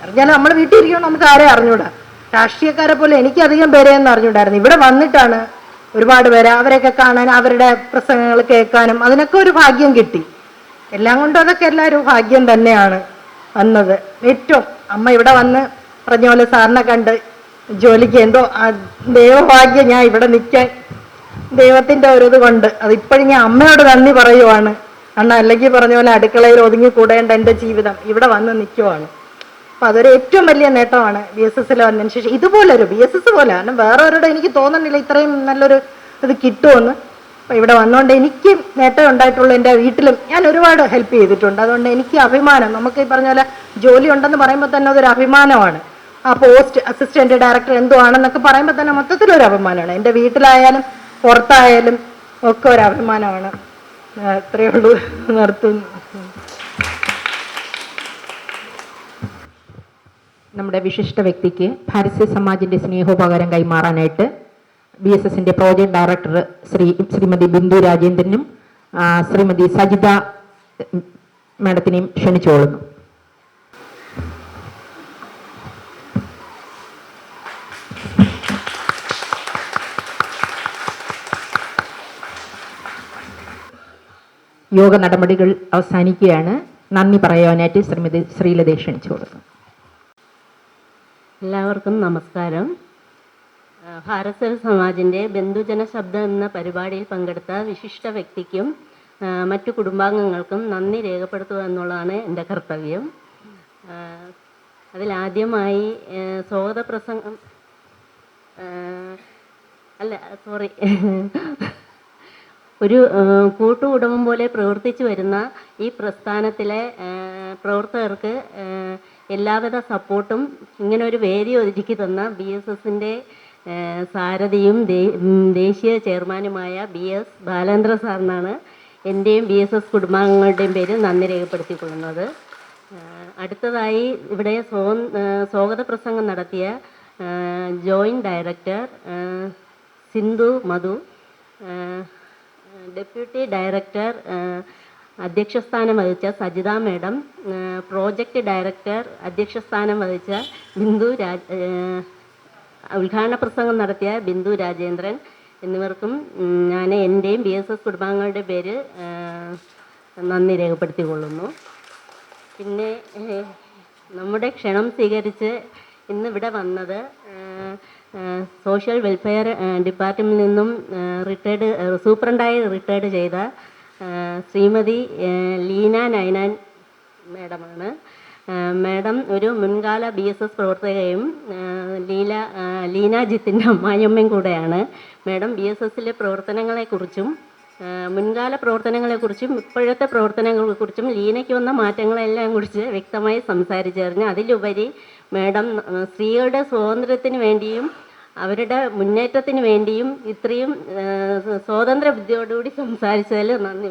പറഞ്ഞാൽ നമ്മൾ വീട്ടിൽ ഇരിക്കുമ്പോൾ നമുക്ക് ആരെയും അറിഞ്ഞൂടാ. രാഷ്ട്രീയക്കാരെ പോലെ എനിക്ക് അധികം പേരെയൊന്നും അറിഞ്ഞൂടായിരുന്നു. ഇവിടെ വന്നിട്ടാണ് ഒരുപാട് പേര്, അവരെയൊക്കെ കാണാൻ, അവരുടെ പ്രസംഗങ്ങൾ കേൾക്കാനും അതിനൊക്കെ ഒരു ഭാഗ്യം കിട്ടി. എല്ലാം കൊണ്ടും അതൊക്കെ എല്ലാവരും ഭാഗ്യം തന്നെയാണ് വന്നത്. ഏറ്റവും അമ്മ ഇവിടെ വന്ന് പറഞ്ഞ പോലെ സാറിനെ കണ്ട് ജോലിക്ക് എന്തോ ദൈവഭാഗ്യം ഞാൻ ഇവിടെ നിൽക്കാൻ ദൈവത്തിൻ്റെ ഒരു ഇത് കൊണ്ട് അതിപ്പോഴും ഞാൻ അമ്മയോട് നന്ദി പറയുവാണ്. കാരണം അല്ലെങ്കിൽ പറഞ്ഞ പോലെ അടുക്കളയിൽ ഒതുങ്ങി കൂടേണ്ട എൻ്റെ ജീവിതം ഇവിടെ വന്ന് നിൽക്കുവാണ്. അപ്പം അതൊരു ഏറ്റവും വലിയ നേട്ടമാണ് BSSൽ വന്നതിന് ശേഷം. ഇതുപോലൊരു BSS പോലെ, കാരണം വേറൊരുടെ എനിക്ക് തോന്നുന്നില്ല ഇത്രയും നല്ലൊരു ഇത് കിട്ടുമെന്ന്. അപ്പം ഇവിടെ വന്നുകൊണ്ട് എനിക്ക് നേട്ടം ഉണ്ടായിട്ടുള്ള എൻ്റെ വീട്ടിലും ഞാൻ ഒരുപാട് ഹെൽപ്പ് ചെയ്തിട്ടുണ്ട്. അതുകൊണ്ട് എനിക്ക് അഭിമാനം, നമുക്ക് ഈ പറഞ്ഞ പോലെ ജോലി ഉണ്ടെന്ന് പറയുമ്പോൾ തന്നെ അതൊരു അഭിമാനമാണ്. ആ പോസ്റ്റ് അസിസ്റ്റന്റ് ഡയറക്ടർ എന്തോ ആണെന്നൊക്കെ പറയുമ്പോൾ തന്നെ മൊത്തത്തിലൊരു അഭിമാനമാണ്. എൻ്റെ വീട്ടിലായാലും പുറത്തായാലും ഒക്കെ ഒരു അഭിമാനമാണ്. അത്രയേ ഉള്ളൂ, നിർത്തുന്നു. നമ്മുടെ വിശിഷ്ട വ്യക്തിക്ക് ഭാരതീയ സമാജിൻ്റെ സ്നേഹോപകാരം കൈമാറാനായിട്ട് BSSൻ്റെ പ്രോജക്ട് ഡയറക്ടർ ശ്രീമതി ബിന്ദു രാജേന്ദ്രനും ശ്രീമതി സജിത മാഡത്തിനെയും ക്ഷണിച്ചുകൊള്ളുന്നു. യോഗ നടപടികൾ അവസാനിക്കുകയാണ്. നന്ദി പറയാനായിട്ട് ശ്രീമതി ശ്രീലതയെ ക്ഷണിച്ചു കൊടുക്കുന്നു. എല്ലാവർക്കും നമസ്കാരം. ഭാരതീയ സമാജിൻ്റെ ബന്ധുജന ശബ്ദം എന്ന പരിപാടിയിൽ പങ്കെടുത്ത വിശിഷ്ട വ്യക്തിക്കും മറ്റു കുടുംബാംഗങ്ങൾക്കും നന്ദി രേഖപ്പെടുത്തുക എന്നുള്ളതാണ് എൻ്റെ കർത്തവ്യം. അതിലാദ്യമായി സ്വാഗത പ്രസംഗം ഒരു കൂട്ടുകുടുംബം പോലെ പ്രവർത്തിച്ചു വരുന്ന ഈ പ്രസ്ഥാനത്തിലെ പ്രവർത്തകർക്ക് എല്ലാവിധ സപ്പോർട്ടും ഇങ്ങനെ ഒരു വേദി ഒരുക്കി തന്ന BSSൻ്റെ സാരഥിയും ദേശീയ ചെയർമാനുമായ BS ബാലേന്ദ്ര സാറിനാണ് എൻ്റെയും BSS കുടുംബാംഗങ്ങളുടെയും പേര് നന്ദി രേഖപ്പെടുത്തിക്കൊള്ളുന്നത്. അടുത്തതായി ഇവിടെ സ്വാഗത പ്രസംഗം നടത്തിയ ജോയിൻറ്റ് ഡയറക്ടർ സിന്ധു മധു, ഡെപ്യൂട്ടി ഡയറക്ടർ അധ്യക്ഷസ്ഥാനം വഹിച്ച സജിത മേഡം, പ്രോജക്റ്റ് ഡയറക്ടർ അധ്യക്ഷസ്ഥാനം വഹിച്ച ഉദ്ഘാടന പ്രസംഗം നടത്തിയ ബിന്ദു രാജേന്ദ്രൻ എന്നിവർക്കും ഞാൻ എൻ്റെയും BSS കുടുംബാംഗങ്ങളുടെ പേര് നന്ദി രേഖപ്പെടുത്തിക്കൊള്ളുന്നു. പിന്നെ നമ്മുടെ ക്ഷണം സ്വീകരിച്ച് ഇന്നിവിടെ വന്നത് സോഷ്യൽ വെൽഫെയർ ഡിപ്പാർട്ട്മെൻറ്റിൽ നിന്നും സൂപ്രണ്ടായി റിട്ടയർഡ് ചെയ്ത ശ്രീമതി ലീന നൈനാൻ മാഡമാണ്. മാഡം ഒരു മുൻകാല BSS പ്രവർത്തകയും ലീനാജിത്തിൻ്റെ അമ്മായിയമ്മയും കൂടെയാണ്. മാഡം BSSലെ പ്രവർത്തനങ്ങളെക്കുറിച്ചും മുൻകാല പ്രവർത്തനങ്ങളെക്കുറിച്ചും ഇപ്പോഴത്തെ പ്രവർത്തനങ്ങളെക്കുറിച്ചും ലീനയ്ക്ക് വന്ന മാറ്റങ്ങളെല്ലാം കുറിച്ച് വ്യക്തമായി സംസാരിച്ചറിഞ്ഞ് അതിലുപരി മാഡം സ്ത്രീകളുടെ സ്വാതന്ത്ര്യത്തിന് വേണ്ടിയും അവരുടെ മുന്നേറ്റത്തിന് വേണ്ടിയും ഇത്രയും സ്വാതന്ത്ര്യ ബുദ്ധിയോടുകൂടി സംസാരിച്ചതിൽ നന്ദി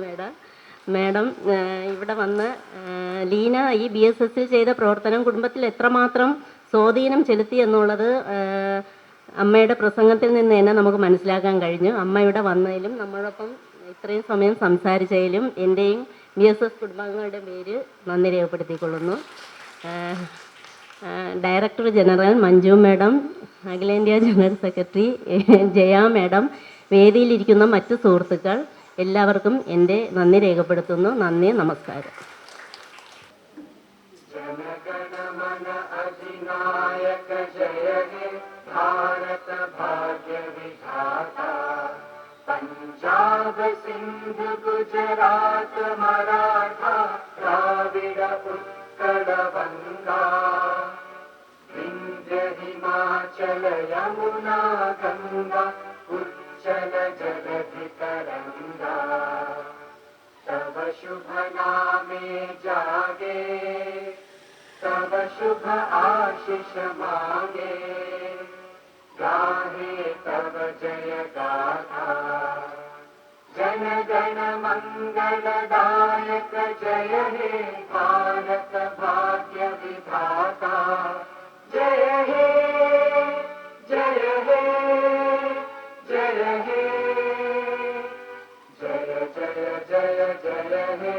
മാഡം. ഇവിടെ വന്ന് ലീന ഈ BSSൽ ചെയ്ത പ്രവർത്തനം കുടുംബത്തിൽ എത്രമാത്രം സ്വാധീനം ചെലുത്തി എന്നുള്ളത് അമ്മയുടെ പ്രസംഗത്തിൽ നിന്ന് തന്നെ നമുക്ക് മനസ്സിലാക്കാൻ കഴിഞ്ഞു. അമ്മ ഇവിടെ വന്നതിലും നമ്മളോടൊപ്പം ഇത്രയും സമയം സംസാരിച്ചതിലും എൻ്റെയും BSS കുടുംബാംഗങ്ങളുടെ പേര് നന്ദി രേഖപ്പെടുത്തിക്കൊള്ളുന്നു. ഡയറക്ടർ ജനറൽ മഞ്ജു മാഡം, അഖിലേന്ത്യാ ജനറൽ സെക്രട്ടറി ജയ മാഡം, വേദിയിലിരിക്കുന്ന മറ്റു സുഹൃത്തുക്കൾ എല്ലാവർക്കും എൻ്റെ നന്ദി രേഖപ്പെടുത്തുന്നു. നന്ദി, നമസ്കാരം. पंजाब सिंध गुजरात मराठा द्राविड उत्कल बंगा विंध्य हिमाचल यमुना गंगा उज्जल जलधि तरंगा तव शुभ नामे जागे तव शुभ आशीष मांगे गाहे तव जय गाथा जन गण मंगलदायक जय हे भारत भाग्य विधाता जय हे जय हे जय हे जय जय जय जय हे